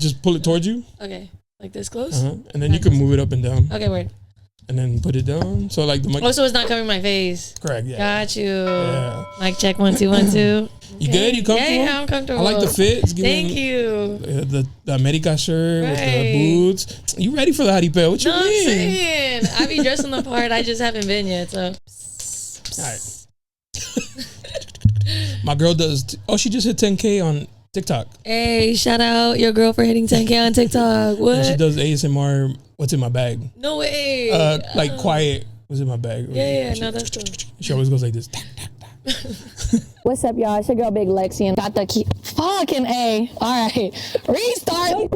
just pull it towards you. Okay. Like this close? And then you can move it up and down. Okay, word. And then put it down. So like the mic. Oh, so it's not covering my face. Correct, yeah. Got you. Yeah. Mic check 1 2 1 2. Okay. You good? You comfortable? Yeah, I'm comfortable. I like the fit. It's Thank you. The America shirt with the boots. You ready for the Haripeo? What you mean? I'm saying. I be dressing the part. I just haven't been yet. So. All right. My girl does. She just hit 10K on TikTok. Hey, shout out your girl for hitting 10K on TikTok. What? And she does ASMR. What's in my bag? No way. Like quiet. What's in my bag? Yeah. No, that's cool. She always goes like this. What's up, y'all? It's your girl, Big Lexi, and got the key. Fucking A. All right. Restart.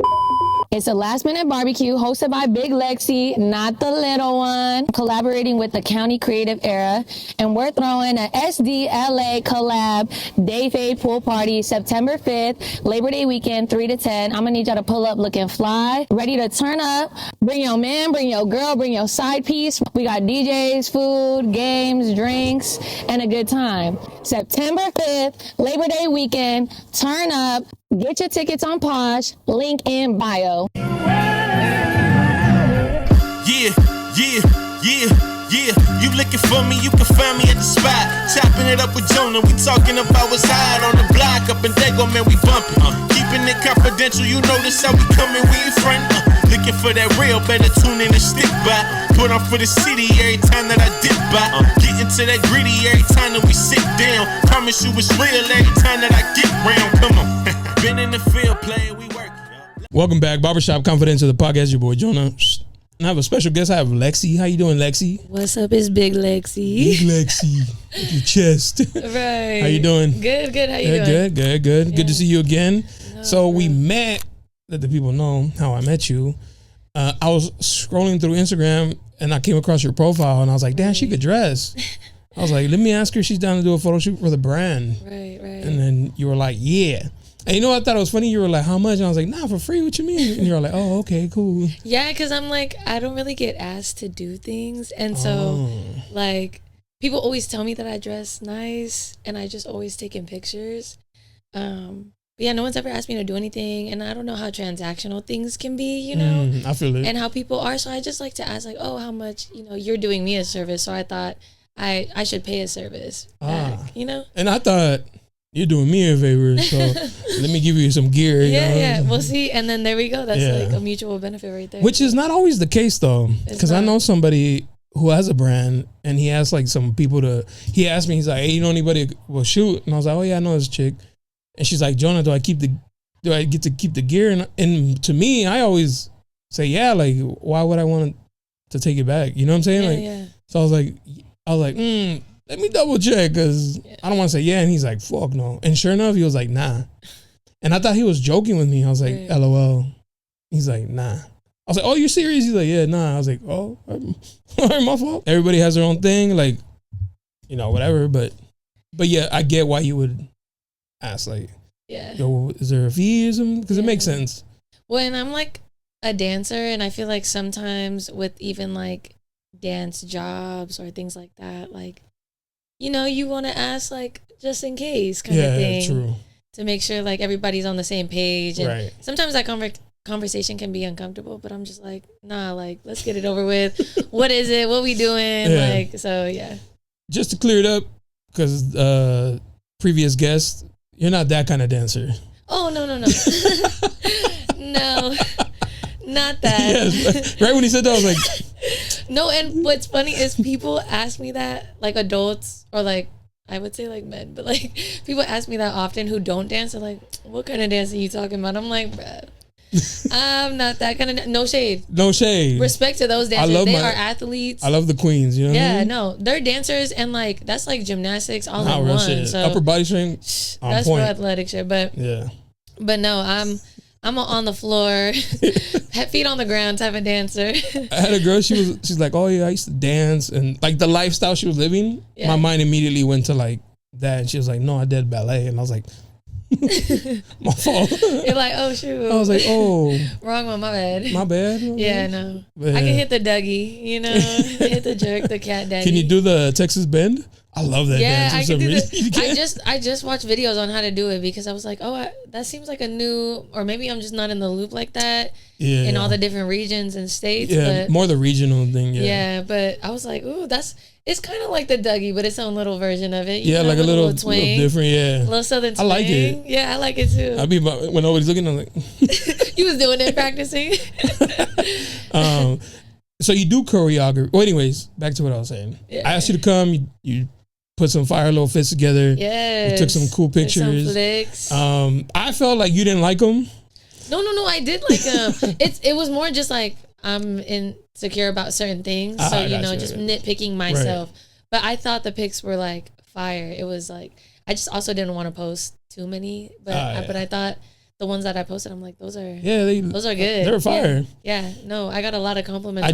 It's a last minute barbecue hosted by Big Lexi, not the little one, collaborating with the County Creative Era. And we're throwing an SDLA collab day fade pool party September 5th, Labor Day weekend, 3 to 10. I'm gonna need y'all to pull up looking fly, ready to turn up. Bring your man, bring your girl, bring your side piece. We got DJs, food, games, drinks, and a good time. September 5th, Labor Day weekend, turn up. Get your tickets on Posh, link in bio. Yeah. You looking for me, you can find me at the spot. Chopping it up with Jonah, we talking about what's hot on the block. Up in Dago, man, we bumping. Keeping it confidential, you notice how we coming, we in front. Looking for that real, better tune in and stick by. Put on for the city every time that I dip by. Getting to that gritty every time that we sit down. Promise you it's real every time that I get round. Come on. Been in the field playing, we work. Welcome back, Barbershop Confidential, the podcast. Your boy Jonah. And I have a special guest. I have Lexi. How you doing, Lexi? What's up? It's Big Lexi. Big Lexi with your chest. Right. How you doing? Good. How you doing? Good. Yeah. Good to see you again. No, we met. Let the people know how I met you. I was scrolling through Instagram and I came across your profile and I was like, damn, she could dress. I was like, let me ask her if she's down to do a photo shoot for the brand. Right. And then you were like, yeah. And you know what I thought it was funny? You were like, how much? And I was like, nah, for free. What you mean? And you were like, oh, okay, cool. Yeah, because I'm like, I don't really get asked to do things. And so, like, people always tell me that I dress nice and I just always taking pictures. But yeah, no one's ever asked me to do anything. And I don't know how transactional things can be, you know? I feel it. And how people are. So I just like to ask, like, oh, how much, you're doing me a service. So I thought I should pay a service back, And I thought, you're doing me a favor, so let me give you some gear. Yeah. We'll see. And then there we go. That's like a mutual benefit right there. Which is not always the case, though. Because I know somebody who has a brand, and he asked like some people he asked me, he's like, hey, you know anybody will shoot? And I was like, oh, yeah, I know this chick. And she's like, Jonah, do I get to keep the gear? And to me, I always say, yeah, like, why would I want to take it back? You know what I'm saying? Yeah. So I was like, let me double check because I don't want to say yeah. And he's like, fuck no. And sure enough, he was like, nah. And I thought he was joking with me. I was like, LOL. He's like, nah. I was like, oh, you're serious? He's like, yeah, nah. I was like, oh, my fault. Everybody has their own thing, like, whatever. But yeah, I get why you would ask, like, yo, is there a fee or something? Because it makes sense. Well, and I'm like a dancer, and I feel like sometimes with even like dance jobs or things like that, like, you want to ask, like, just in case kind of thing. Yeah, true. To make sure, like, everybody's on the same page. And sometimes that conversation can be uncomfortable, but I'm just like, nah, like, let's get it over with. What is it? What we doing? Yeah. Like, so, yeah. Just to clear it up, because previous guest, you're not that kind of dancer. Oh, no. No, not that. Yes, right when he said that, I was like... No, and what's funny is people ask me that, like adults, or like, I would say like men, but like people ask me that often who don't dance. They're like, what kind of dance are you talking about? I'm like, bruh, I'm not that kind of, no shade. Respect to those dancers. They are athletes. I love the queens, you know? Yeah, no, they're dancers, and like, that's like gymnastics all in one. Shit. So upper body strength, that's point. for athletic shit, but no, I'm on the floor, feet on the ground type of dancer. I had a girl, she's like, oh yeah, I used to dance, and like the lifestyle she was living, my mind immediately went to like that, and she was like, no, I did ballet, and I was like, my fault. You're like, oh shoot. I was like, oh, wrong one, my bad. My bad. Yeah, no. But I can hit the Dougie, hit the jerk, the cat daddy. Can you do the Texas bend? I love that Yeah, dance. I For can some do reason. that. I just watched videos on how to do it because I was like, oh, that seems like a new, or maybe I'm just not in the loop like that. Yeah, in all the different regions and states. Yeah, but more the regional thing. Yeah, yeah, but I was like, ooh, it's kind of like the Dougie, but its own little version of it. Yeah, like a little twang, little different. Yeah, a little southern twang. I like it. Yeah, I like it too. I be when nobody's looking, I'm like, You was doing it, practicing. So you do choreography. Well, anyways, back to what I was saying. Yeah. I asked you to come. You put some fire little fits together. Yeah, You took some cool pictures. Some flicks. I felt like you didn't like them. No, I did like them. It was more just like I'm insecure about certain things, so just nitpicking myself. Right. But I thought the pics were like fire. It was like I just also didn't want to post too many, but I thought the ones that I posted, I'm like, those are good. They're fire. Yeah, no, I got a lot of compliments. I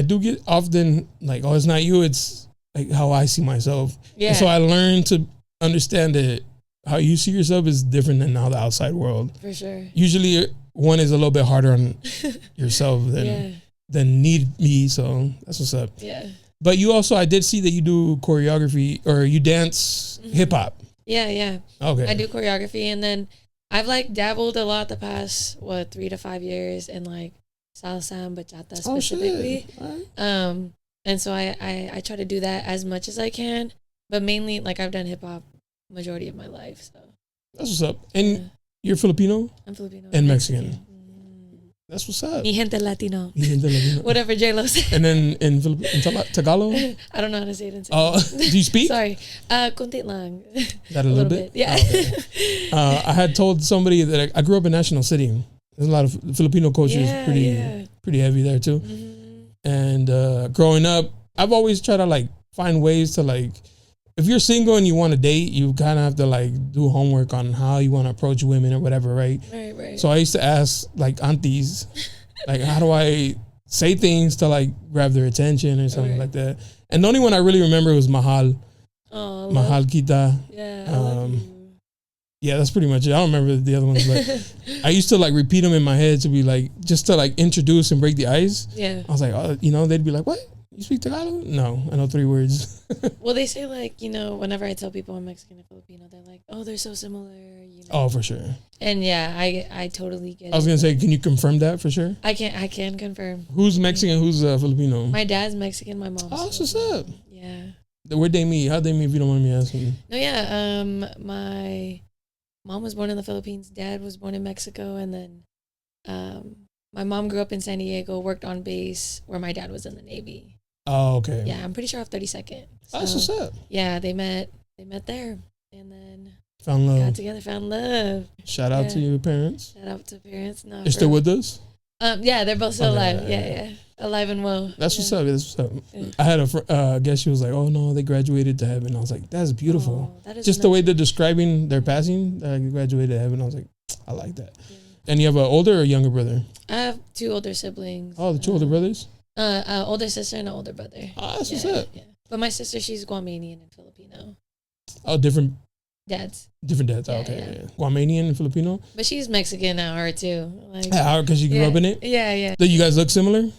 do get often like, oh, it's not you, it's like how I see myself. Yeah. And so I learned to understand that how you see yourself is different than how the outside world. For sure. Usually one is a little bit harder on yourself than need me. So that's what's up. Yeah. But you also, I did see that you do choreography or you dance hip hop. Yeah. Okay. I do choreography, and then I've like dabbled a lot the past 3 to 5 years in like salsa and bachata specifically. Right. And so I try to do that as much as I can, but mainly like I've done hip hop majority of my life. So that's what's up. And you're Filipino? I'm Filipino and Mexican. That's what's up. Mi gente Latino. Latino. Whatever J-Lo said. And then in Tagalog? I don't know how to say it in Tagalog. Do you speak? Sorry. Konti lang. That a little bit? Yeah. Oh, okay. I had told somebody that I grew up in National City. There's a lot of Filipino culture is pretty heavy there too. Mm-hmm. And growing up, I've always tried to like find ways to like, if you're single and you want to date, you kind of have to like do homework on how you want to approach women or whatever, right? Right. So I used to ask like aunties, like, how do I say things to like grab their attention or something like that? And the only one I really remember was Mahal. Oh, Mahal Kita. Yeah. Yeah, that's pretty much it. I don't remember the other ones, but I used to like repeat them in my head to be like, just to like introduce and break the ice. Yeah. I was like, oh, they'd be like, what? You speak Tagalog? No, I know 3 words. Well, they say like, whenever I tell people I'm Mexican and Filipino, they're like, oh, they're so similar. Oh, for sure. And yeah, I totally get it. I was going to say, can you confirm that for sure? I can confirm. Who's Mexican? Who's Filipino? My dad's Mexican. My mom's that's what's up. Yeah. Where'd they meet? How'd they meet if you don't mind me asking? No, yeah. My mom was born in the Philippines. Dad was born in Mexico. And then my mom grew up in San Diego, worked on base where my dad was in the Navy. Oh, okay. Yeah, I'm pretty sure off 32nd. So, that's what's up. Yeah, they met there, and then found love. Got together, found love. Shout out to your parents. Shout out to parents. No, they're still with us. Yeah, they're both still alive. Yeah, alive and well. That's what's up. That's what's up. Yeah. I had a guess. She was like, "Oh no, they graduated to heaven." I was like, "That's beautiful." Oh, that is just the way they're describing their passing. Graduated to heaven. I was like, "I like that." Yeah. And you have an older or younger brother? I have 2 older siblings. Oh, the 2 older brothers. Older sister and an older brother. Oh, that's what's up. Yeah. But my sister, she's Guamanian and Filipino. Oh, different dads. Different dads. Yeah, okay. Yeah. Guamanian and Filipino. But she's Mexican now, her too. Like, because you grew up in it? Yeah. Do you guys look similar?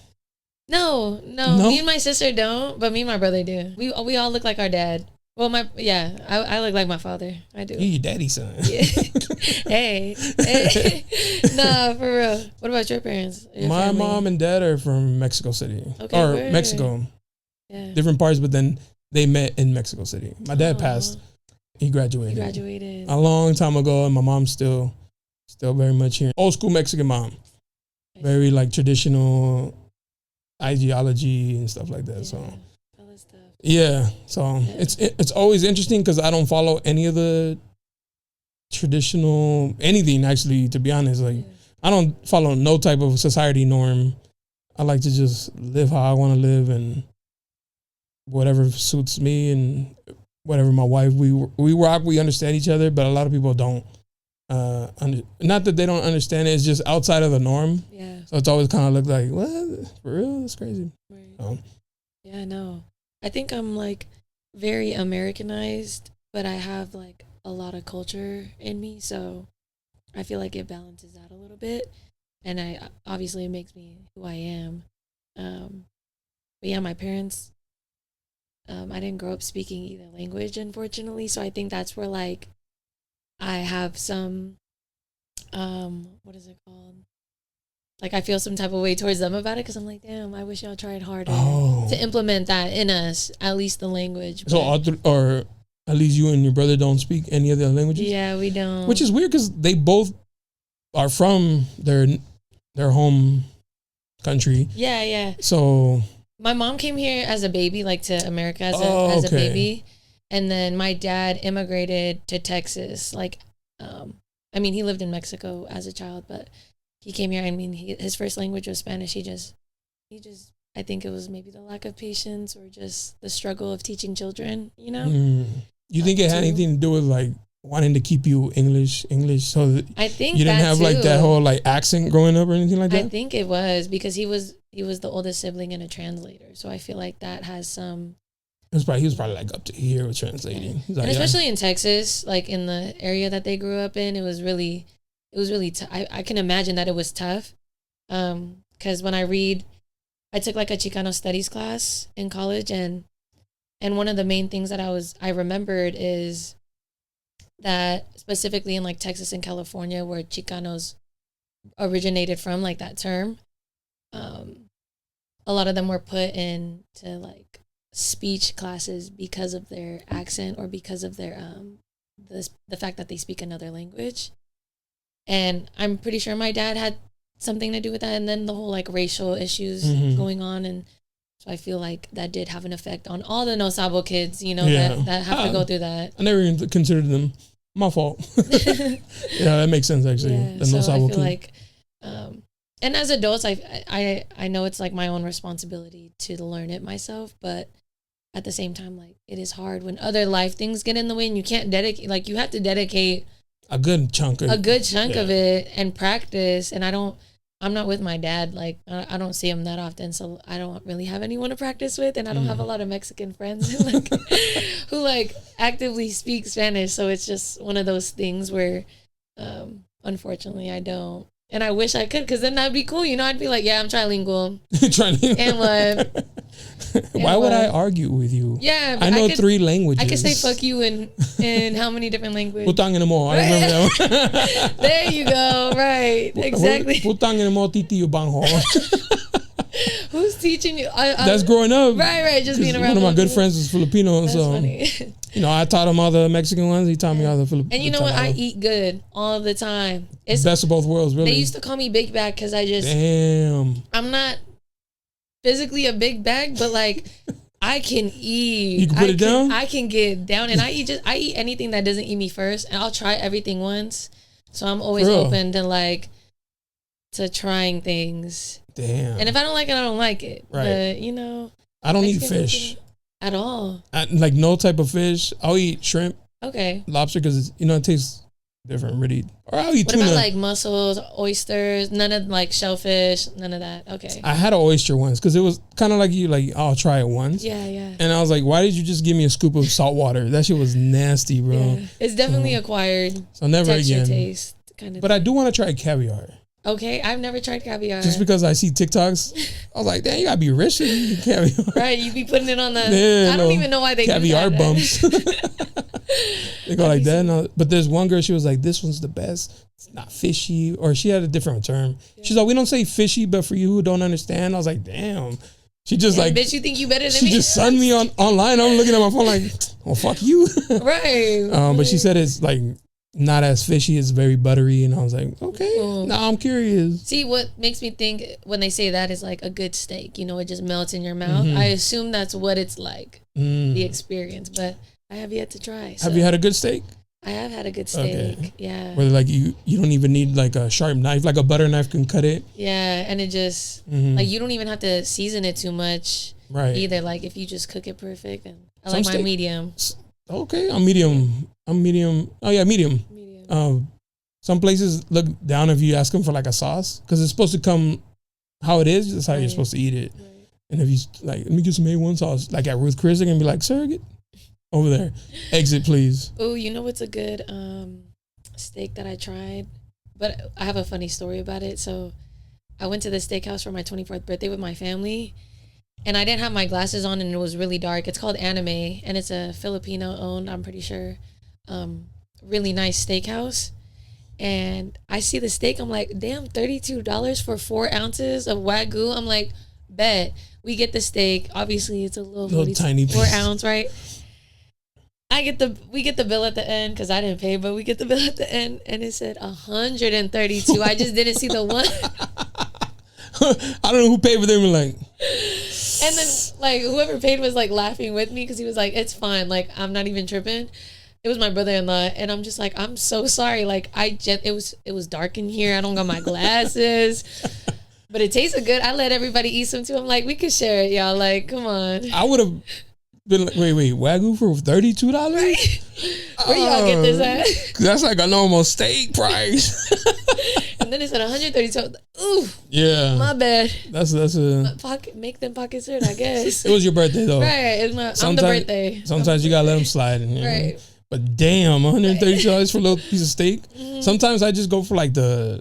No. Me and my sister don't, but me and my brother do. We all look like our dad. Well, I look like my father. I do. You your daddy's son. Yeah. hey. Nah, for real. What about your parents? My mom and dad are from Mexico City. Okay, or Mexico. Yeah. Different parts, but then they met in Mexico City. My dad passed. He graduated. A long time ago, and my mom's still very much here. Old school Mexican mom. Very like traditional ideology and stuff like that. So. Yeah, so it's always interesting because I don't follow any of the traditional anything actually. To be honest, like I don't follow no type of society norm. I like to just live how I want to live and whatever suits me and whatever my wife. We rock. We understand each other, but a lot of people don't. Not that they don't understand it. It's just outside of the norm. Yeah. So it's always kind of look like what for real. That's crazy. Right. Yeah, no. I think I'm like very Americanized, but I have like a lot of culture in me, so I feel like it balances out a little bit, and obviously it makes me who I am. But yeah, my parents, I didn't grow up speaking either language, unfortunately. So I think that's where like I have some, what is it called? Like I feel some type of way towards them about it because I'm like, damn, I wish y'all tried harder to implement that in us, at least the language. So or at least you and your brother don't speak any other languages? Yeah, we don't. Which is weird because they both are from their home country. Yeah, yeah. So my mom came here as a baby, like to America as a baby. And then my dad immigrated to Texas. Like, I mean, he lived in Mexico as a child, but he came here. I mean, his first language was Spanish. He just, I think it was maybe the lack of patience or just the struggle of teaching children, you know? You think it had anything to do with like wanting to keep you English so that I think you didn't have like that whole like accent growing up or anything like that? I think it was because he was the oldest sibling and a translator. So I feel like that has some. He was probably like up to here with translating. Like, and especially in Texas, like in the area that they grew up in, it was really tough. I can imagine that it was tough. Because when I took like a Chicano studies class in college, and one of the main things that I remembered is that specifically in like Texas and California, where Chicanos originated from, like that term, a lot of them were put into like speech classes because of their accent or because of their the fact that they speak another language. And I'm pretty sure my dad had something to do with that, and then the whole like racial issues going on, and so I feel like that did have an effect on all the No Sabo kids, you know, that have to go through that. I never even considered them. My fault. Yeah, that makes sense actually. Yeah, the No so Sabo I feel kid. like and as adults I know it's like my own responsibility to learn it myself, but at the same time, like it is hard when other life things get in the way and you can't dedicate, like you have to dedicate a good chunk of it and practice. And I'm not with my dad. Like I don't see him that often. So I don't really have anyone to practice with. And I don't have a lot of Mexican friends who like actively speak Spanish. So it's just one of those things where, unfortunately I don't. And I wish I could, because then that'd be cool. You know, I'd be like, yeah, I'm trilingual. And what? Why would I argue with you? Yeah. I know 3 languages. I could say fuck you in how many different languages? Putang ina mo. I remember that one. There you go. Right. Exactly. Putang ina mo titi bangho. Who's teaching you? That's growing up. Right. Just being around. One of my good friends is Filipino. That's so funny. You know, I taught him all the Mexican ones. He taught me all the Filipino. And you know what? I eat good all the time. It's best of both worlds, really. They used to call me Big Bag because I'm not physically a big bag, but like I can eat. You can put it down? I can get down, and I eat anything that doesn't eat me first, and I'll try everything once. So I'm always open to trying things. Damn. And if I don't like it, I don't like it. Right. But you know, I don't eat fish at all. Like no type of fish. I'll eat shrimp. Okay. Lobster because it tastes different, really. Or I'll eat tuna. What about like mussels, oysters? None of like shellfish. None of that. Okay. I had an oyster once because it was kind of like I'll try it once. Yeah. And I was like, why did you just give me a scoop of salt water? That shit was nasty, bro. Yeah. It's definitely acquired. So never texture, again. Taste kind of. But I do want to try caviar. Okay, I've never tried caviar. Just because I see TikToks, I was like, "Damn, you gotta be rich to eat caviar." Right, you be putting it on the. Yeah, I don't even know why they caviar do that. bumps. They go like that. No, but there's one girl. She was like, "This one's the best. It's not fishy," or she had a different term. Yeah. She's like, "We don't say fishy, but for you who don't understand," I was like, "Damn." She just bitch, you think you better than me? She just sunned me online. I'm looking at my phone like, "Oh fuck you." Right. But she said it's like. Not as fishy, it's very buttery, and I was like, okay, now I'm curious. See, what makes me think when they say that is like a good steak, it just melts in your mouth. I assume that's what it's like, the experience, but I have yet to try. So. Have you had a good steak? I have had a good steak, okay. Yeah. Where like you don't even need like a sharp knife, like a butter knife can cut it. Yeah, and it just, like you don't even have to season it too much either, like if you just cook it perfect, and I like my medium. Okay, I'm medium. Oh yeah, medium. Some places look down if you ask them for like a sauce because it's supposed to come how it is. That's how you're supposed to eat it. Right. And if you like, let me get some A1 sauce, like at Ruth Chris, they're gonna be like, "Surrogate, over there, exit please." Oh, you know what's a good steak that I tried? But I have a funny story about it. So I went to the steakhouse for my 24th birthday with my family, and I didn't have my glasses on, and it was really dark. It's called Anime, and it's a Filipino owned, I'm pretty sure, really nice steakhouse. And I see the steak, I'm like, damn, $32 for 4 ounces of Wagyu. I'm like, bet. We get the steak. Obviously, it's a little tiny 4 piece. ounce, right? We get the bill at the end because I didn't pay, but we get the bill at the end, and it said 132. I just didn't see the one. I don't know who paid for them. Like, and then like whoever paid was like laughing with me because he was like, "It's fine. Like I'm not even tripping." It was my brother-in-law, and I'm just like, "I'm so sorry. Like it was dark in here. I don't got my glasses." But it tasted good. I let everybody eat some too. I'm like, we could share it, y'all. Like, come on. I would have been like, wait, Wagyu for $32? Right? Where y'all get this at? That's like a normal steak price. And then it said 132. Ooh, yeah, my bad. That's a pocket. Make them pockets hurt, I guess. It was your birthday though. Right. I'm the birthday. Sometimes you gotta let them slide. Right. But damn, $132 for a little piece of steak. Mm-hmm. Sometimes I just go for like the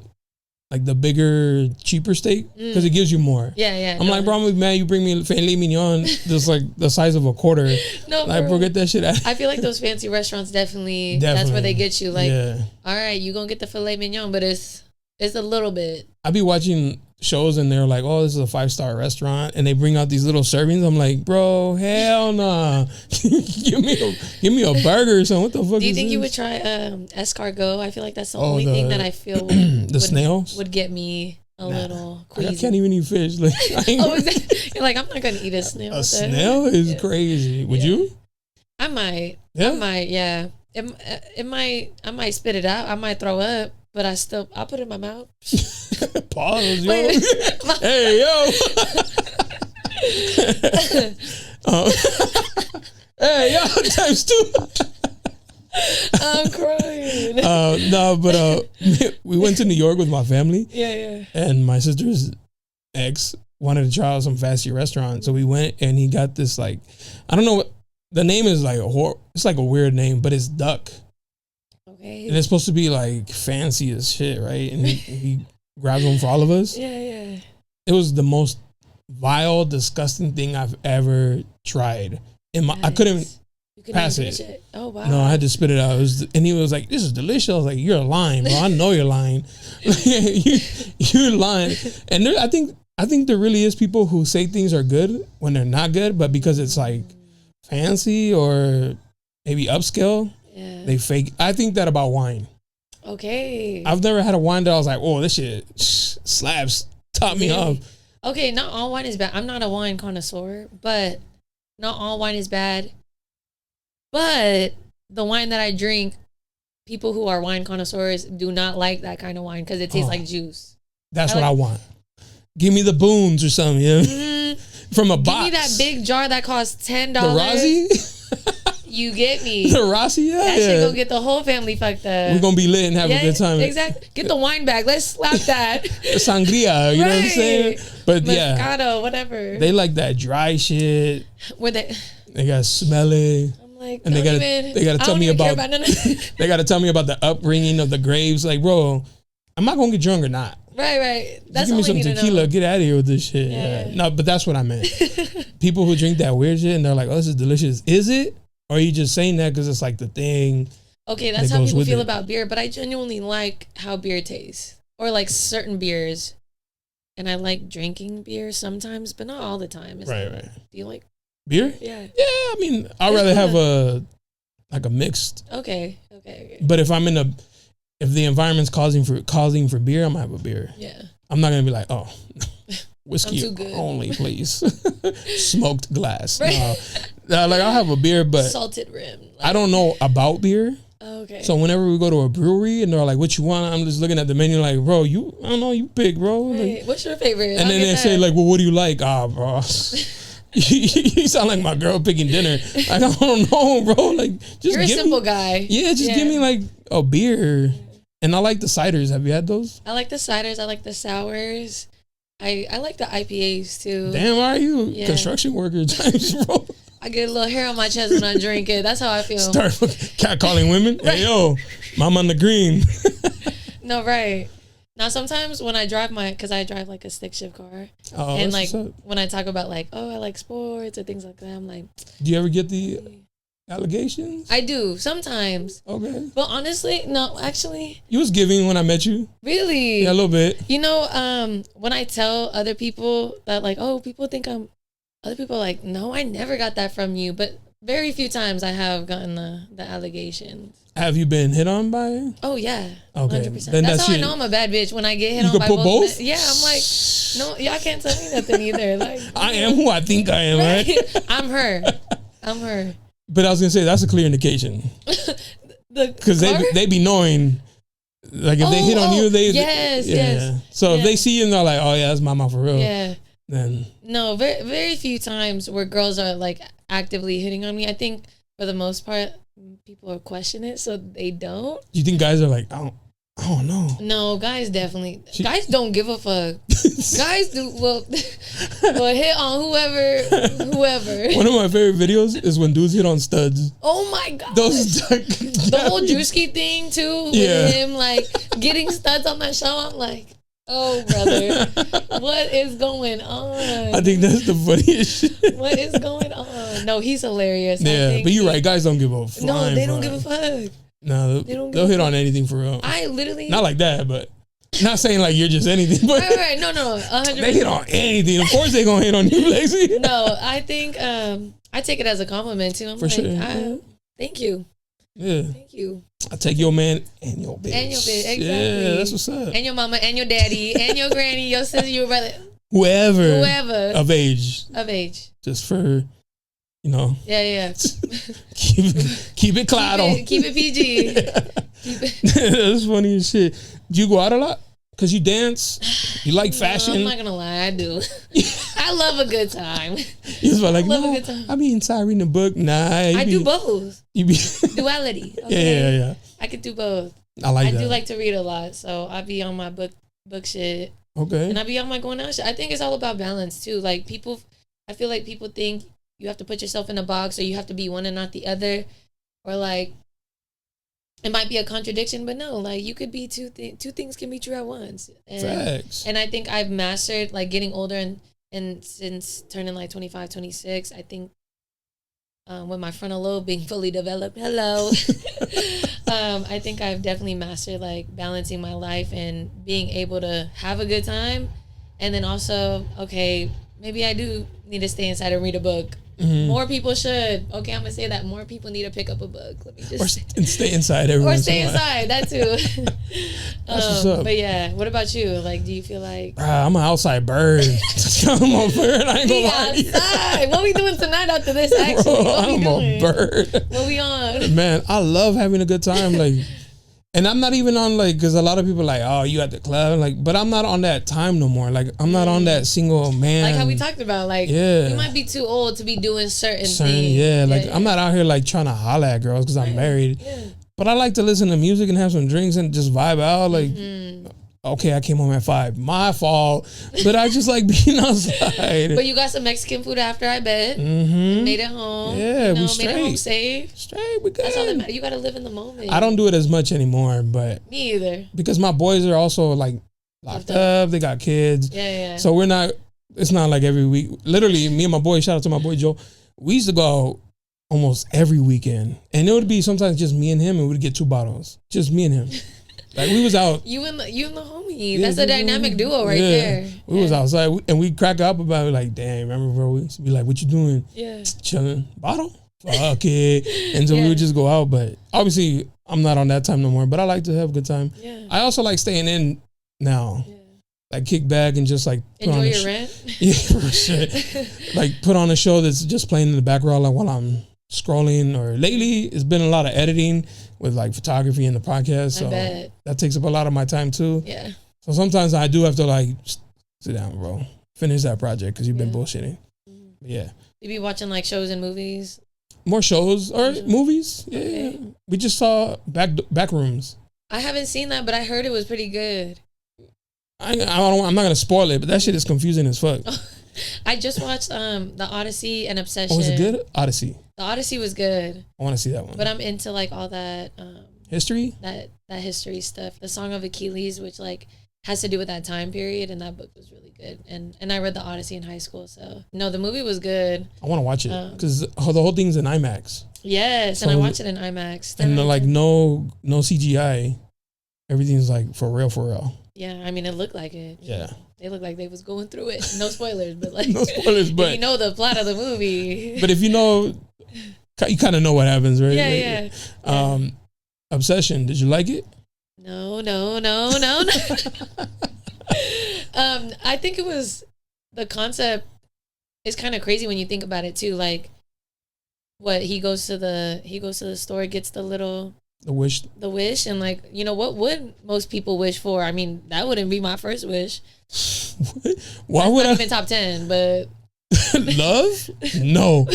bigger, cheaper steak because it gives you more. Yeah. I'm like, bro, I'm like, man, you bring me filet mignon just like the size of a quarter. No, like, bro, get that shit out. I feel like those fancy restaurants definitely that's where they get you. Like, all right, you gonna get the filet mignon, but it's a little bit. I be watching shows and they're like, oh, this is a 5-star restaurant, and they bring out these little servings. I'm like, bro, hell nah. give me a burger or something. What the fuck? Do you think this? You would try escargot? I feel like that's the only thing that I feel snails would get me a little queasy. I can't even eat fish. Like, exactly. You're like, I'm not gonna eat a snail. A snail is crazy. Would you? I might. Yeah. I might. Yeah. It might. I might spit it out. I might throw up. But I'll put it in my mouth. Pause, yo. Hey, yo. Hey, yo, times 2. I'm crying. No, but we went to New York with my family. Yeah. And my sister's ex wanted to try out some fancy restaurant. So we went and he got this, like, I don't know what, the name is like it's like a weird name, but it's duck. Okay. And it's supposed to be like fancy as shit, right? And he grabbed one for all of us. Yeah. It was the most vile, disgusting thing I've ever tried. I couldn't pass it. Oh wow! No, I had to spit it out. And he was like, "This is delicious." I was like, "You're lying, bro. I know you're lying. You're lying." And I think there really is people who say things are good when they're not good, but because it's like fancy or maybe upscale. Yeah. They fake. I think that about wine. Okay. I've never had a wine that I was like, oh, this shit slaps. Top me off. Okay, not all wine is bad. I'm not a wine connoisseur, but not all wine is bad. But the wine that I drink, people who are wine connoisseurs do not like that kind of wine because it tastes like juice. That's what I want. Give me the Boons or something, from a box. Give me that big jar that costs $10. The Rossi? You get me. The Rossi, yeah. That shit gonna get the whole family fucked up. We're gonna be lit and have a good time. Exactly. Get the wine bag. Let's slap that. The sangria, you know what I'm saying? But Moscato, whatever. They like that dry shit. Where they gotta smell it. I'm like, and they gotta tell me about they gotta tell me about the upbringing of the grapes. Like, bro, am I gonna get drunk or not? Right. That's give me some tequila. Get out of here with this shit. Yeah. No, but that's what I meant. People who drink that weird shit and they're like, oh, this is delicious. Is it? Or are you just saying that because it's like the thing? Okay, that's how people feel about beer, but I genuinely like how beer tastes. Or like certain beers. And I like drinking beer sometimes, but not all the time. Right. Do you like beer? Yeah. Yeah, I mean, I'd rather have a mixed. Okay. But if the environment's causing for beer, I'm gonna have a beer. Yeah. I'm not gonna be like, oh, whiskey only, please. Smoked glass. Right. No, like I'll have a beer, but salted rim. I don't know about beer. Okay. So whenever we go to a brewery and they're like, "What you want?" I'm just looking at the menu like, "Bro, I don't know, you pick, bro." Right. Like, what's your favorite? And then they say like, "Well, what do you like?" Bro. You sound like my girl picking dinner. Like, I don't know, bro. Like, just you're a simple guy. Yeah, just give me like a beer. And I like the ciders. Have you had those? I like the ciders. I like the sours. I like the IPAs too. Damn, are you construction worker types, bro? I get a little hair on my chest when I drink it. That's how I feel. Start catcalling women. Hey, yo, mama on the green. No, right. Now sometimes when I drive because I drive like a stick shift car, Oh, and like when I talk about like, oh, I like sports or things like that, I'm like, do you ever get the allegations? I do sometimes. Okay. But honestly, no, actually. You was giving when I met you. Really? Yeah, a little bit. You know, when I tell other people that like, oh, other people are like, no, I never got that from you. But very few times I have gotten the allegations. Have you been hit on by it? Oh yeah. Okay. 100%. Then that's how shit. I know I'm a bad bitch, when I get hit You on could by put both. both? Yeah, I'm like, no, y'all can't tell me nothing either. Like, I am who I think I am, right? I'm her. But I was gonna say that's a clear indication. Because they be knowing, like if they hit on you, they yes. So if they see you and they're like, oh yeah, that's my mom for real. Yeah. Then no, very very few times where girls are like actively hitting on me. I think for the most part, people are questioning it, so they don't. You think guys are like, I don't know. No, guys definitely. Guys don't give a fuck. Guys do well hit on whoever. One of my favorite videos is when dudes hit on studs. Oh my god. The whole Drewski thing too, with him like getting studs on that show. I'm like, oh brother, what is going on? I think that's the funniest shit. What is going on? No, he's hilarious. Yeah, but you're right. Guys don't give a fuck. No, they don't give a fuck. No, they'll hit on anything for real. I literally not like that, but not saying like you're just anything. But right. No, 100%. They hit on anything. Of course, they gonna hit on you, Lexi. No, I think I take it as a compliment too. I'm for like, sure. Thank you. Yeah. Thank you. I take your man and your bitch. And your bitch, exactly. Yeah, that's what's up. And your mama and your daddy and your granny, your sister, your brother. Whoever. Of age. Just for, you know. Yeah. keep it cloud Keep it PG. Yeah. That's funny as shit. Do you go out a lot? Because you dance? You like fashion? I'm not going to lie, I do. I love a good time. You like, love a good time. I be inside reading a book. Nah. I do both. You be Duality. Okay? Yeah. I could do both. I do like to read a lot, so I be on my book shit. Okay. And I be on my going out shit. I think it's all about balance too. Like I feel like people think you have to put yourself in a box or you have to be one and not the other. Or like, it might be a contradiction, but no, like you could be two things can be true at once. Facts. And I think I've mastered like getting older and since turning like 25, 26, I think with my frontal lobe being fully developed, I think I've definitely mastered like balancing my life and being able to have a good time. And then also, okay, maybe I do need to stay inside and read a book. Mm-hmm. More people should. Okay, I'm gonna say that more people need to pick up a book. Let me just stay inside. Or stay inside. That too. That's what's up. But yeah, what about you? Like, do you feel like I'm an outside bird? I'm a bird. I ain't gonna lie. Outside. What we doing tonight after this? Actually, I'm a bird. What we on? Man, I love having a good time. Like. And I'm not even on like, because a lot of people are like, oh, you at the club, like, but I'm not on that time no more. Like, I'm not on that single man. Like how we talked about, like, you might be too old to be doing certain things. Yeah, like I'm not out here like trying to holla at girls because I'm married. Yeah. But I like to listen to music and have some drinks and just vibe out. Like, okay, I came home at 5. My fault. But I just like being outside. But you got some Mexican food after, I bet. Mm-hmm. Made it home. Yeah, we straight. Made it home safe. Straight, we good. That's all that matters. You got to live in the moment. I don't do it as much anymore, but. Me either. Because my boys are also like locked up. They got kids. Yeah. So it's not like every week. Literally, me and my boy, shout out to my boy Joe, we used to go out almost every weekend. And it would be sometimes just me and him, and we'd get 2 bottles. Just me and him. Like we was out. You and the homie. That's a dynamic duo right there. We was outside and we crack up about it like, damn, remember bro? We used to be like, what you doing? Yeah. Chilling. Bottle? Fuck it. And so we would just go out. But obviously I'm not on that time no more. But I like to have a good time. Yeah. I also like staying in now. Yeah. Like kick back and just like enjoy your rent. Yeah, for sure. Like put on a show that's just playing in the background like while I'm scrolling. Or lately it's been a lot of editing with like photography and the podcast. So that takes up a lot of my time too. Yeah. So sometimes I do have to like sit down, bro. Finish that project because you've been bullshitting. Yeah. You be watching like shows and movies? More shows or movies. Yeah. Okay. We just saw Backrooms. I haven't seen that, but I heard it was pretty good. I'm not going to spoil it, but that shit is confusing as fuck. I just watched The Odyssey and Obsession. Oh, was it good? Odyssey. The Odyssey was good. I want to see that one. But I'm into like all that history? That history stuff. The Song of Achilles, which like has to do with that time period, and that book was really good. And I read The Odyssey in high school, so no, the movie was good. I want to watch it because the whole thing's in IMAX. Yes, So, and I watched it in IMAX. And like no CGI, everything's like for real. Yeah, I mean, it looked like it. Yeah, they looked like they was going through it. No spoilers, but like no spoilers, but you know the plot of the movie. But if you know, you kind of know what happens, right? Yeah, yeah. Obsession. Did you like it? No. I think it was, the concept is kind of crazy when you think about it too. Like, what he goes to the store, gets the wish, and like, you know, what would most people wish for? I mean, that wouldn't be my first wish. Why would I? Not even top 10, but love? No.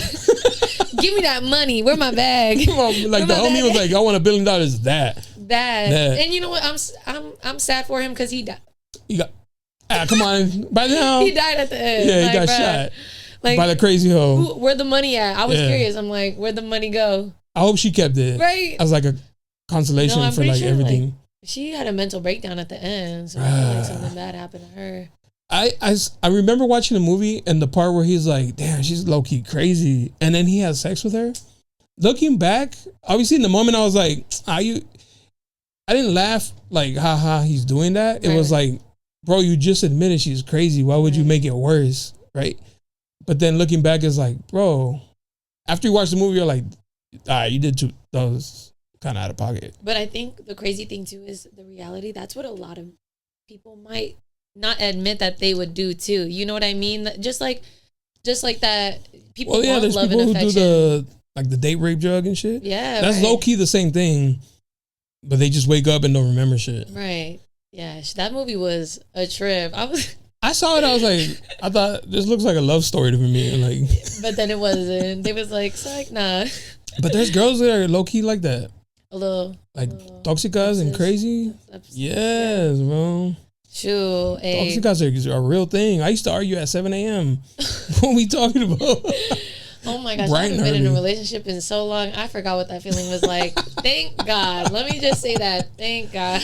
Give me that money. Where my bag? Like the homie was like, I want $1 billion. That. And you know what? I'm sad for him because he died. He got. Come on. By now. He died at the end. Yeah, he got shot. Like, by the crazy hoe. Where'd the money at? I was curious. I'm like, where'd the money go? I hope she kept it. Right. As like a consolation for like sure, everything. Like, she had a mental breakdown at the end, so I feel like something bad happened to her. I remember watching the movie and the part where he's like, damn, she's low key crazy, and then he has sex with her. Looking back, obviously in the moment I was like, I didn't laugh like, haha, he's doing that. It was like, bro, you just admitted she's crazy. Why would you make it worse, right? But then looking back, it's like, bro, after you watch the movie, you're like, all right, you did too. That was kind of out of pocket. But I think the crazy thing too is the reality. That's what a lot of people might not admit that they would do too. You know what I mean? Just like that. People want there's love people and who affection. do the date rape drug and shit. Yeah, that's low key the same thing, but they just wake up and don't remember shit. Right. Yeah, that movie was a trip. I saw it. I was like, I thought this looks like a love story to me. Like, but then it wasn't. They was like, psych, nah. But there's girls that are low key like that. A little toxicas and crazy. Yes, bro. Shoot, toxicas are a real thing. I used to argue at 7 a.m. What we talking about? Oh my gosh, I haven't been in a relationship in so long. I forgot what that feeling was like. Thank God. Let me just say that. Thank God.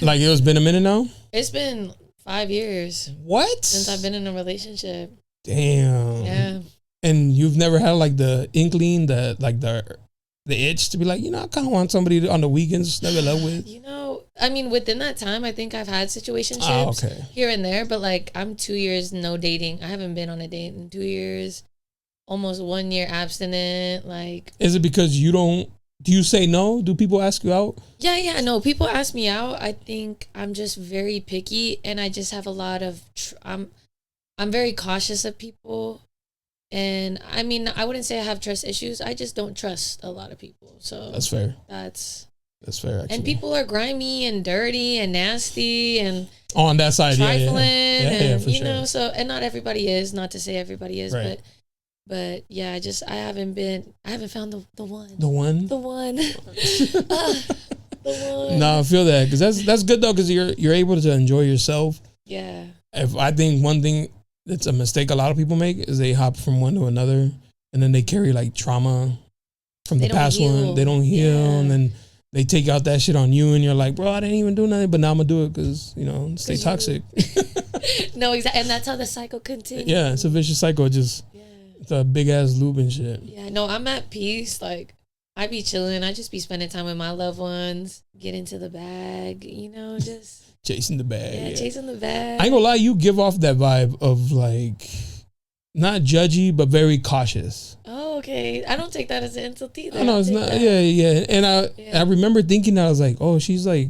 Like it was been a minute now? It's been 5 years. What? Since I've been in a relationship. Damn. Yeah. And you've never had like the inkling, the itch to be like, you know, I kind of want somebody on the weekends to snuggle up with. You know, I mean, within that time, I think I've had situationships here and there, but like I'm 2 years no dating. I haven't been on a date in 2 years. Almost 1 year abstinent. Like, is it because do you say no? Do people ask you out? Yeah, no. People ask me out. I think I'm just very picky, and I just have a lot of. I'm very cautious of people, and I mean, I wouldn't say I have trust issues. I just don't trust a lot of people. So that's fair. That's fair. Actually. And people are grimy and dirty and nasty and on that side, trifling, and you know. So, and not everybody is. Not to say everybody is, right. But yeah, I haven't found the one. The one? The one. The one. No, I feel that because that's good though because you're able to enjoy yourself. Yeah. If I think one thing that's a mistake a lot of people make is they hop from one to another and then they carry like trauma from the past one. They don't heal and then they take out that shit on you and you're like, bro, I didn't even do nothing, but now I'm gonna do it because stay toxic. No, exactly, and that's how the cycle continues. Yeah, it's a vicious cycle. It's a big ass loop and shit. Yeah, no, I'm at peace. Like, I be chilling. I just be spending time with my loved ones. Get into the bag, just chasing the bag. Yeah, chasing the bag. I ain't gonna lie, you give off that vibe of like not judgy, but very cautious. Oh, okay. I don't take that as an insult either. No, it's not. That. Yeah. And I remember thinking that I was like, oh, she's like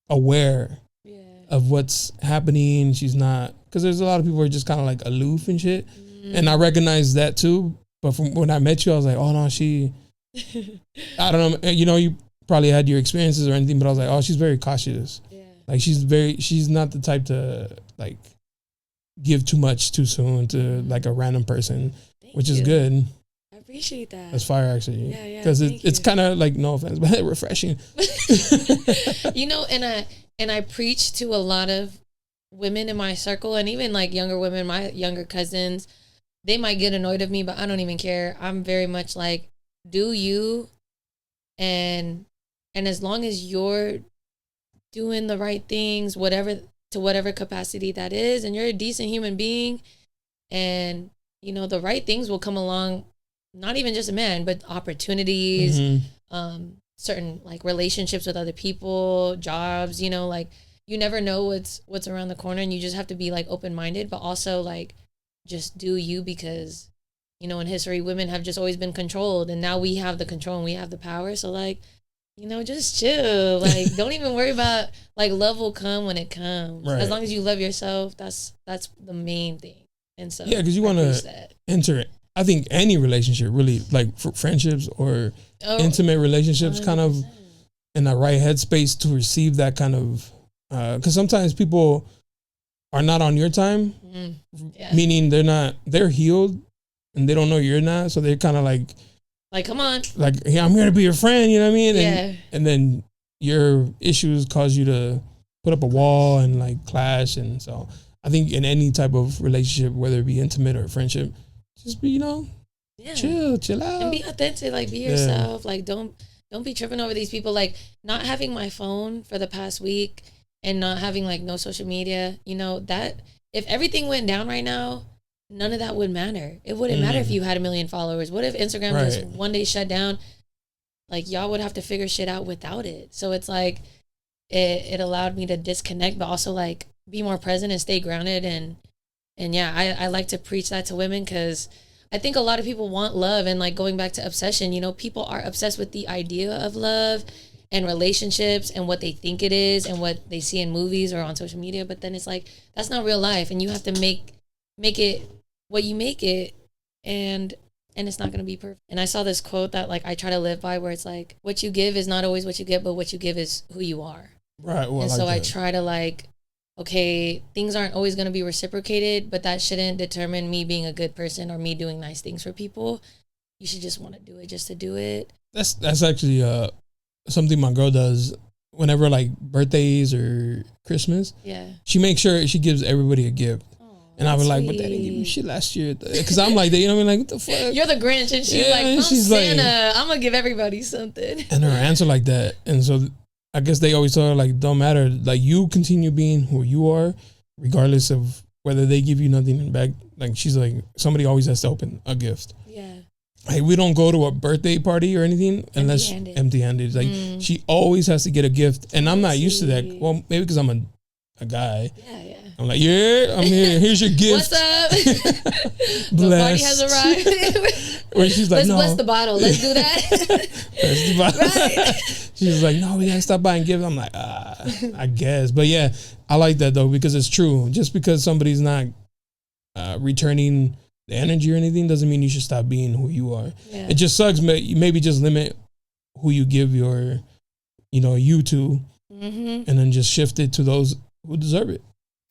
aware of what's happening. She's not, because there's a lot of people who are just kind of like aloof and shit. And I recognize that too. But from when I met you, I was like, oh no, she, I don't know. You probably had your experiences or anything, but I was like, oh, she's very cautious. Yeah. Like she's not the type to like give too much too soon to like a random person, which is good. I appreciate that. That's fire actually. Yeah. Because it's kind of like, no offense, but refreshing. And I preach to a lot of women in my circle and even like younger women, my younger cousins. They might get annoyed of me, but I don't even care. I'm very much like, do you, and as long as you're doing the right things, whatever capacity that is, and you're a decent human being, and you know the right things will come along. Not even just a man, but opportunities, certain like relationships with other people, jobs. You know, like you never know what's around the corner, and you just have to be like open minded, but also like just do you, because you know in history women have just always been controlled, and now we have the control and we have the power. So like, you know, just chill. Like, don't even worry about, like, love will come when it comes. Right. As long as you love yourself, that's the main thing. And so, yeah, because you want to enter, I think, any relationship, really, like for friendships or intimate relationships, 100%. Kind of in the right headspace to receive that kind of, because sometimes people are not on your time, meaning they're healed and they don't know you're not. So they're kind of like, come on. Like, hey, I'm here to be your friend, you know what I mean? And then your issues cause you to put up a wall and like clash. And so I think in any type of relationship, whether it be intimate or friendship, just be, you know, chill out. And be authentic, like be yourself. Like don't be tripping over these people. Like not having my phone for the past week and not having like no social media, you know, that if everything went down right now, none of that would matter. It wouldn't matter if you had 1 million followers. What if Instagram just one day shut down? Like y'all would have to figure shit out without it. So it's like it allowed me to disconnect, but also like be more present and stay grounded. And yeah, I like to preach that to women, because I think a lot of people want love, and like going back to obsession, you know, people are obsessed with the idea of love and relationships and what they think it is and what they see in movies or on social media. But then it's like, that's not real life, and you have to make it what you make it, and it's not going to be perfect. And I saw this quote that like I try to live by, where it's like, what you give is not always what you get, but what you give is who you are. Right. Well, and so I try to like, okay, things aren't always going to be reciprocated, but that shouldn't determine me being a good person or me doing nice things for people. You should just want to do it just to do it. That's actually something my girl does whenever like birthdays or Christmas. Yeah. She makes sure she gives everybody a gift. And I was like, but they didn't give me shit last year. Because I'm like, you know what I mean? Like, what the fuck? You're the Grinch. And she's like, I'm Santa. Like, I'm going to give everybody something. And her answer like that. And so I guess they always tell her, like, don't matter. Like, you continue being who you are, regardless of whether they give you nothing back. Like, she's like, somebody always has to open a gift. Yeah. Like, we don't go to a birthday party or anything unless empty-handed. Like, she always has to get a gift. And I'm not used to that. Well, maybe because I'm a guy. Yeah. I'm like, I'm here. Here's your gift. What's up? The party has arrived. Where she's like, let's no. bless the bottle. Let's do that. Bless the bottle. Right. She's like, no, we gotta stop buying gifts. I'm like, I guess. But yeah, I like that though, because it's true. Just because somebody's not returning the energy or anything doesn't mean you should stop being who you are. Yeah. It just sucks. Maybe just limit who you give your, you to, and then just shift it to those who deserve it.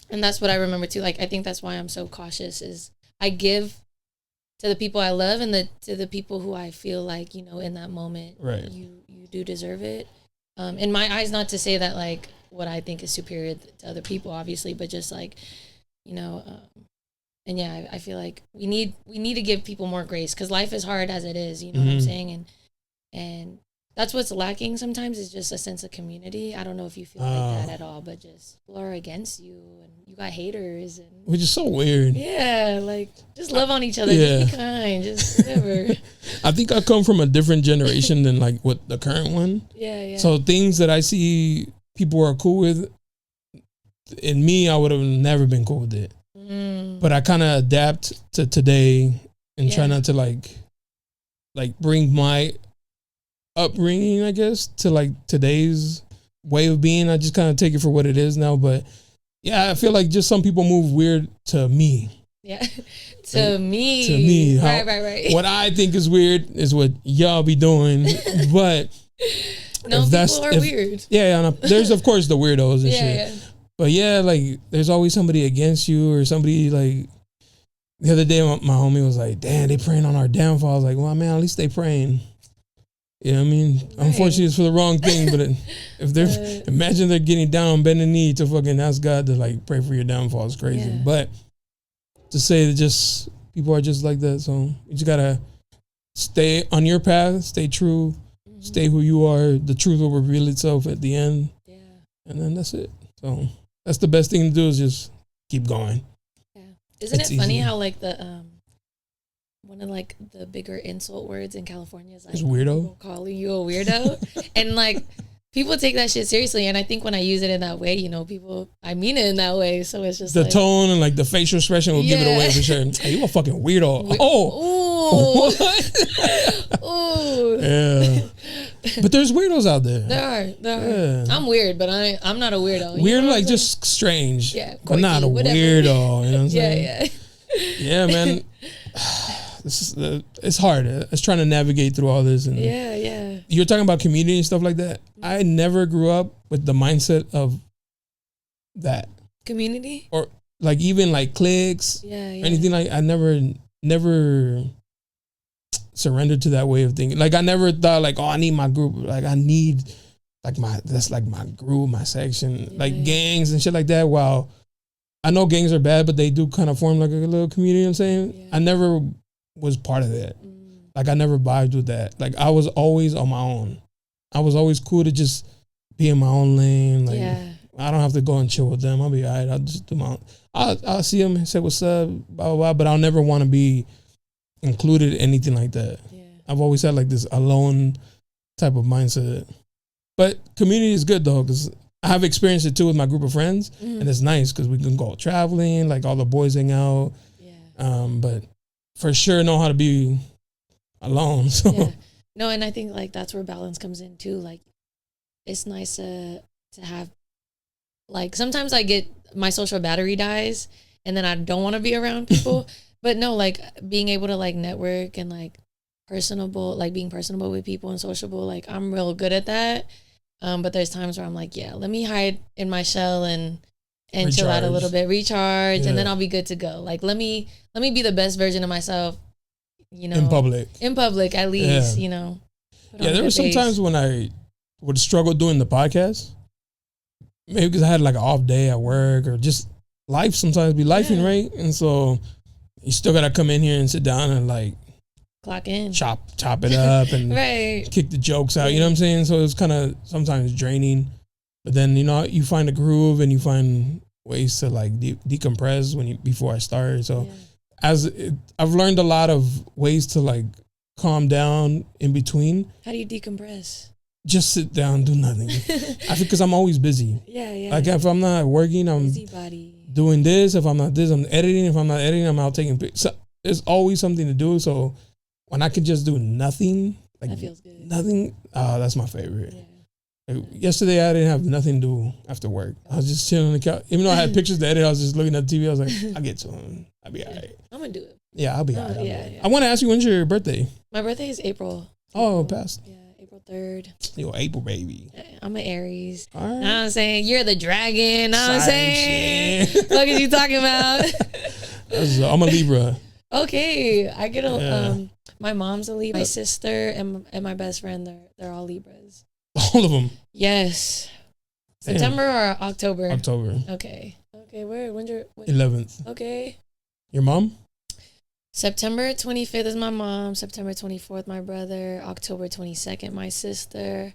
And that's what I remember too. Like, I think that's why I'm so cautious, is I give to the people I love and to the people who I feel like, in that moment, right, you do deserve it. In my eyes, not to say that like what I think is superior to other people, obviously, but just like, and yeah, I feel like we need to give people more grace, because life is hard as it is, what I'm saying? And that's what's lacking sometimes, is just a sense of community. I don't know if you feel like that at all, but just people are against you and you got haters. Which is so weird. Yeah, like just love on each other. Yeah. Just be kind. Just whatever. I think I come from a different generation than like what the current one. Yeah. So things that I see people are cool with, in me, I would have never been cool with it. But I kind of adapt to today and try not to like bring my upbringing, I guess, to like today's way of being. I just kind of take it for what it is now. But yeah, I feel like just some people move weird to me. Yeah. To me. To me. Right. What I think is weird is what y'all be doing. But no, people are weird. Yeah, there's of course the weirdos and shit. Yeah. But yeah, like there's always somebody against you, or somebody like the other day my homie was like, damn, they praying on our downfall. I was like, well, man, at least they praying. You know what I mean? Right. Unfortunately, it's for the wrong thing, but if they're imagine they're getting down on bending knee to fucking ask God to like pray for your downfall is crazy. Yeah. But to say that just people are just like that, so you just gotta stay on your path, stay true, stay who you are. The truth will reveal itself at the end. Yeah. and then that's it. So that's the best thing to do is just keep going. Yeah. Isn't It's it funny easy. how like the one of like the bigger insult words in California is like It's weirdo. people calling you a weirdo, and like people take that shit seriously. And I think when I use it in that way, you know, I mean it in that way. So it's just The like, tone and like the facial expression will give it away Yeah. for sure. Hey, you a fucking weirdo. Oh, Ooh. Ooh. yeah. But there's weirdos out there. There are. Yeah. I'm weird, but I'm not a weirdo. You Weird, know what like I'm just strange. Yeah, but not a quirky, whatever. weirdo. You know what I'm saying? saying? Yeah, man. This is it's hard. It's trying to navigate through all this. And Yeah. you're talking about community and stuff like that. I never grew up with the mindset of that, Community? or like even like cliques, Yeah. anything like. I never surrendered to that way of thinking. Like I never thought like, oh, I need my group. Like I need like that's like my group, my section, like gangs and shit like that. While I know gangs are bad, but they do kind of form like a little community. You know what I'm saying? Yeah. I never was part of that. Like I never vibed with that. Like I was always on my own. I was always cool to just be in my own lane. Like I don't have to go and chill with them. I'll be all right. I'll just do my own. I'll see them and say what's up, blah, blah, blah. But I'll never want to be included in anything like that. Yeah. I've always had like this alone type of mindset. But community is good though, because I have experienced it too with my group of friends. And it's nice because we can go traveling, like all the boys hang out. Yeah. But for sure know how to be alone. So Yeah. No, and I think like that's where balance comes in too. Like it's nice to have, like sometimes I get my social battery dies and then I don't want to be around people. But no, like being able to like network and like being personable with people and sociable, like I'm real good at that. But there's times where I'm like, yeah, let me hide in my shell and chill out a little bit, recharge, and then I'll be good to go. Like let me be the best version of myself, you know, in public at least, you know. Yeah, there were some times when I would struggle doing the podcast, maybe because I had like an off day at work or just life sometimes be lifing, right? And so you still gotta come in here and sit down and like clock in, chop it up and right, kick the jokes out. You know what I'm saying? So it's kind of sometimes draining, but then you know you find a groove and you find ways to like decompress before I start. So I've learned a lot of ways to like calm down in between. How do you decompress? Just sit down, do nothing. I think because I'm always busy. Yeah. Like if I'm not working, I'm busybody. Doing this. If I'm not this, I'm editing. If I'm not editing, I'm out taking pictures. So there's always something to do. So when I could just do nothing, like that feels good. Nothing. That's my favorite. Yeah. Like yesterday, I didn't have nothing to do after work. I was just chilling on the couch. Even though I had pictures to edit, I was just looking at the TV. I was like, I'll get to them. I'll be all right. I'm gonna do it. Yeah, I'll be all right. Yeah. I want to ask you, when's your birthday? My birthday is April. Oh, past. Yeah, April 3rd. Yo, April baby. I'm an Aries. All right. Know what I'm saying? You're the dragon. Know what I'm saying? What is you talking about? I'm a Libra. Okay. I get my mom's a Libra. My sister and my best friend, they're all Libras. All of them? Yes. Damn. September or October? October. Okay. When's your 11th. Okay. Your mom? September 25th is my mom. September 24th, my brother. October 22nd, my sister.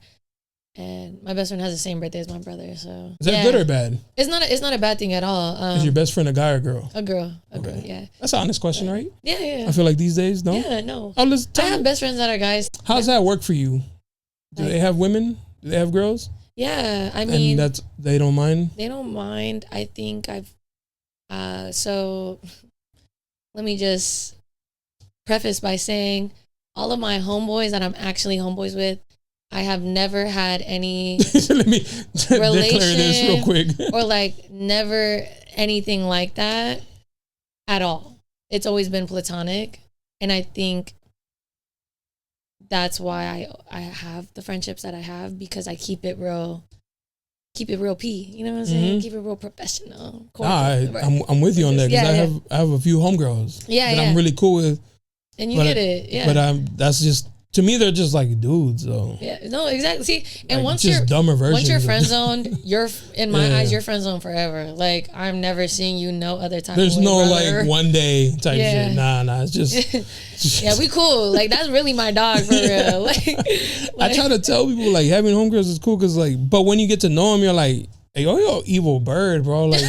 And my best friend has the same birthday as my brother. So is that good or bad? It's not a bad thing at all. Is your best friend a guy or girl? A girl. Yeah. That's an honest question, right? Yeah. I feel like these days, no? Yeah, no. Oh, let's I have best friends that are guys. How does that work for you? Do they have women? Do they have girls? Yeah, I mean, and they don't mind. They don't mind. I think so let me just preface by saying all of my homeboys that I'm actually homeboys with, I have never had any Let me declare this real quick. or like never anything like that at all. It's always been platonic, and I think that's why I have the friendships that I have, because I keep it real P. You know what I'm saying? Mm-hmm. Keep it real professional. I'm with you on that, because I have a few homegirls that I'm really cool with. And you get it, yeah. But that's just, to me, they're just like dudes, though. Yeah, no, exactly. See, and like, once just dumber versions. Once you're friend zoned, you're in my eyes, you're friend zoned forever. Like I'm never seeing you no other time. There's no like one day type shit. Nah, it's just. Yeah, we cool. Like that's really my dog for real. Like I try to tell people like having homegirls is cool because like, but when you get to know them, you're like, Like, oh, yo, evil bird, bro. Like,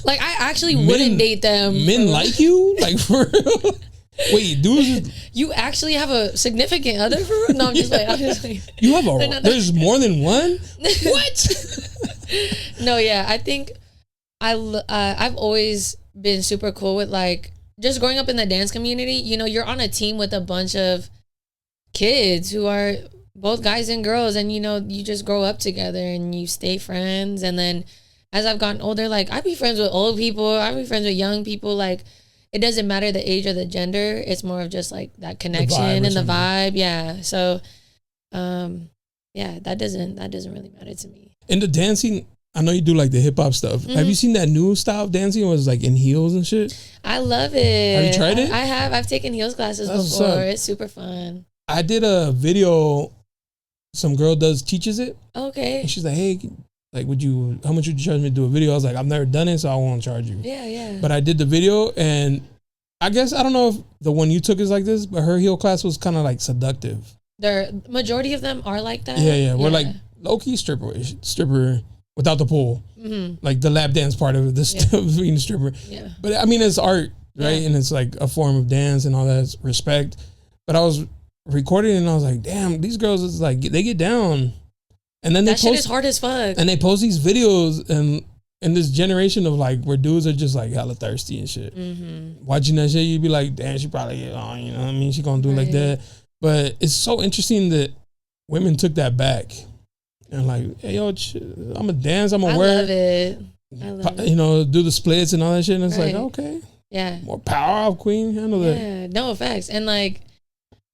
like I actually wouldn't date them. Men like you? Like, for real? Wait, dudes. You actually have a significant other for real? No, I'm just like, you have there's more than one? What? No, yeah, I think I've always been super cool with like just growing up in the dance community. You know, you're on a team with a bunch of kids who are both guys and girls, and you know, you just grow up together and you stay friends. And then as I've gotten older, like I be friends with old people, I be friends with young people. Like it doesn't matter the age or the gender. It's more of just like that connection and the vibe. Yeah. So, yeah, that doesn't really matter to me. In the dancing, I know you do like the hip hop stuff. Mm-hmm. Have you seen that new style of dancing? It was like in heels and shit. I love it. Have you tried it? I have. I've taken heels classes before. It's super fun. I did a video. Some girl teaches it. Okay. And she's like, hey, like, how much would you charge me to do a video? I was like, I've never done it, so I won't charge you. Yeah, yeah. But I did the video, and I guess, I don't know if the one you took is like this, but her heel class was kind of like seductive. The majority of them are like that. Yeah. We're like low-key stripper without the pole. Mm-hmm. Like the lap dance part of it, the stuff being a stripper. Yeah. But I mean, it's art, right? Yeah. And it's like a form of dance and all that. It's respect. But I was recording and I was like, damn, these girls is like, they get down. And then that shit is hard as fuck. And they post these videos and in this generation of like where dudes are just like hella thirsty and shit. Mm-hmm. Watching that shit, you'd be like, damn, she probably, you know what I mean? She gonna do like that. But it's so interesting that women took that back. And like, hey, yo, I'm a dance, I'm gonna wear. I love it. I love it. You know, do the splits and all that shit. And it's like, okay. Yeah. More power up, queen. Handle that. Yeah, no effects. And like,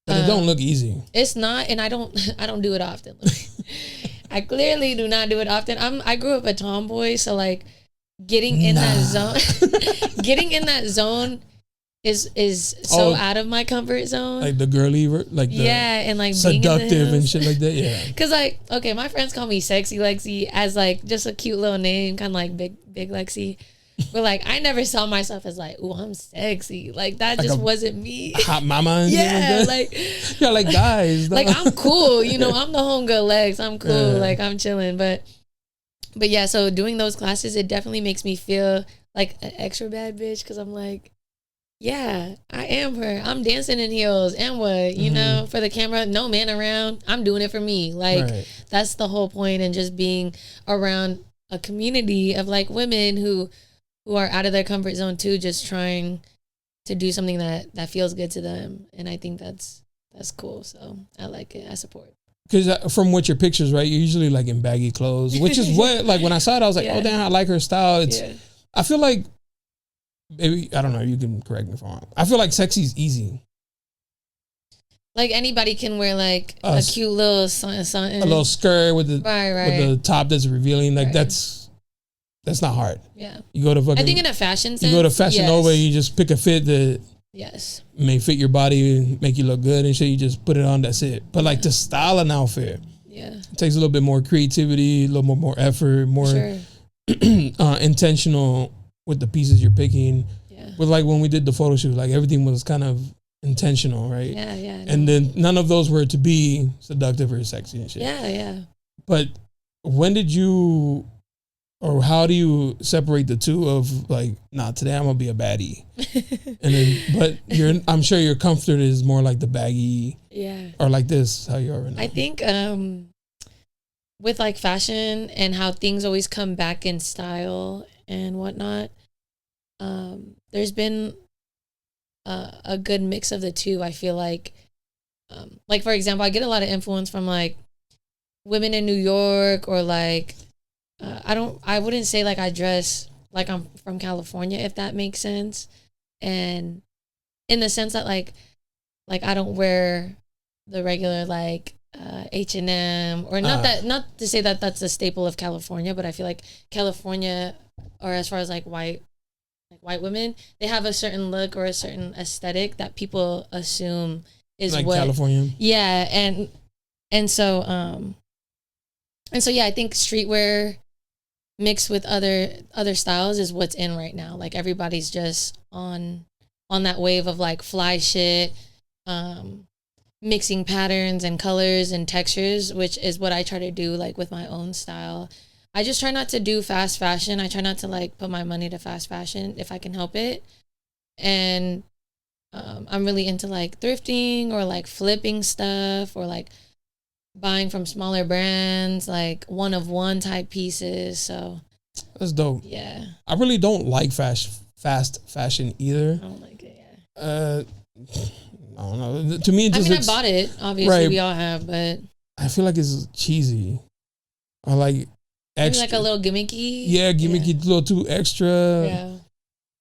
but it don't look easy. It's not, and I don't do it often. I clearly do not do it often. I grew up a tomboy, so like getting in that zone is so out of my comfort zone. Like the girly, like the and like seductive and shit like that. Yeah. Cause like, okay, my friends call me Sexy Lexi as like just a cute little name, kind of like Big Lexi. But like, I never saw myself as like, oh, I'm sexy. Like that just wasn't me. Hot mama. And yeah, like you're like guys. Like I'm cool, you know. I'm the homegirl Lex. I'm cool. Yeah. Like I'm chilling. But yeah. So doing those classes, it definitely makes me feel like an extra bad bitch because I'm like, yeah, I am her. I'm dancing in heels and what, you know, for the camera, no man around. I'm doing it for me. Like that's the whole point, and just being around a community of like women who are out of their comfort zone too, just trying to do something that feels good to them. And I think that's cool. So I like it. I support it. Because from what your pictures, right, you're usually like in baggy clothes, which is what, like when I saw it, I was like, oh damn, I like her style. It's, I feel like, maybe, I don't know, you can correct me if I'm wrong. I feel like sexy is easy. Like anybody can wear like a cute little something. A little skirt with the with the top that's revealing. Like that's not hard. Yeah. You go to fucking, I think in a fashion sense. You go to Fashion Nova, you just pick a fit that may fit your body and make you look good and shit. You just put it on, that's it. But like to style an outfit, it takes a little bit more creativity, a little more effort, more intentional with the pieces you're picking. Yeah. But like when we did the photo shoot, like everything was kind of intentional, right? Yeah, yeah. And then none of those were to be seductive or sexy and shit. Yeah, yeah. But when did you, or how do you separate the two of like, nah, today I'm gonna be a baddie, and then I'm sure your comfort is more like the baggy, or like this, how you are right now. I think with like fashion and how things always come back in style and whatnot, there's been a good mix of the two. I feel like for example, I get a lot of influence from like women in New York, or like I wouldn't say like I dress like I'm from California, if that makes sense. And in the sense that like I don't wear the regular like H&M, or not to say that that's a staple of California, but I feel like California, or as far as like white women, they have a certain look or a certain aesthetic that people assume is like what California. Yeah, and so yeah, I think streetwear mixed with other styles is what's in right now. Like everybody's just on that wave of like fly shit, mixing patterns and colors and textures, which is what I try to do like with my own style. I just try not to do fast fashion. I try not to like put my money to fast fashion if I can help it. And I'm really into like thrifting or like flipping stuff or like buying from smaller brands, like one of one type pieces. So that's dope. Yeah. I really don't like fast fashion either. I don't like it. I don't know. To me, it just I bought it. Obviously, right. We all have, but I feel like it's cheesy. Or like extra. maybe like a little gimmicky. Yeah, gimmicky, a little too extra. Yeah.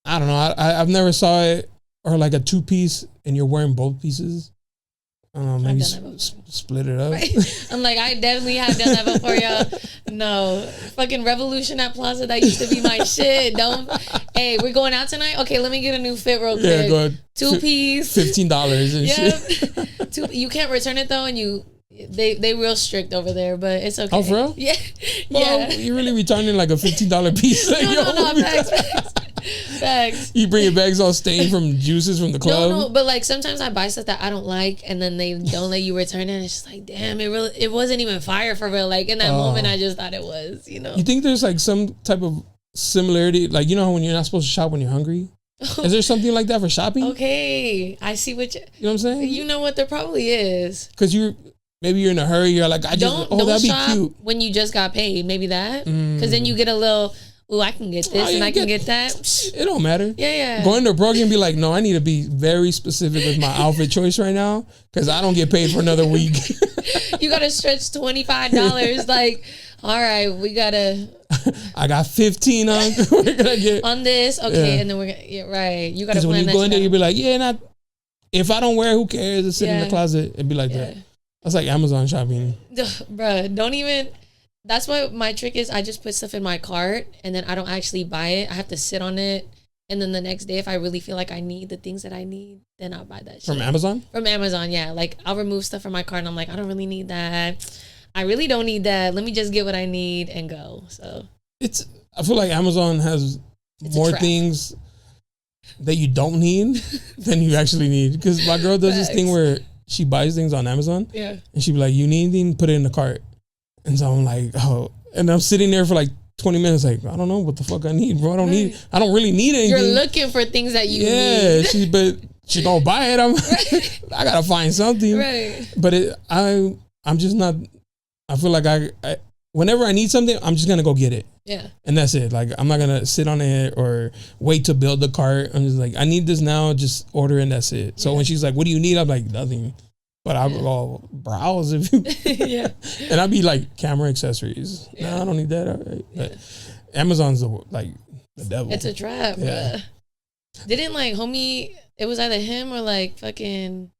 I don't know. I've never saw it, or like a 2-piece and you're wearing both pieces. I don't know, maybe split it up. Right? I'm like, I definitely have done that before, y'all. No, fucking Revolution at Plaza, that used to be my shit. Don't. Hey, we're going out tonight. Okay, let me get a new fit real quick. Yeah, go ahead. 2-piece, $15 and shit. You can't return it though, and they real strict over there, but it's okay. Oh, for real? Yeah. Well, yeah. you're really returning like a $15 piece. No, facts. You bring it back, it's all stained from juices from the club. No, but like sometimes I buy stuff that I don't like, and then they don't let you return it. It's just like, damn, it wasn't even fire for real. Like in that moment, I just thought it was. You think there's like some type of similarity, like how when you're not supposed to shop when you're hungry? Is there something like that for shopping? Okay, I see what you know what I'm saying? You know what, there probably is. Because maybe you're in a hurry. You're like, don't that'd shop be cute when you just got paid. Maybe that, because then you get a little. Oh, I can get this and I can get that. It don't matter. Yeah. Go into a program and be like, no, I need to be very specific with my outfit choice right now because I don't get paid for another week. You got to stretch $25. Like, all right, we got to. I got 15 on. We're gonna get on this. Okay. Yeah. And then we're going to, right. You got to plan when you that go in there, you'll be like, yeah, if I don't wear it, who cares? It's sitting in the closet. It'd be like that. That's like Amazon shopping. Bruh, don't even. That's what my trick is. I just put stuff in my cart and then I don't actually buy it. I have to sit on it. And then the next day, if I really feel like I need the things that I need, then I'll buy that shit. From Amazon? From Amazon, yeah. Like I'll remove stuff from my cart and I'm like, I don't really need that. I really don't need that. Let me just get what I need and go. So I feel like Amazon has more things that you don't need than you actually need. Because my girl does this thing where she buys things on Amazon. Yeah. And she be like, you need anything? Put it in the cart. And so I'm like, oh, and I'm sitting there for like 20 minutes, like, I don't know what the fuck I need, bro. I don't really need anything. You're looking for things that you need. But she gonna buy it. I gotta find something. Right. But I'm just not, I feel like I whenever I need something, I'm just gonna go get it. Yeah. And that's it. Like, I'm not gonna sit on it or wait to build the cart. I'm just like, I need this now, just order and that's it. So when she's like, what do you need? I'm like, nothing. But I'll go browse if you yeah. And I'd be like, camera accessories. Yeah. No, I don't need that. Right. But Amazon's the devil. It's a trap. Yeah. Didn't like homie, it was either him or like fucking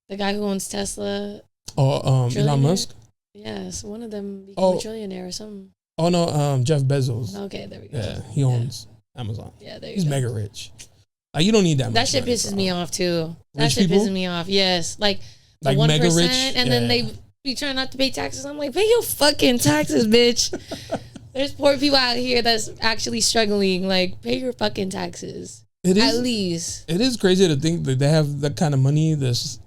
the guy who owns Tesla. Oh, Elon Musk? Yes, one of them became a trillionaire or something. Oh no, Jeff Bezos. Okay, there we go. Yeah, he owns Amazon. Yeah, there you He's go. mega rich. Like, you don't need that much. That shit pisses me off too. That shit people? pisses me off. Yes, like the like 1%, mega rich, and then they be trying not to pay taxes. I'm like, pay your fucking taxes, bitch. There's poor people out here that's actually struggling. Like, pay your fucking taxes. At least. It is crazy to think that they have that kind of money that's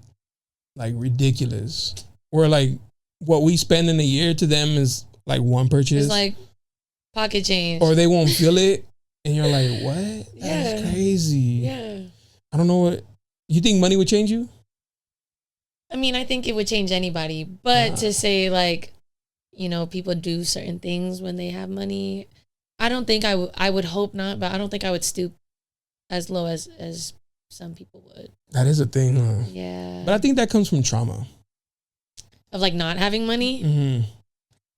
like ridiculous. Or like what we spend in a year to them is like one purchase. It's like pocket change. Or they won't feel it. And you're like, what? That's crazy. Yeah. I don't know what. You think money would change you? I mean, I think it would change anybody. But to say like, people do certain things when they have money, I don't think I would hope not, but I don't think I would stoop as low as some people would. That is a thing, huh? Yeah. But I think that comes from trauma. Of like not having money? Mm-hmm.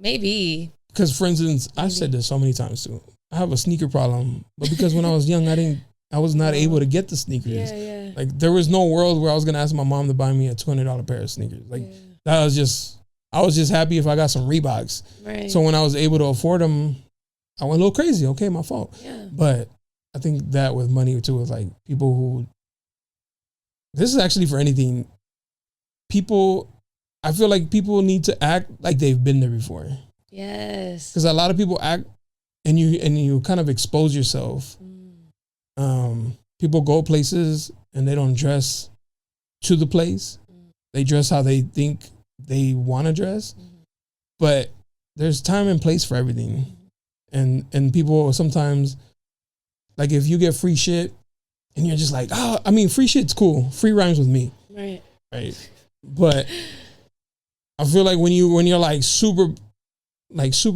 Maybe. Because for instance, I've said this so many times too. I have a sneaker problem, but because when I was young, I was not able to get the sneakers. Yeah. Like, there was no world where I was gonna ask my mom to buy me a $200 pair of sneakers. Like, I was just happy if I got some Reeboks. Right. So when I was able to afford them, I went a little crazy. Okay, my fault. Yeah. But I think that with money too is like people who. This is actually for anything. I feel like people need to act like they've been there before. Yes. Because a lot of people act. And you kind of expose yourself. People go places and they don't dress to the place. They dress how they think they want to dress. But there's time and place for everything. And people sometimes, like if you get free shit and you're just like, oh, I mean, free shit's cool. Free rhymes with me. Right. Right. But I feel like when you're like super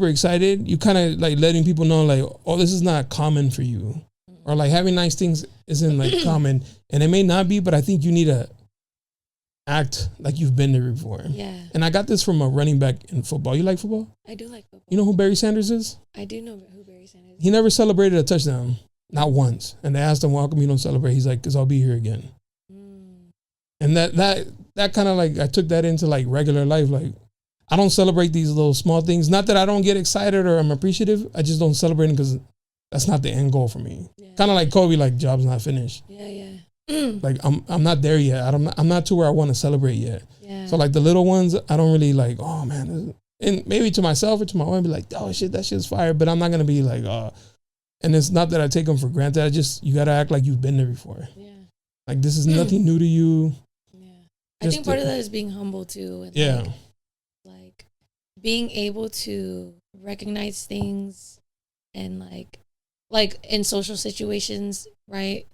excited, you kind of like letting people know like, oh, this is not common for you. Or like having nice things isn't like common. And it may not be, but I think you need to act like you've been there before. Yeah. And I got this from a running back in football. You like football? I do like football. You know who Barry Sanders is? I do know who Barry Sanders is. He never celebrated a touchdown. Not once. And they asked him, "How come you don't celebrate?" He's like, "'Cause I'll be here again." And that kind of like, I took that into like regular life. Like, I don't celebrate these little small things. Not that I don't get excited or I'm appreciative. I just don't celebrate them because that's not the end goal for me. Yeah. Kind of like Kobe, like job's not finished. Yeah. Like I'm not there yet. I'm not to where I want to celebrate yet. Yeah. So like the little ones, I don't really like, oh man. And maybe to myself or to my wife, be like, oh shit, that shit's fire. But I'm not gonna be like, and it's not that I take them for granted. You gotta act like you've been there before. Yeah. Like this is nothing new to you. Yeah. I think part of that is being humble too. And yeah. Like being able to recognize things and like in social situations, right?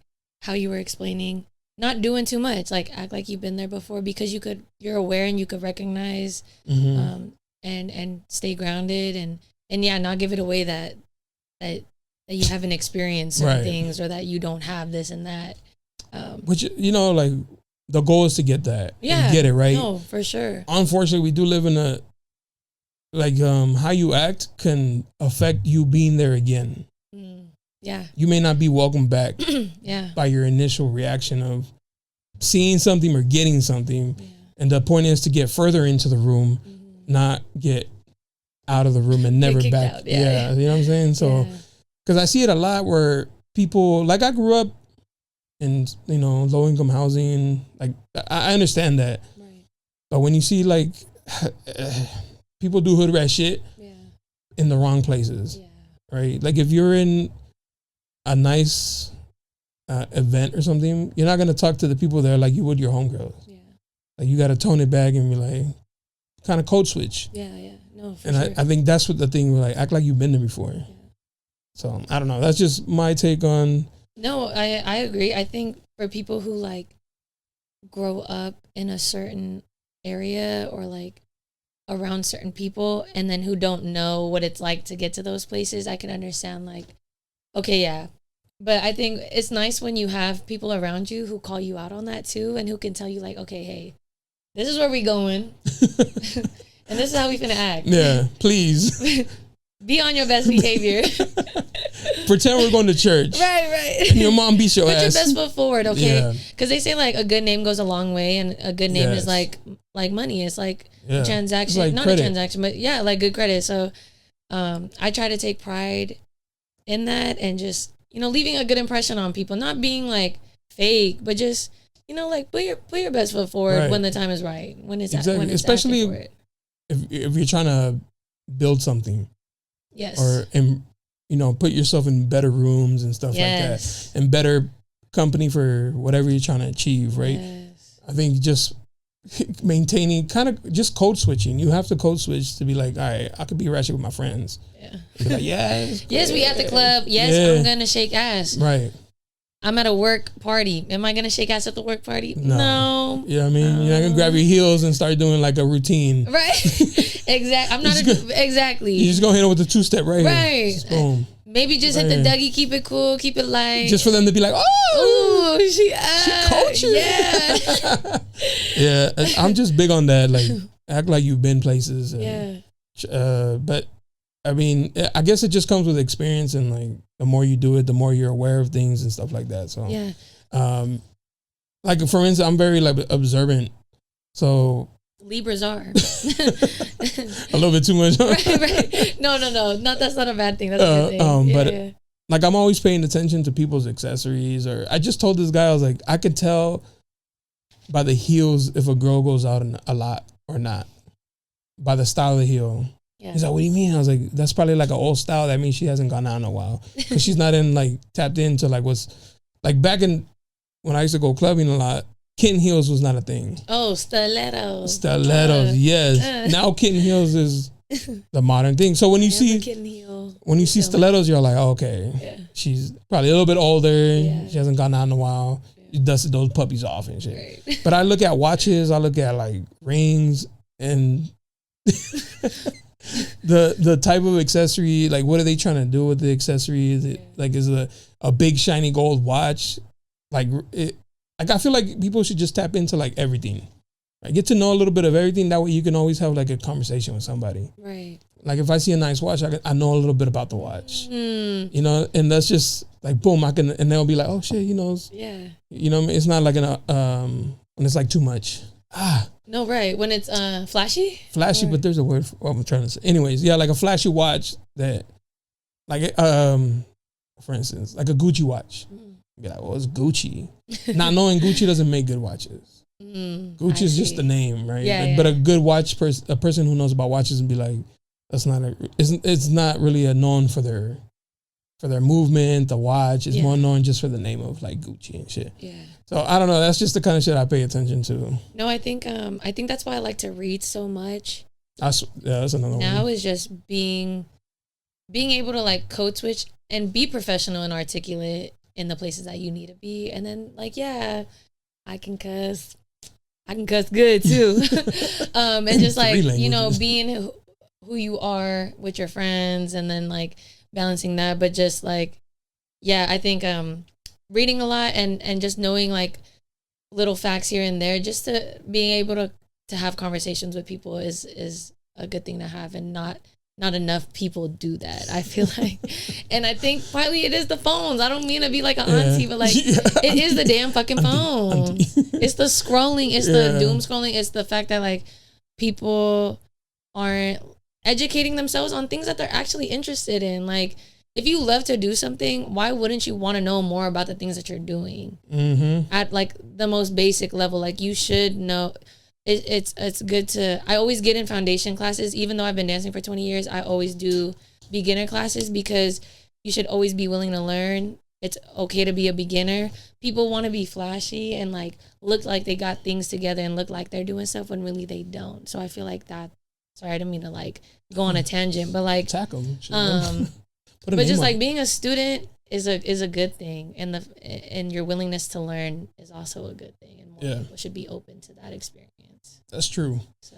How you were explaining, not doing too much, like act like you've been there before because you're aware and you could recognize, and stay grounded and yeah, not give it away that you haven't experienced certain things or that you don't have this and that. Which, like the goal is to get that. Yeah. And get it, right? No, for sure. Unfortunately, we do live in a, like, how you act can affect you being there again. Yeah. You may not be welcomed back by your initial reaction of seeing something or getting something. Yeah. And the point is to get further into the room, not get out of the room and never back. Out, yeah. You know what I'm saying? So, because I see it a lot where people, like I grew up in, low income housing. Like I understand that. Right. But when you see like people do hood rat shit in the wrong places, right? Like if you're in a nice event or something, you're not going to talk to the people there like you would your homegirls. Yeah. Like you got to tone it back and be like, kind of code switch. Yeah. No, for and sure. I think that's what the thing, like, act like you've been there before. Yeah. So I don't know. That's just my take on. No, I agree. I think for people who like grow up in a certain area or like around certain people and then who don't know what it's like to get to those places, I can understand like, okay, yeah. But I think it's nice when you have people around you who call you out on that too and who can tell you like, okay, hey, this is where we going and this is how we finna act. Yeah, please. Be on your best behavior. Pretend we're going to church. Right. And your mom beats your ass. Put your best foot forward, okay? Because they say like a good name goes a long way and a good name is like money. It's like a transaction. Like not credit. A transaction, but yeah, like good credit. So I try to take pride in that and just, leaving a good impression on people, not being like fake, but just, like put your best foot forward when the time is right. When it's exactly. When it's especially for it. If you're trying to build something. Yes. Or put yourself in better rooms and stuff like that, and better company for whatever you're trying to achieve, right? Yes. I think just maintaining, kind of just code switching. You have to code switch to be like, all right, I could be ratchet with my friends. Yeah. Be like, yes, we at the club. Yes, I'm gonna shake ass. Right. I'm at a work party. Am I gonna shake ass at the work party? No. Yeah, I mean, you're not gonna grab your heels and start doing like a routine. Right. Exactly. I'm not exactly. You're just gonna hit it with a 2-step right here. Just boom. Maybe just hit the Dougie, keep it cool, keep it light. Just for them to be like, oh, she cultured. Yeah. Yeah, I'm just big on that. Like, act like you've been places. And, but I mean, I guess it just comes with experience, and like the more you do it, the more you're aware of things and stuff like that. So like for instance, I'm very like observant. So Libras are a little bit too much. right. No. That's not a bad thing. That's a good thing. Like I'm always paying attention to people's accessories. Or I just told this guy, I was like, I could tell by the heels if a girl goes out a lot or not, by the style of the heel. Yeah. He's like, what do you mean? I was like, that's probably like an old style. That means she hasn't gone out in a while because she's not tapped into like what's like back in when I used to go clubbing a lot. Kitten heels was not a thing. Oh, stilettos. Yes. Now kitten heels is the modern thing. So when you see stilettos, you're like, oh, okay, she's probably a little bit older. Yeah. She hasn't gone out in a while. You dusted those puppies off and shit. Right. But I look at watches. I look at like rings and the type of accessory. Like, what are they trying to do with the accessory? Is it like is it a big shiny gold watch? Like it. Like I feel like people should just tap into like everything. Like get to know a little bit of everything. That way you can always have like a conversation with somebody. Right. Like if I see a nice watch, I know a little bit about the watch. You know, and that's just like boom. I can, and they'll be like, oh shit, he knows. Yeah. You know, it's not like when it's like too much. No, right. When it's flashy. Flashy, but there's a word for what I'm trying to say. Anyways, yeah, like a flashy watch that, like for instance, like a Gucci watch. Be like, well, it's Gucci. Not knowing Gucci doesn't make good watches. Gucci is just a name, right? Yeah, like, but a good watch a person who knows about watches and be like, that's not it's not really a known for their movement. The watch is more known just for the name of like Gucci and shit. Yeah. So I don't know. That's just the kind of shit I pay attention to. No, I think that's why I like to read so much. That's another one. Now is just being able to like code switch and be professional and articulate in the places that you need to be. And then like, yeah, I can cuss good too. And just like, you know, being who you are with your friends and then like balancing that. But just like, yeah, I think reading a lot and just knowing like little facts here and there, just to being able to have conversations with people is a good thing to have, and not enough people do that, I feel like. And I think partly it is the phones. I don't mean to be like an auntie, but like it is the damn fucking phone. It's the scrolling. It's the doom scrolling. It's the fact that like people aren't educating themselves on things that they're actually interested in. Like if you love to do something, why wouldn't you want to know more about the things that you're doing? At like the most basic level? Like you should know. It's good to. I always get in foundation classes, even though I've been dancing for 20 years. I always do beginner classes because you should always be willing to learn. It's okay to be a beginner. People want to be flashy and like look like they got things together and look like they're doing stuff when really they don't. So I feel like that. Sorry, I didn't mean to like go on a tangent, but like tackle. But just like being a student is a good thing, and your willingness to learn is also a good thing, and more people should be open to that experience. That's true. So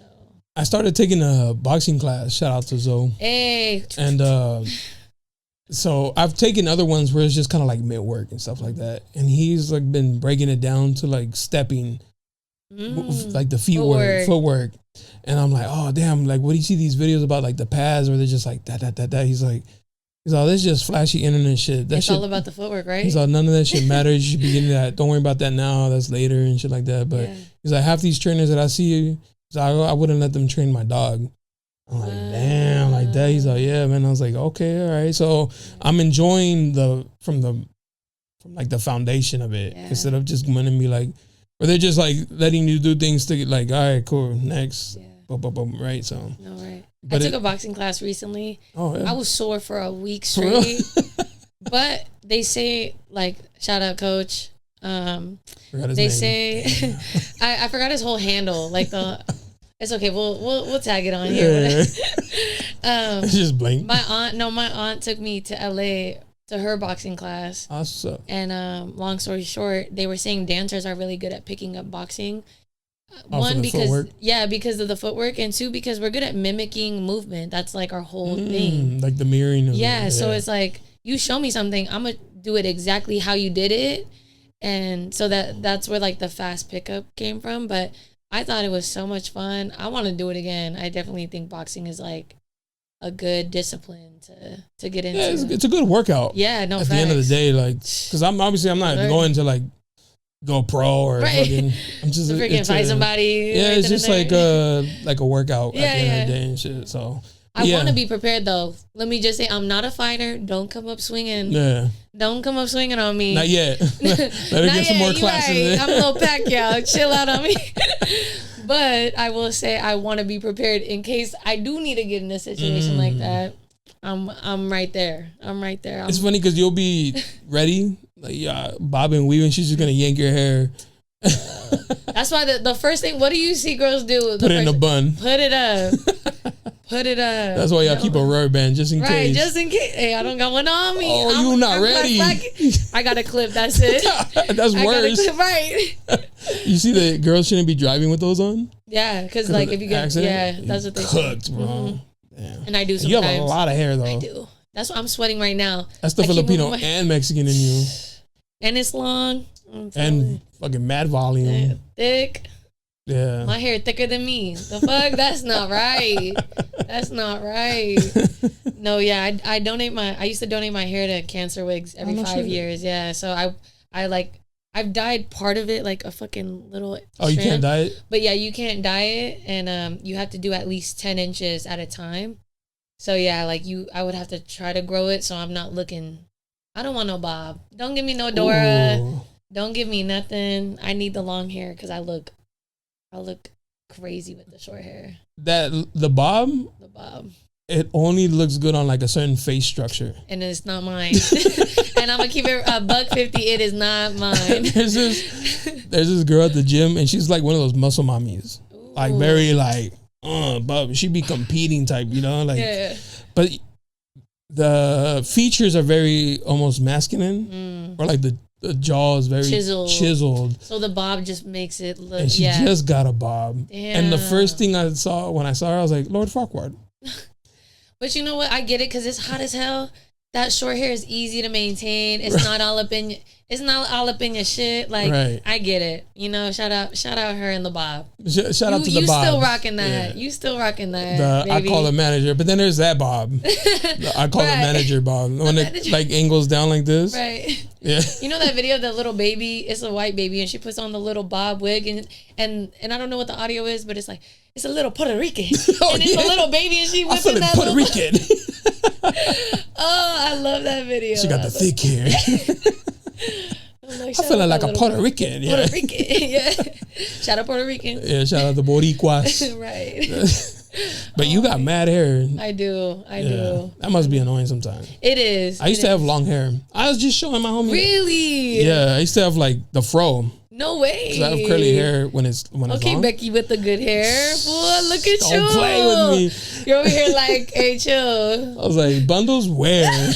I started taking a boxing class. Shout out to Zoe. Hey. And so I've taken other ones where it's just kind of like mid-work and stuff like that, and he's like been breaking it down to like stepping, like the footwork. And I'm like, oh damn! Like, what do you see these videos about like the pads where they're just like that? He's like, this is just flashy internet shit. It's all about the footwork, right? He's like, none of that shit matters. You should be getting that. Don't worry about that now. That's later and shit like that. But he's like, half these trainers that I see, I wouldn't let them train my dog. I'm like, damn, like that. He's like, yeah, man. I was like, okay, all right. So I'm enjoying from like the foundation of it instead of just going and be like, or they're just like letting you do things to get like, all right, cool, next. Yeah. Boom, right? So. No, right. But I took a boxing class recently. Oh, yeah. I was sore for a week straight. But they say, like, shout out coach. They say I forgot his whole handle. Like it's okay. We'll tag it on here. It's just blank. My aunt took me to LA to her boxing class. Awesome. And long story short, they were saying dancers are really good at picking up boxing. One, because footwork? Because of the footwork, and two, because we're good at mimicking movement. That's like our whole thing. Like the mirroring of so it's like, you show me something, I'm gonna do it exactly how you did it. And so that's where like the fast pickup came from. But I thought it was so much fun. I want to do it again. I definitely think boxing is like a good discipline to get into. Yeah, it's a good workout. Yeah, no, at the end of the day, like, because I'm not going to like go pro or fucking. I'm just freaking fight somebody. Yeah, it's just like a workout at the end of the day and shit. So I want to be prepared though. Let me just say, I'm not a fighter. Don't come up swinging. Yeah. Don't come up swinging on me. Not yet. Let her get some more classes. Right. I'm a little Pacquiao. Chill out on me. But I will say, I want to be prepared in case I do need to get in a situation like that. I'm right there. It's funny because you'll be ready, like bobbing and weaving. She's just gonna yank your hair. That's why the first thing. What do you see girls do? Put it in a bun. Put it up. Put it up. That's why y'all keep a rubber band just in case. Right, just in case. Hey, I don't got one on me. Oh, you not ready. I got a clip. That's it. That's worse. Clip, right. You see the girls shouldn't be driving with those on? Yeah, because like if you get that's what they cooked, say. bro. Mm-hmm. And I do sometimes. You have a lot of hair though. I do. That's why I'm sweating right now. That's the Filipino and Mexican in you. And it's long. And fucking mad volume. Thick. Yeah. My hair thicker than me. The fuck? That's not right. That's not right. No, yeah, I used to donate my hair to cancer wigs every 5 years. Yeah. So I've dyed part of it like a fucking little strand. You can't dye it? But yeah, you can't dye it, and you have to do at least 10 inches at a time. So yeah, like I would have to try to grow it so I'm not looking. I don't want no bob. Don't give me no Dora. Ooh. Don't give me nothing. I need the long hair because I look crazy with the short hair. The bob? The bob. It only looks good on like a certain face structure. And it's not mine. And I'm gonna keep it $150. It is not mine. There's this girl at the gym and she's like one of those muscle mommies. Ooh. Like very like, but she be competing type, you know? Like yeah. But the features are very almost masculine. Or like the jaw is very chiseled. So the bob just makes it look. And she just got a bob. Damn. And the first thing I saw when I saw her, I was like, Lord Farquhar. But you know what? I get it because it's hot as hell. That short hair is easy to maintain. It's not all up in. It's not all up in your shit. Like right. I get it. You know, shout out her and the bob. Shout out to the bob. You still rocking that. Yeah. You still rocking that. I call the manager, but then there's that bob. I call the manager bob when it like angles down like this. Right. Yeah. You know that video of the little baby? It's a white baby, and she puts on the little bob wig, and I don't know what the audio is, but it's like it's a little Puerto Rican, and it's a little baby, and she whipping that Puerto Rican. Oh, I love that video. She got the thick hair. I feel like a Puerto Rican. Yeah. Puerto Rican, yeah. Shout out Puerto Rican. Yeah, shout out the Boricuas. Right. But you got mad hair. I do. That must be annoying sometimes. It is. I used to have long hair. I was just showing my homie. Really? Yeah, I used to have like the fro. No way. I have curly hair when it's long. Okay, Becky with the good hair. Boy, look at you. Don't play with me. You're over here like, hey, chill. I was like, bundles where?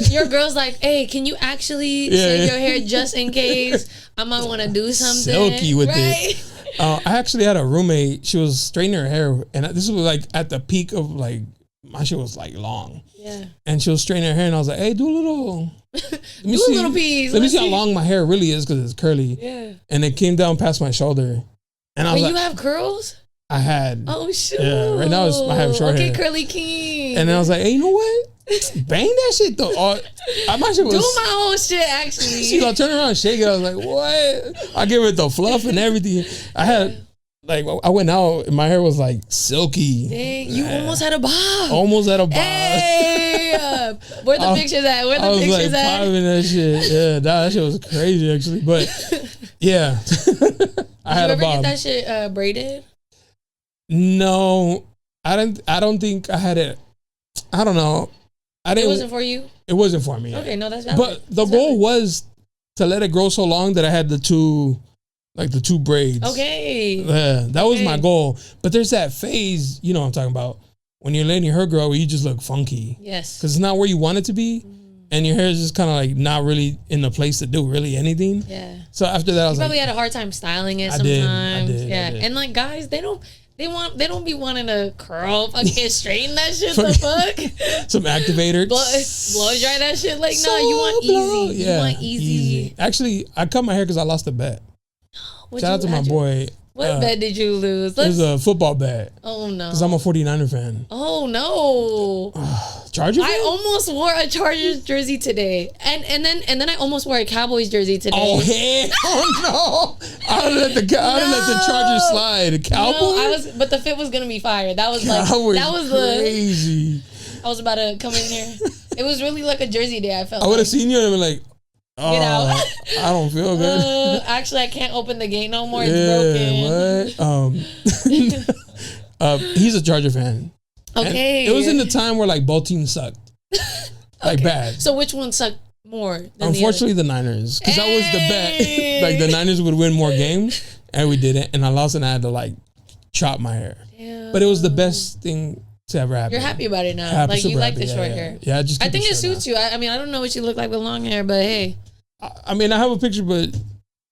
Your girl's like, hey, can you actually save your hair just in case I might want to do something? Silky with it. I actually had a roommate. She was straightening her hair, and this was like at the peak of like my shit was like long. Yeah. And she was straightening her hair, and I was like, hey, do a little. A little piece. Let me see how long my hair really is because it's curly. Yeah. And it came down past my shoulder. And I was like, you have curls? I had. Oh, shit. Yeah, right now I have short hair. Okay, curly king. And then I was like, hey, you know what? Bang that shit though. My shit was. Do my whole shit actually. She's gonna turn around and shake it. I was like, what? I give it the fluff and everything. I had. Like, I went out and my hair was like silky. Dang, you almost had a bob. Almost had a bob. Hey, where the pictures at? Where the pictures like at? Popping that shit. Yeah, that shit was crazy actually. But yeah, I had a bob. Did you ever get that shit braided? No, I don't think I had it. I don't know. It wasn't for you? It wasn't for me. Okay, no, that's valid. But the goal was to let it grow so long that I had the two braids. Okay. Yeah, that was my goal. But there's that phase, you know what I'm talking about, when you're letting your hair grow where you just look funky. Yes. Because it's not where you want it to be. And your hair is just kind of like not really in the place to do really anything. Yeah. So after that, I was probably had a hard time styling it sometimes. I did. And like guys, they don't be wanting to curl, fucking straighten that shit the fuck. Some activator. Blow dry that shit. Like, no, you want easy. Yeah, you want easy. Actually, I cut my hair because I lost a bet. Shout out to my boy. What bet did you lose? It was a football bet. Oh no. Because I'm a 49er fan. Oh no. Chargers? I almost wore a Chargers jersey today. And then I almost wore a Cowboys jersey today. Oh hell no. I didn't let the Chargers slide. Cowboys? No, but the fit was gonna be fire. That was crazy. I was about to come in here. It was really like a jersey day, I felt. I would have seen you and been like, get out. I don't feel good. Actually, I can't open the gate no more. It's broken. What? He's a Charger fan. Okay. And it was in the time where like both teams sucked. Like bad. So which one sucked more? Unfortunately, the Niners. Because that was the bet. Like the Niners would win more games, and we didn't. And I lost, and I had to like chop my hair. Damn. But it was the best thing to ever happen. You're happy about it now. Happy, Like you like happy, the short hair. Yeah, I think it suits you. I mean, I don't know what you look like with long hair, but hey. I mean, I have a picture, but it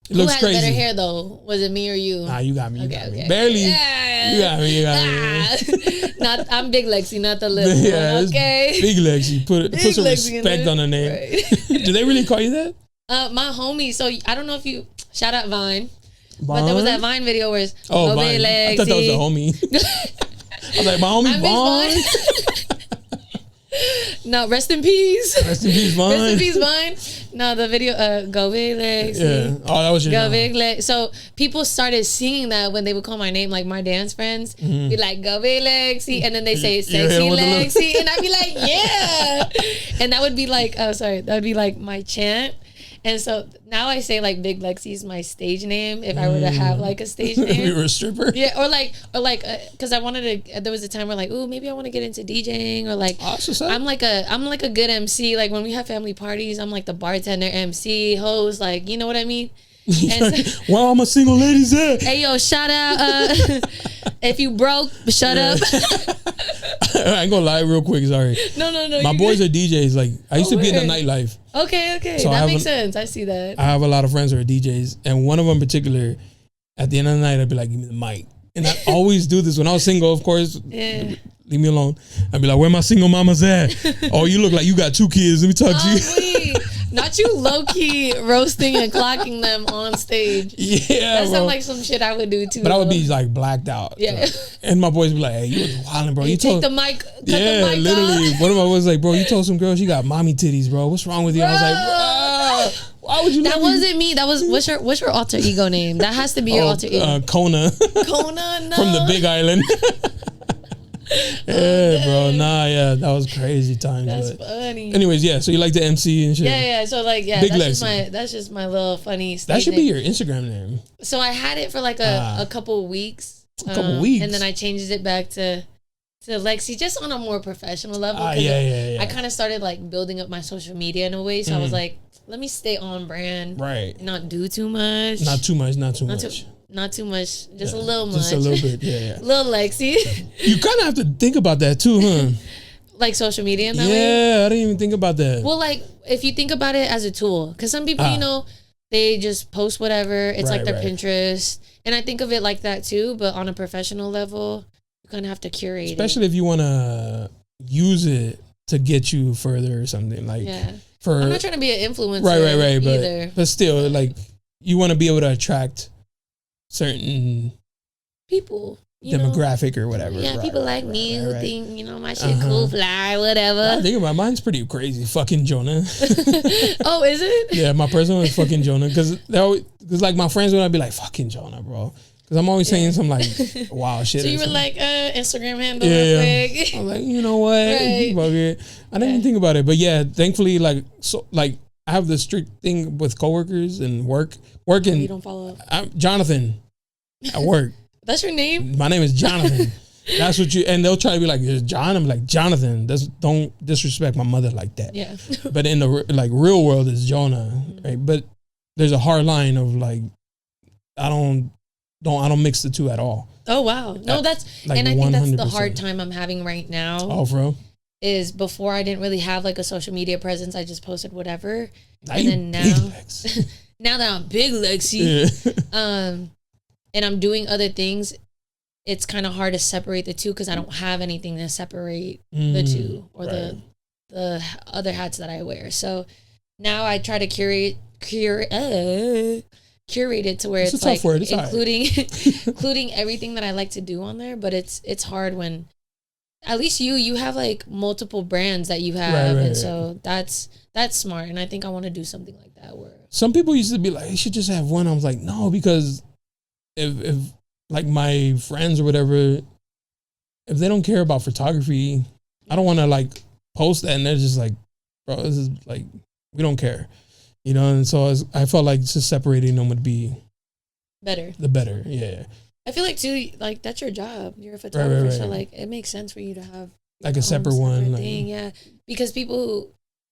Who looks had crazy. better hair though? Was it me or you? Nah, you got me. You got me. Okay. Barely. Yeah. You got me. Not. I'm Big Lexi, not the little Yeah, one. Okay. Big Lexi. Put some Lexi respect on her name. Right. Do they really call you that? My homie. So I don't know if you shout out Vine. But there was that Vine video where it's Vine. I thought that was a homie. I was like, my homie Vine. No, rest in peace. Rest in peace, Vine. Rest in peace, Vine. No, the video, go big Lexi. Yeah. Oh, that was your Go name. big Lex. So people started singing that when they would call my name, like my dance friends, be like, go big Lexi. And then they say, sexy Lexi. And I'd be like, yeah. And that would be like, that would be like my chant. And so now I say like Big Lexi is my stage name if I were to have like a stage name. If you were a stripper? Yeah, or like, because I wanted to. There was a time where like, ooh, maybe I want to get into DJing, or like, I'm like a good MC. Like when we have family parties, I'm like the bartender, MC, host, like you know what I mean. And so, well, I'm a single ladies there. Hey yo, shout out. If you broke, shut up. I ain't gonna lie real quick. Sorry. No. My boys are DJs. Like I used to be in the nightlife. Okay. So that makes sense. I see that. I have a lot of friends who are DJs, and one of them in particular, at the end of the night, I'd be like, "Give me the mic," and I always do this when I was single. Of course, yeah. Leave me alone. I'd be like, "Where my single mamas at?" Oh, you look like you got 2 kids. Let me talk to you. Wait. Not you low key roasting and clocking them on stage. Yeah, that sounds like some shit I would do too. But I would be like blacked out. Yeah. So. And my boys would be like, "Hey, you was wilding, bro. You told take the mic. Cut the mic literally. off. One of my boys was like, bro, you told some girl she got mommy titties, bro. What's wrong with you?" Bro. I was like, bro, why would you? That wasn't me. That was what's your alter ego name? That has to be your alter ego. Kona. Kona, no. From the Big Island. Yeah, bro. Nah, yeah, that was crazy times. That's funny. Anyways, yeah. So you like the MC and shit. Yeah. So like, yeah, Big that's just my little funny. That should be your Instagram name. So I had it for like a couple weeks. And then I changed it back to Lexi, just on a more professional level. Yeah. I kind of started like building up my social media in a way. So I was like, let me stay on brand, right? And not do too much. Not too much. Not too much. Just a little much. Just a little bit. Yeah. Little Lexi. You kind of have to think about that too, huh? Like social media in that way? Yeah, I didn't even think about that. Well, like if you think about it as a tool, because some people, you know, they just post whatever. It's like their Pinterest. And I think of it like that too, but on a professional level, you kind of have to curate Especially if you want to use it to get you further or something. Like, I'm not trying to be an influencer. Right. But still, like, you want to be able to attract certain people. Demographic or whatever. Yeah, people like me who think, you know, my shit cool, fly, whatever. I think about mine's pretty crazy. Fucking Jonah. Oh, is it? Yeah, my personal is fucking Jonah. Because like my friends would be like, fucking Jonah, bro. Because I'm always saying some like wild shit. So you were like, Instagram handle quick. I'm like, you know what? Right. I didn't even think about it. But yeah, thankfully, like I have this strict thing with coworkers and working. You don't follow up. I'm Jonathan at work. That's your name? My name is Jonathan. That's what and they'll try to be like, is John? I'm like, Jonathan. Don't disrespect my mother like that. Yeah. But in the like real world, it's Jonah, right? But there's a hard line of like, I don't mix the two at all. Oh wow, no, that's like, and I think that's the hard time I'm having right now. Oh, bro. Is before I didn't really have like a social media presence. I just posted whatever, and then now, now that I'm Big Lexi, and I'm doing other things, it's kind of hard to separate the two because I don't have anything to separate the two or the other hats that I wear. So now I try to curate it to where it's like including everything that I like to do on there. But it's hard when at least you have like multiple brands that you have, and so that's smart. And I think I want to do something like that. Where some people used to be like, you should just have one. I was like, no, because if like my friends or whatever, if they don't care about photography, I don't want to like post that and they're just like, bro, this is like, we don't care, you know. And so I felt like just separating them would be better. Yeah. I feel like too, like that's your job. You're a photographer, so like it makes sense for you to have like a separate one, thing, yeah. Because people who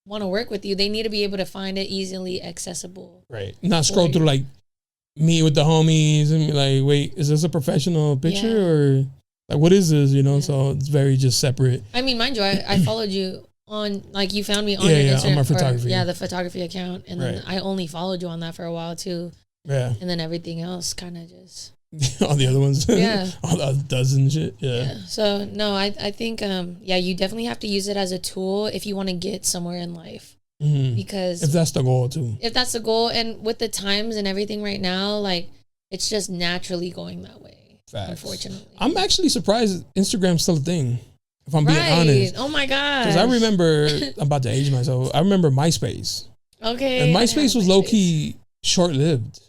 want to work with you, they need to be able to find it easily accessible, right? Not scroll through like me with the homies and be like, wait, is this a professional picture or like, what is this? You know, so it's very just separate. I mean, mind you, I followed you on, like, you found me on Yeah, your yeah, Instagram. on my photography. The photography account. And then I only followed you on that for a while too. Yeah. And then everything else kind of just. All the other ones. Yeah. All the dozen shit. Yeah. So, no, I think, you definitely have to use it as a tool if you want to get somewhere in life. Mm-hmm. Because. If that's the goal too. If that's the goal. And with the times and everything right now, like, it's just naturally going that way. Facts. Unfortunately. I'm actually surprised Instagram's still a thing. If I'm being honest. Oh my god. Because I remember, I'm about to age myself. I remember MySpace. Okay. And MySpace was low key short lived.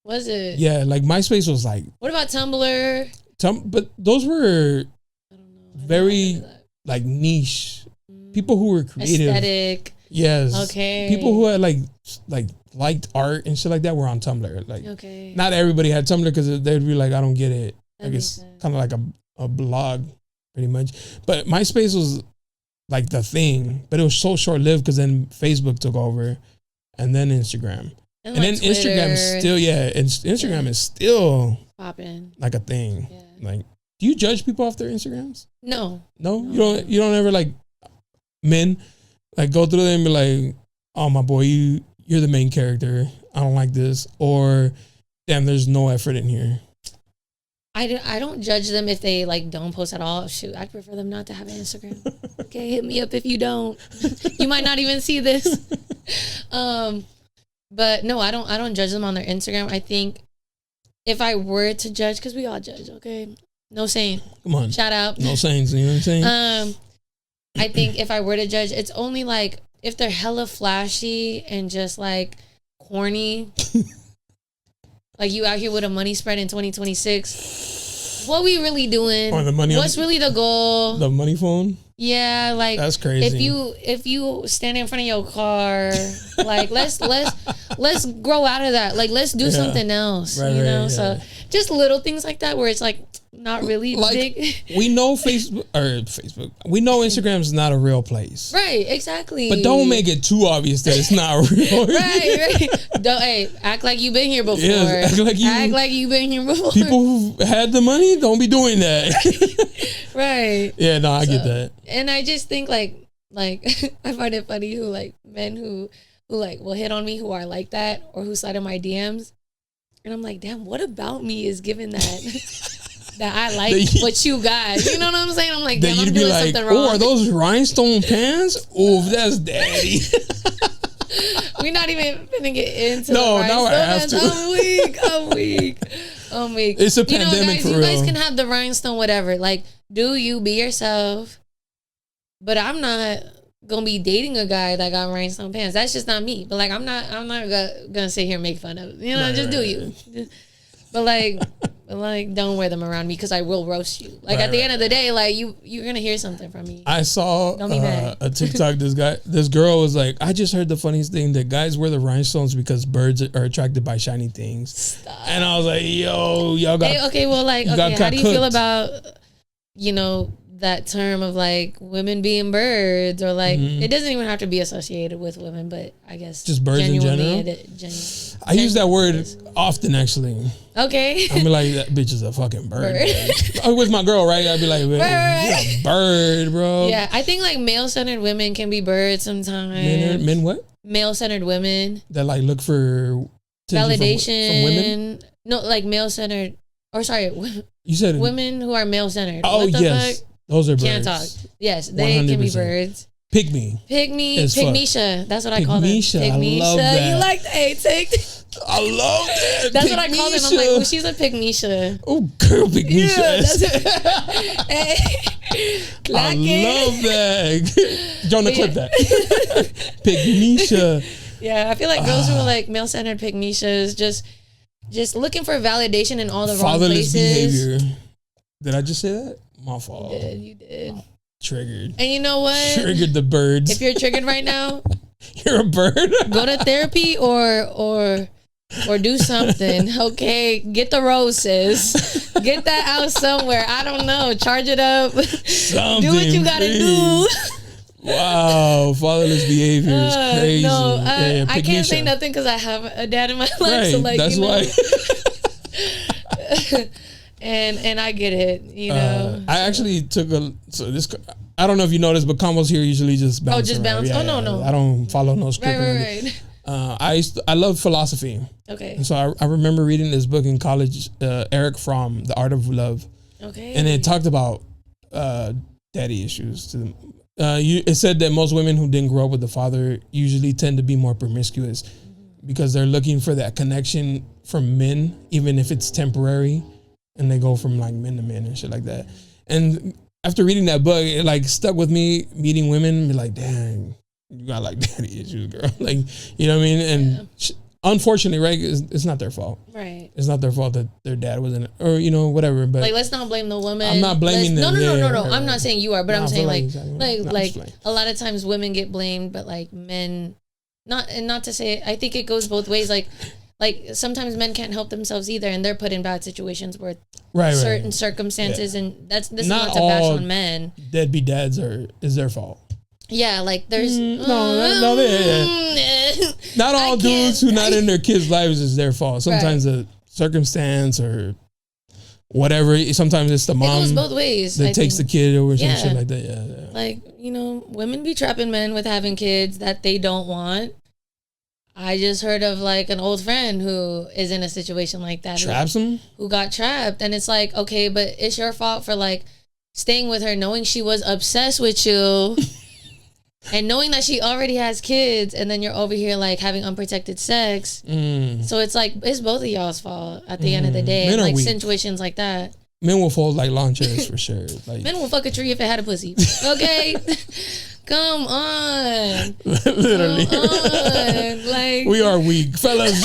Was it? Yeah, like MySpace was like. What about Tumblr? But those were very like niche. People who were creative. Aesthetic. Yes. Okay. People who had like liked art and shit like that were on Tumblr. Like, okay. Not everybody had Tumblr because they'd be like, I don't get it. That like it's kind of like a blog, pretty much. But MySpace was like the thing, but it was so short lived because then Facebook took over, and then Instagram, and like then Twitter. Instagram still Instagram is still popping like a thing. Yeah. Like, do you judge people off their Instagrams? No. You don't ever like men like go through them and be like, oh my boy, you're the main character. I don't like this, or damn, there's no effort in here. I don't judge them if they like don't post at all. Shoot, I'd prefer them not to have an Instagram. Okay, hit me up if you don't. You might not even see this. But no, I don't judge them on their Instagram. I think if I were to judge, because we all judge, okay? No saying. Come on. Shout out. No sayings, you know what I'm saying? I think if I were to judge, it's only like if they're hella flashy and just like corny. Like you out here with a money spread in 2026. What we really doing? Or the money. What's really the goal? The money phone. Yeah, like that's crazy. If you stand in front of your car, like let's grow out of that. Like let's do something else. Right, you know, yeah. So just little things like that where it's like not really like, big. We know Facebook. We know Instagram's not a real place. Right, exactly. But don't make it too obvious that it's not real. right. Don't act like you've been here before. Yes, act like you've been here before. People who had the money, don't be doing that. Right. Yeah, no, I get that. And I just think like I find it funny who like men who like will hit on me who are like that or who slide in my DMs. And I'm like, damn, what about me is given that I like what you got? You know what I'm saying? I'm like, damn, I'm doing something wrong. Oh, are those rhinestone pants? Oh, that's daddy. We're not even finna get into no, now I have to. I'm weak. It's a pandemic, guys, for you real. guys can have the rhinestone, whatever. Like, do you be yourself? But I'm not gonna be dating a guy that got rhinestone pants. That's just not me. But like, I'm not gonna sit here and make fun of it. You know, just do you. But like, don't wear them around me because I will roast you. Like at the end of the day, like you're gonna hear something from me. I saw a TikTok. This girl was like, I just heard the funniest thing that guys wear the rhinestones because birds are attracted by shiny things. Stop. And I was like, yo, y'all got how do you feel about that term of like women being birds or like it doesn't even have to be associated with women, but I guess just birds in general. I use that word often actually. Okay. I be like, that bitch is a fucking bird. I'm with my girl, right? I'd be like, you're a bird, bro. Yeah, I think like male-centered women can be birds sometimes. Men what? Male-centered women that like look for validation from women. No, like male-centered. Or sorry, you said women who are male-centered. Oh, what the yes. Fuck? Those are birds. Can't talk. Yes, they 100%. Can be birds. Pygmisha. That's what I call them. Pygmisha. I love that. You like the I love that. That's what I call them. I'm like, oh, she's a Pygmisha. Oh, girl, Pygmisha. Yeah, I love that. Jonah, clip that. Pygmisha. Yeah, I feel like girls who are like male-centered Pygmishas just looking for validation in all the wrong places. Behavior. Did I just say that? My fault. You did. Triggered. And you know what? Triggered the birds. If you're triggered right now, you're a bird. Go to therapy or do something. Okay, get the roses. Get that out somewhere. I don't know. Charge it up. Something, do what you gotta do. Wow, fatherless behavior is crazy. No, I can't say nothing because I have a dad in my life. Right, so like, that's why. And I get it, you know. I actually took I don't know if you noticed, but combos here usually just bounce. Oh, just bounce. Yeah, no. I don't follow no script. Right. I love philosophy. Okay. And so I remember reading this book in college, Eric Fromm, The Art of Love. Okay. And it talked about daddy issues. It said that most women who didn't grow up with the father usually tend to be more promiscuous because they're looking for that connection from men, even if it's temporary, and they go from like men to men and shit like that. And after reading that book, it like stuck with me. Meeting women, be like, dang, you got like daddy issues, girl. Like, you know what I mean? And unfortunately, right, it's not their fault. Right. It's not their fault that their dad wasn't, or you know, whatever. But like, let's not blame the woman. I'm not blaming them. No. I'm not saying you are, but I'm saying like exactly. a lot of times women get blamed, but like men, not to say. I think it goes both ways. Like sometimes men can't help themselves either, and they're put in bad situations where certain circumstances, and this is not to bash on men. Deadbeat dads is their fault. Yeah, like there's not all dudes who not in their kids' lives is their fault. Sometimes the circumstance or whatever. Sometimes it's the mom. It goes both ways. That takes the kid over some shit like that. Yeah. Like, you know, women be trapping men with having kids that they don't want. I just heard of like an old friend who is in a situation like that. Traps him? Who got trapped. And it's like, okay, but it's your fault for like staying with her knowing she was obsessed with you and knowing that she already has kids, and then you're over here like having unprotected sex. So it's like, it's both of y'all's fault at the end of the day. Men are like weak. situations like that. Men will fold like lawn chairs for sure. Like, men will fuck a tree if it had a pussy. Okay? Come on. Literally. Come on. Like, we are weak. Fellas.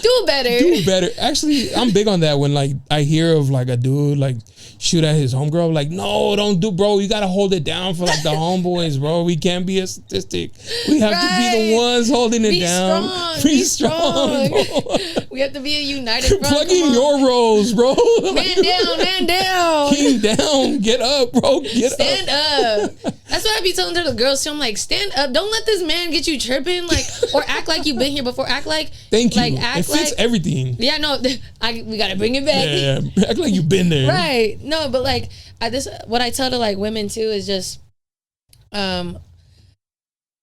do better. Do better. Actually, I'm big on that when like I hear of like a dude like shoot at his homegirl. Like, no, don't do, bro. You gotta hold it down for like the homeboys, bro. We can't be a statistic. We have to be the ones holding it down. Be strong, bro. We have to be a united front. Plug in your roles, bro. Man down. King down. Get up, bro. Stand up. That's what I be telling to the girls too. I'm like, stand up. Don't let this man get you tripping, like, or act like you've been here before. Act like, thank you. Like, act it fits like, everything. Yeah, no, we gotta bring it back. Yeah, act like you've been there. Right. No, but like, what I tell to like women too is just,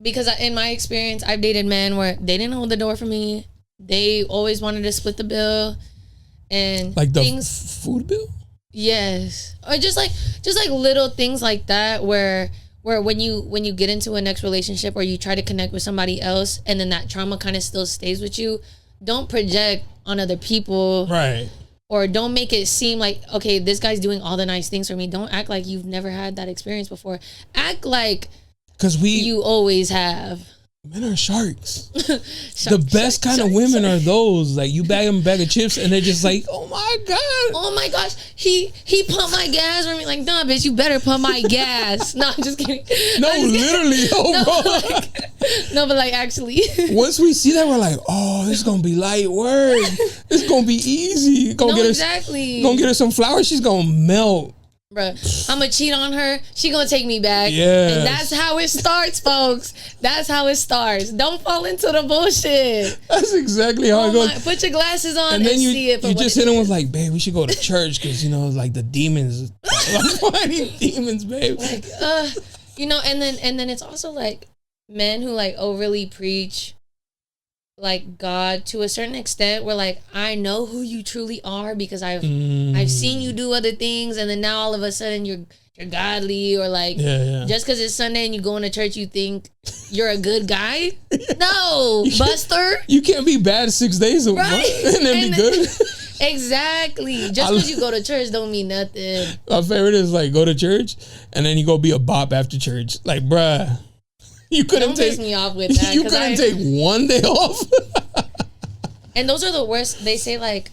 because in my experience, I've dated men where they didn't hold the door for me. They always wanted to split the bill, and like the food bill. Yes, or just like little things like that where when you get into a next relationship or you try to connect with somebody else and then that trauma kind of still stays with you, don't project on other people, right? Or don't make it seem like, okay, this guy's doing all the nice things for me. Don't act like you've never had that experience before. Act like you always have. Men are sharks. The best kind of women are those. Like, you bag them a bag of chips and they're just like, oh my God. Oh my gosh. He pumped my gas for me. Like, nah, bitch, you better pump my gas. No, I'm just kidding. No, literally. Oh, bro. No, but like, actually. Once we see that, we're like, oh, this is going to be light work. It's going to be easy. Exactly. Gonna get her some flowers. She's going to melt. Bruh, I'm gonna cheat on her. She gonna take me back. Yeah, and that's how it starts, folks. That's how it starts. Don't fall into the bullshit. That's exactly how it goes. Put your glasses on and then you see it. You just hit him with like, babe, we should go to church because you know, like the demons. I'm fighting demons, babe. Like, you know, and then it's also like men who like overly preach like God to a certain extent where like I know who you truly are because I've seen you do other things, and then now all of a sudden you're godly, or like just because it's Sunday and you go into church you think you're a good guy. No, Buster, you can't be bad 6 days a month and then be good. Exactly. Just because you go to church don't mean nothing. My favorite is like go to church and then you go be a bop after church. Like, bruh. You couldn't piss me off with that. You couldn't take one day off. And those are the worst. They say like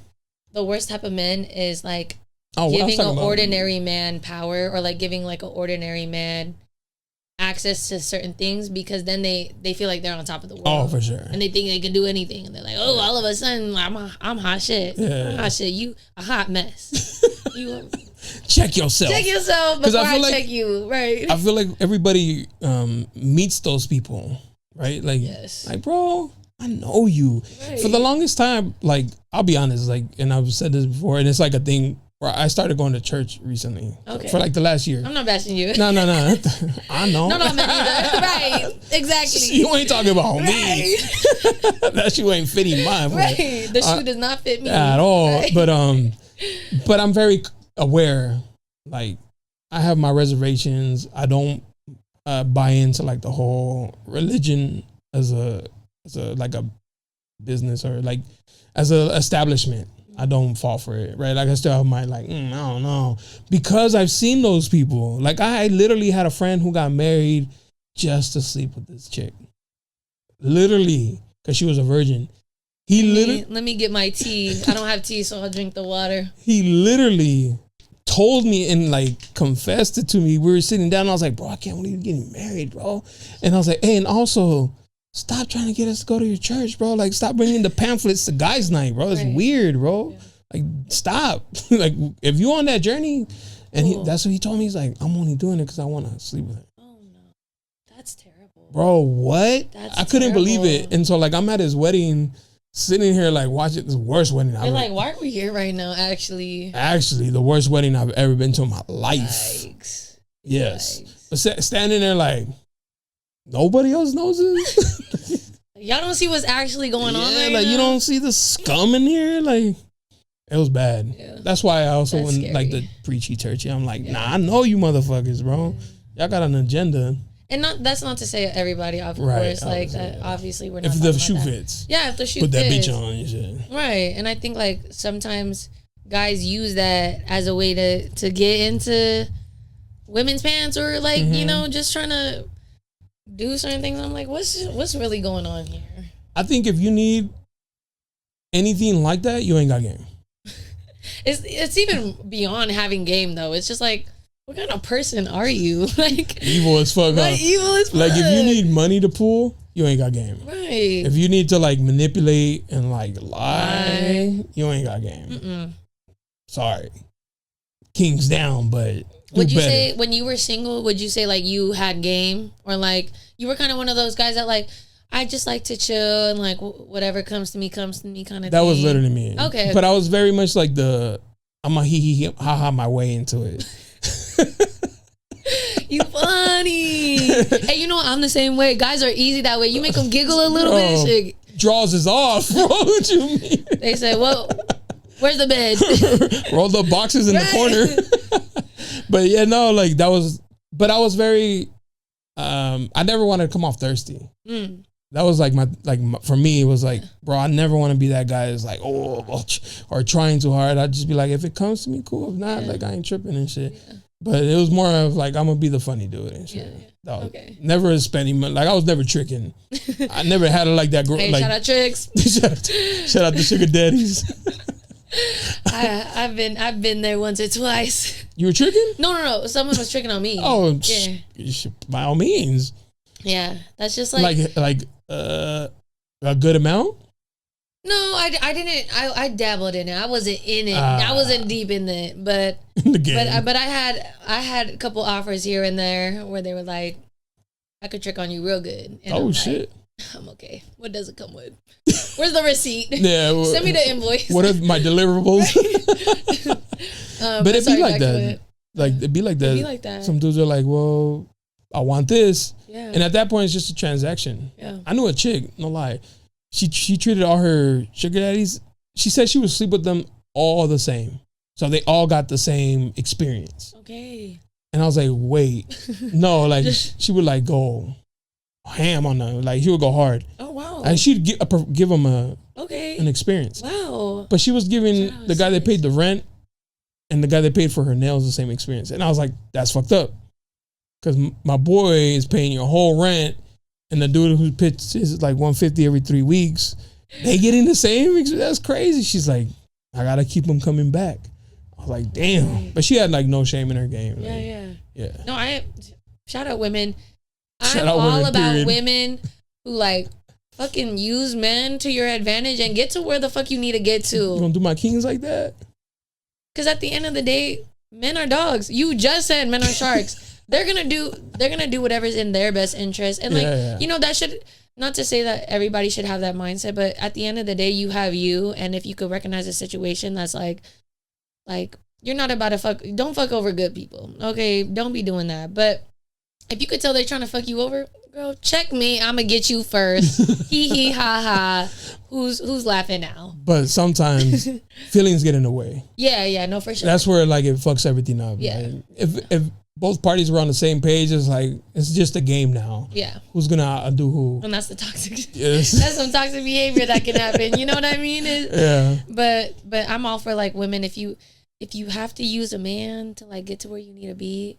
the worst type of men is like giving an ordinary man power, or like giving like an ordinary man access to certain things, because then they feel like they're on top of the world. Oh, for sure. And they think they can do anything, and they're like, oh, all of a sudden I'm hot shit. Yeah. I'm hot shit. You a hot mess. You check yourself. Check yourself before I check you. Right. I feel like everybody meets those people, right? Like, like, bro, I know you. Right. For the longest time, like, I'll be honest, like, and I've said this before, and it's like a thing where I started going to church recently. Okay. For like the last year. I'm not bashing you. No. I know. No, man, either. Right. Exactly. You ain't talking about right. me. That shoe ain't fitting mine. Right. The shoe does not fit me. At all. Right. But I'm very aware. Like, I have my reservations. I don't buy into like the whole religion as a like a business or like as a establishment. I don't fall for it, right? Like I still have my like, I don't know, because I've seen those people. Like I literally had a friend who got married just to sleep with this chick, literally, because she was a virgin. Let me get my tea. I don't have tea, so I'll drink the water. He literally told me and like confessed it to me. We were sitting down and I was like, bro, I can't believe you're getting married, bro. And I was like, hey, and also stop trying to get us to go to your church, bro. Like, stop bringing the pamphlets to guys' night, bro. It's weird, bro. Yeah. Like, stop. Like, if you on that journey, and that's what he told me. He's like, I'm only doing it because I want to sleep with her. Oh, no. That's terrible. Bro, what? That's I couldn't terrible. believe it. And so, like, I'm at his wedding, sitting here, like, watching this worst wedding You're like, why are we here right now, actually? Actually, the worst wedding I've ever been to in my life. Yikes. Yes. Yikes. But standing there, like, nobody else knows this? Y'all don't see what's actually going on right like now? you don't see the scum in here. Like it was bad. Yeah. That's why I also That's went scary. like the preachy churchy. I'm like, nah, I know you motherfuckers, bro. Y'all got an agenda. And that's not to say everybody, of Right, course. Like that, obviously, we're not. If the talking shoe about that. fits. Yeah, if the shoe Put that fits. bitch on and shit. Right, and I think like sometimes guys use that as a way to get into women's pants or like you know just trying to do certain things. I'm like, what's really going on here? I think if you need anything like that, you ain't got game. It's even beyond having game though. It's just like, what kind of person are you? Like Evil as fuck. like evil as fuck. Like if you need money to pull, you ain't got game. right. If you need to like manipulate and like lie, you ain't got game. Mm-mm. Sorry. King's down, but Would you better. say when you were single, would you say like you had game or like you were kind of one of those guys that like, I just like to chill and like whatever comes to me kind of thing? That was literally me. Okay. But I was very much like I'm a hee ha ha my way into it. You funny. Hey, you know what? I'm the same way. Guys are easy that way. You make them giggle a little bit and shit. Draws is off, bro. What you mean? They say, well, where's the bed? Roll the boxes in the corner. But yeah, no, like that was, but I was very, I never wanted to come off thirsty. That was like for me, it was like, bro, I never want to be that guy that's like, or trying too hard. I'd just be like, if it comes to me, cool. If not, like I ain't tripping and shit. Yeah. But it was more of like, I'm gonna be the funny dude and shit. Yeah. Okay. Never spending money. Like I was never tricking. I never had it like that. Hey, like, shout out tricks. shout out to sugar daddies. I've been there once or twice. You were tricking? No. Someone was tricking on me. Oh, yeah. By all means. Yeah, that's just like a good amount. No, I didn't. I dabbled in it. I wasn't in it. I wasn't deep in it, but but I had a couple offers here and there where they were like, I could trick on you real good. And I'm shit. Like, I'm okay. What does it come with? Where's the receipt? Yeah, send me the invoice. What are my deliverables? But it'd be like that. Like it'd be like that. It'd be like that. Some dudes are like, well, I want this. Yeah. And at that point, it's just a transaction. Yeah. I knew a chick, no lie. She treated all her sugar daddies. She said she would sleep with them all the same. So they all got the same experience. Okay. And I was like, wait. No, like she would like go ham on them. Like she would go hard. Oh, wow. And she'd give them an experience. Wow. But she was giving the guy that paid the rent and the guy that paid for her nails the same experience. And I was like, that's fucked up. Because my boy is paying your whole rent, and the dude who pitches like $150 every 3 weeks, they getting the same. That's crazy. She's like, I gotta keep them coming back. I was like, damn. But she had like no shame in her game. Like, yeah. No, shout out women. Shout I'm out all women, about period. women who like fucking use men to your advantage and get to where the fuck you need to get to. You gonna do my kings like that? Because at the end of the day, men are dogs. You just said men are sharks. They're gonna do whatever's in their best interest, and like you know that should not to say that everybody should have that mindset, but at the end of the day, you have you. And if you could recognize a situation that's like you're not about to don't fuck over good people. Okay, don't be doing that. But if you could tell they're trying to fuck you over, girl, check me. I'm gonna get you first. Hee hee ha ha. Who's laughing now? But sometimes feelings get in the way. Yeah, no, for sure. That's where like it fucks everything up. Yeah. Like, if both parties were on the same page, it's just a game now. Yeah. Who's gonna outdo who? And that's the toxic. Yes. That's some toxic behavior that can happen. You know what I mean? Yeah. But I'm all for like women. If you have to use a man to like get to where you need to be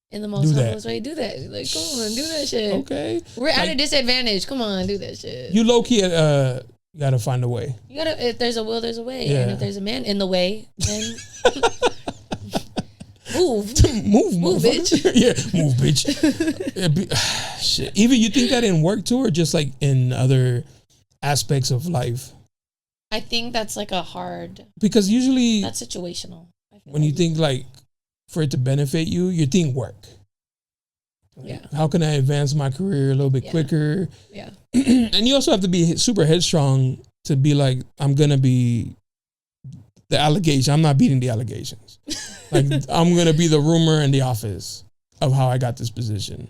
in the most humblest way, do that. Like, come on, do that shit. Okay. We're at a disadvantage. Come on, do that shit. You low key you gotta find a way. You gotta. If there's a will, there's a way. Yeah. And if there's a man in the way, then move, bitch. Yeah, move, bitch. Shit. Even you think that in work too, or just like in other aspects of life? I think that's like a hard. Because usually That's situational. when you think like for it to benefit you, you think work. Yeah. How can I advance my career a little bit quicker? Yeah. And you also have to be super headstrong to be like, I'm going to be the allegation. I'm not beating the allegations. Like, I'm going to be the rumor in the office of how I got this position.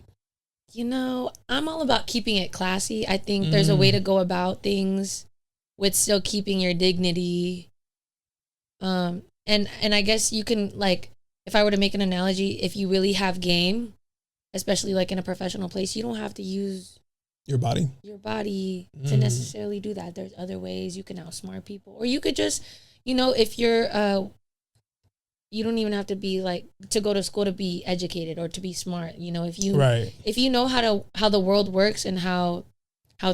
You know, I'm all about keeping it classy. I think there's a way to go about things with still keeping your dignity. And I guess you can, like, if I were to make an analogy, if you really have game, especially like in a professional place, you don't have to use your body to necessarily do that. There's other ways you can outsmart people, or you could just, you know, if you're you don't even have to be like to go to school to be educated or to be smart. You know, if you know how the world works and how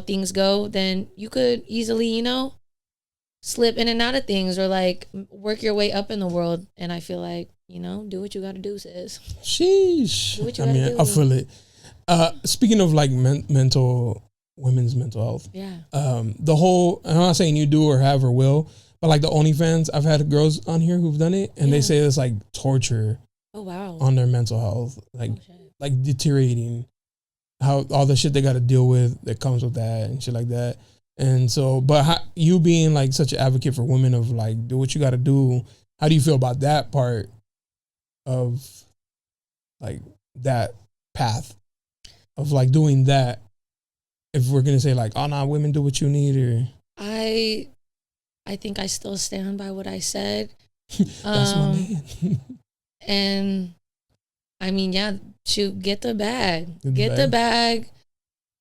things go, then you could easily, you know, slip in and out of things or like work your way up in the world. And I feel like, you know, do what you got to do, sis. Sheesh. Do what you gotta do. I feel it. Speaking of like women's mental health. Yeah. The whole, I'm not saying you do or have or will, but like the OnlyFans, I've had girls on here who've done it and they say it's like torture. Oh, wow. On their mental health. Like deteriorating. How all the shit they got to deal with that comes with that and shit like that. And so, but you being like such an advocate for women of like, do what you got to do. How do you feel about that part of like that path of like doing that? If we're going to say like, oh no, women do what you need, or. I think I still stand by what I said. That's my man. And I mean, yeah, shoot, get the bag. Get the bag.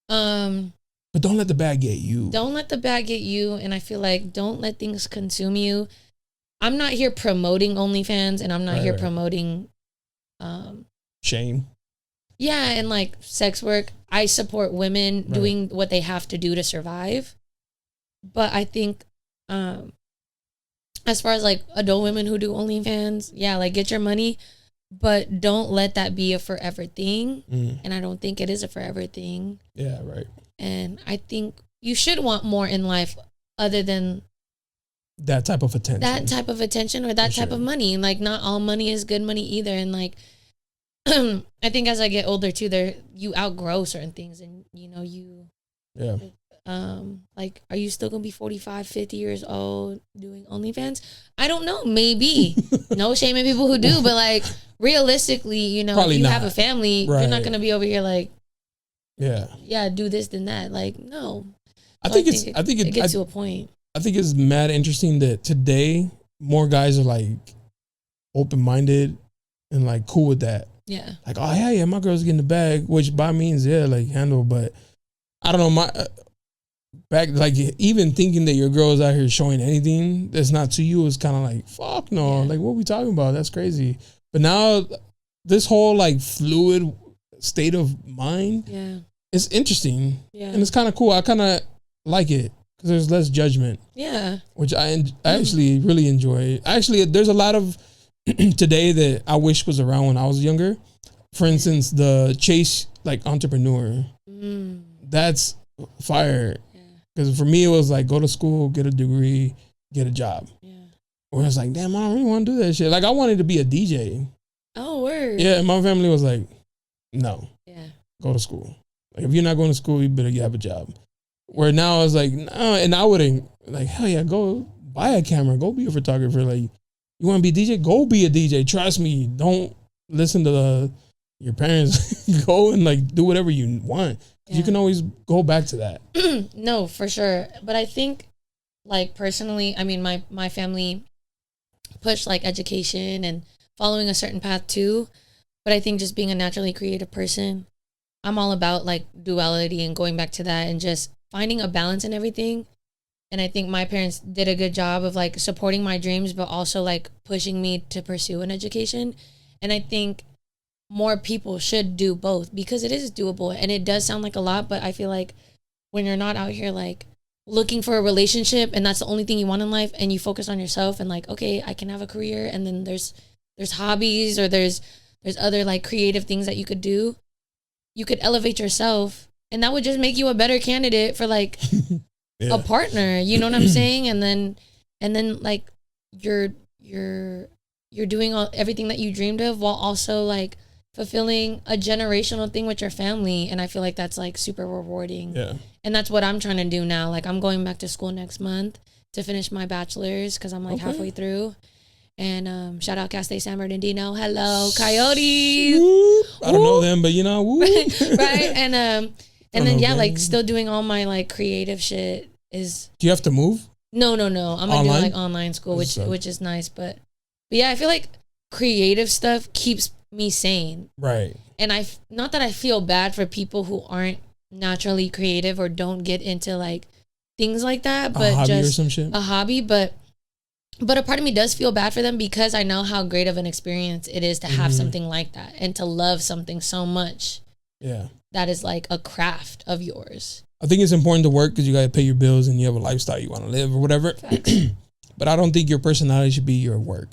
But don't let the bag get you. Don't let the bag get you. And I feel like don't let things consume you. I'm not here promoting OnlyFans, and I'm not here promoting shame. Yeah, and like sex work. I support women doing what they have to do to survive. But I think as far as like adult women who do OnlyFans, yeah, like get your money, but don't let that be a forever thing. And I don't think it is a forever thing. Yeah, right. And I think you should want more in life other than that type of attention. Or that type of money. Like not all money is good money either. And like I think as I get older too, you outgrow certain things, and you know like, are you still gonna be 45, 50 years old doing OnlyFans? I don't know. Maybe. No shame in people who do, but like realistically, you know, probably if you not. have a family, you're not gonna be over here like, yeah, do this, then that. Like, no. I think it gets to a point. I think it's mad interesting that today more guys are like open-minded and like cool with that. Yeah. Like, oh yeah, my girl's getting the bag, which by means, like handle, but I don't know, my back, like even thinking that your girl is out here showing anything that's not to you is kind of like, fuck no, like what we talking about? That's crazy. But now this whole like fluid state of mind, it's interesting, and it's kind of cool. I kind of like it because there's less judgment, which I actually really enjoy. Actually, there's a lot of today that I wish was around when I was younger. For instance, the chase like entrepreneur, that's fire. Because for me, it was like go to school, get a degree, get a job. Or it's like, damn, I don't really want to do that shit. Like I wanted to be a DJ. Oh, word. Yeah, and my family was like, no. Yeah. Go to school. Like if you're not going to school, you better have a job. Where now I was like, no, and I wouldn't like, hell yeah, go buy a camera, go be a photographer. Like, you want to be a DJ? Go be a DJ. Trust me. Don't listen to your parents. Go and like do whatever you want. Yeah. You can always go back to that. No, for sure. But I think, like, personally, I mean, my family pushed like education and following a certain path too. But I think just being a naturally creative person, I'm all about like duality and going back to that and just finding a balance in everything. And I think my parents did a good job of like supporting my dreams, but also like pushing me to pursue an education. And I think more people should do both because it is doable. And it does sound like a lot, but I feel like when you're not out here like looking for a relationship and that's the only thing you want in life, and you focus on yourself and like, okay, I can have a career, and then there's hobbies or there's other like creative things that you could do. You could elevate yourself, and that would just make you a better candidate for like a partner. You know what I'm saying? And then like you're doing everything that you dreamed of while also like fulfilling a generational thing with your family. And I feel like that's like super rewarding. Yeah. And that's what I'm trying to do now. Like I'm going back to school next month to finish my bachelor's because I'm like halfway through. And shout out Cal State San Bernardino. Hello, Coyotes. I don't know them, but you know, right? And then like still doing all my like creative shit is. Do you have to move? No. I'm gonna do like online school, which is nice. But yeah, I feel like creative stuff keeps me sane. Right. And not that I feel bad for people who aren't naturally creative or don't get into like things like that, but a hobby just or some shit. A hobby, but a part of me does feel bad for them because I know how great of an experience it is to have something like that and to love something so much. Yeah. That is like a craft of yours. I think it's important to work because you got to pay your bills and you have a lifestyle you want to live or whatever. But I don't think your personality should be your work.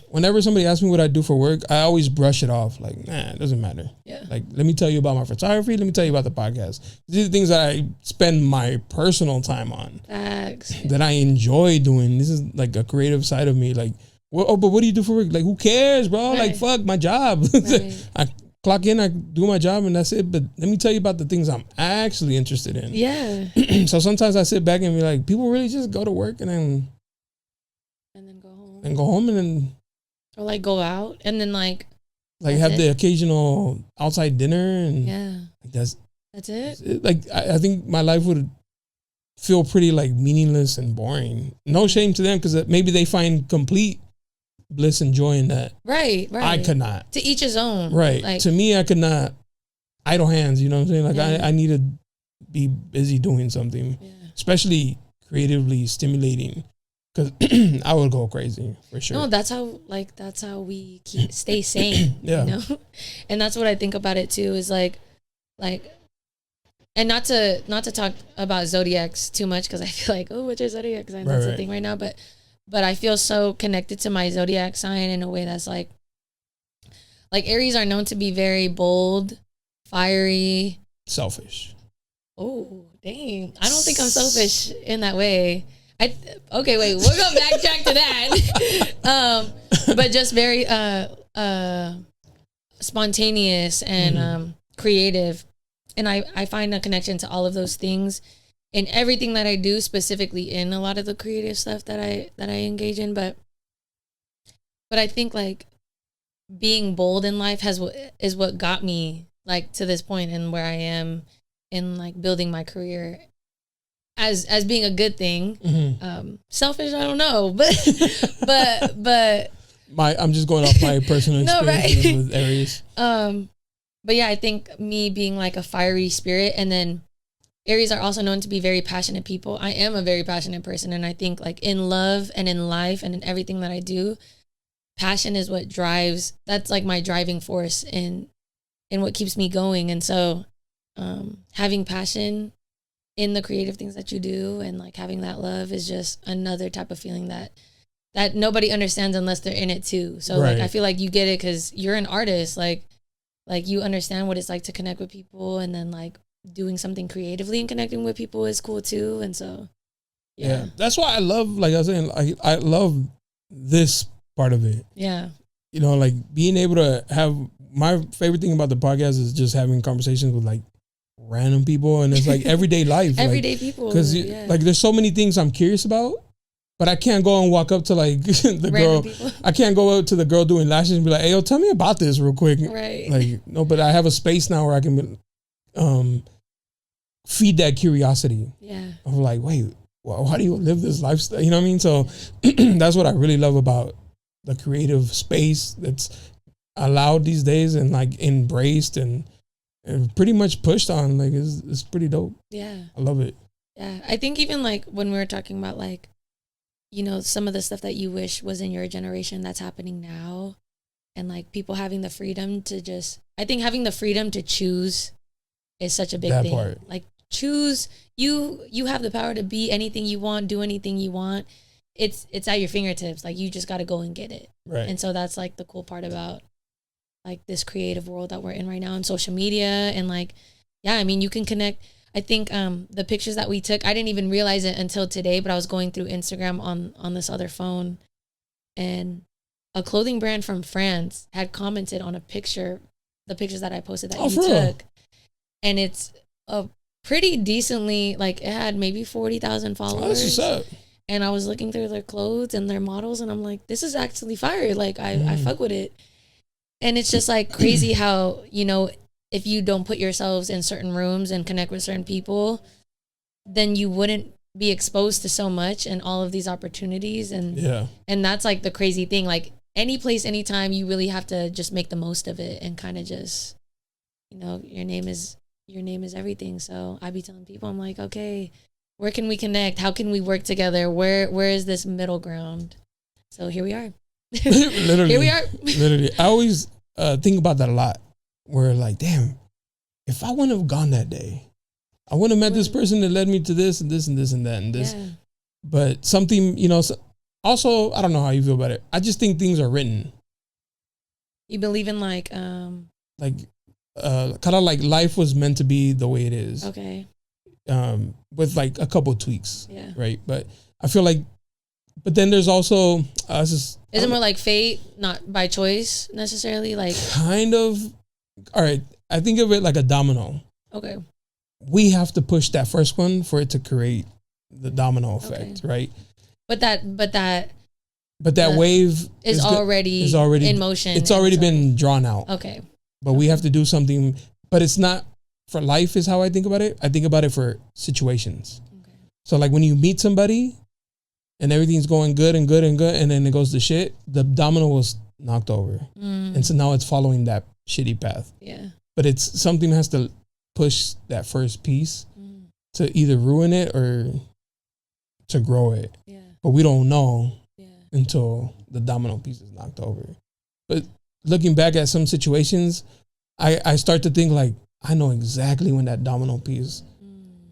Whenever somebody asks me what I do for work, I always brush it off. Like, nah, it doesn't matter. Yeah. Like, let me tell you about my photography. Let me tell you about the podcast. These are the things that I spend my personal time on. Facts. That I enjoy doing. This is like a creative side of me. Like, but what do you do for work? Like, who cares, bro? Right. Like, fuck my job. Right. I clock in, I do my job, and that's it. But let me tell you about the things I'm actually interested in. Yeah. So sometimes I sit back and be like, people really just go to work and then go home. And go home and then. Or like go out and then like have the occasional outside dinner and that's it. Like I think my life would feel pretty like meaningless and boring. No shame to them because maybe they find complete bliss and joy in that. Right. I could not. To each his own. Right. Like, to me, I could not. Idle hands. You know what I'm saying? Like I need to be busy doing something, especially creatively stimulating. Because I would go crazy for sure. No, that's how we stay sane. Yeah. You know? And that's what I think about it too, is like, and not to talk about zodiacs too much because I feel like, oh, what's your zodiac sign? That's the thing right now. But I feel so connected to my zodiac sign in a way that's like Aries are known to be very bold, fiery, selfish. Oh, dang. I don't think I'm selfish in that way. Okay, wait, we're gonna backtrack to that. But just very spontaneous and creative, and I find a connection to all of those things in everything that I do, specifically in a lot of the creative stuff that I engage in. But I think like being bold in life is what got me like to this point and where I am in like building my career. As being a good thing. Selfish, I don't know, but I'm just going off my personal experiences with Aries. But yeah, I think me being like a fiery spirit, and then Aries are also known to be very passionate people. I am a very passionate person, and I think like in love and in life and in everything that I do, passion is what drives. That's like my driving force in what keeps me going. And so, having passion in the creative things that you do and like having that love is just another type of feeling that nobody understands unless they're in it too. So like I feel like you get it because you're an artist, like you understand what it's like to connect with people, and then like doing something creatively and connecting with people is cool too. And so yeah, that's why I love, like I was saying, I love this part of it. Yeah, you know, like being able to have, my favorite thing about the podcast is just having conversations with like random people, and it's like everyday life. Everyday people. Because like there's so many things I'm curious about, but I can't go and walk up to like the random girl. People. I can't go up to the girl doing lashes and be like, hey, yo, tell me about this real quick. Right. Like, no, but I have a space now where I can feed that curiosity. Yeah. Of like, wait, well, why do you live this lifestyle? You know what I mean? So that's what I really love about the creative space that's allowed these days and like embraced and pretty much pushed on. Like it's pretty dope. Yeah. I love it. Yeah. I think even like when we were talking about like, you know, some of the stuff that you wish was in your generation that's happening now, and like people having the freedom to just, I think having the freedom to choose is such a big thing. Part. Like choose, you have the power to be anything you want, do anything you want. It's at your fingertips. Like you just got to go and get it. Right. And so that's like the cool part about like this creative world that we're in right now, and social media, and like, yeah, I mean, you can connect. I think the pictures that we took, I didn't even realize it until today, but I was going through Instagram on this other phone, and a clothing brand from France had commented on the pictures that I posted that you took. And it's a pretty decently, like it had maybe 40,000 followers. Oh, that's what's up. And I was looking through their clothes and their models, and I'm like, this is actually fire. Like I fuck with it. And it's just like crazy how, you know, if you don't put yourselves in certain rooms and connect with certain people, then you wouldn't be exposed to so much and all of these opportunities. And and that's like the crazy thing. Like any place, anytime, you really have to just make the most of it and kind of just, you know, your name is everything. So I be telling people, I'm like, okay, where can we connect? How can we work together? Where is this middle ground? So here we are. Literally. Here we are. Literally. I always think about that a lot. Where like, damn, if I wouldn't have gone that day, I wouldn't have met this person that led me to this and this and this and that and this. Yeah. But something, you know, also, I don't know how you feel about it. I just think things are written. You believe in like kind of like life was meant to be the way it is. Okay. With like a couple of tweaks. Yeah. Right. But I feel like, but then there's also, is it more like fate, not by choice necessarily? Like kind of. All right, I think of it like a domino. Okay. We have to push that first one for it to create the domino effect, right? But that wave is already in motion. It's already been drawn out. Okay. But we have to do something, but it's not for life is how I think about it. I think about it for situations. Okay. So like when you meet somebody and everything's going good and good and good, and then it goes to shit, the domino was knocked over. And so now it's following that shitty path. Yeah. But it's something that has to push that first piece to either ruin it or to grow it. Yeah. But we don't know until the domino piece is knocked over. But looking back at some situations, I start to think like, I know exactly when that domino piece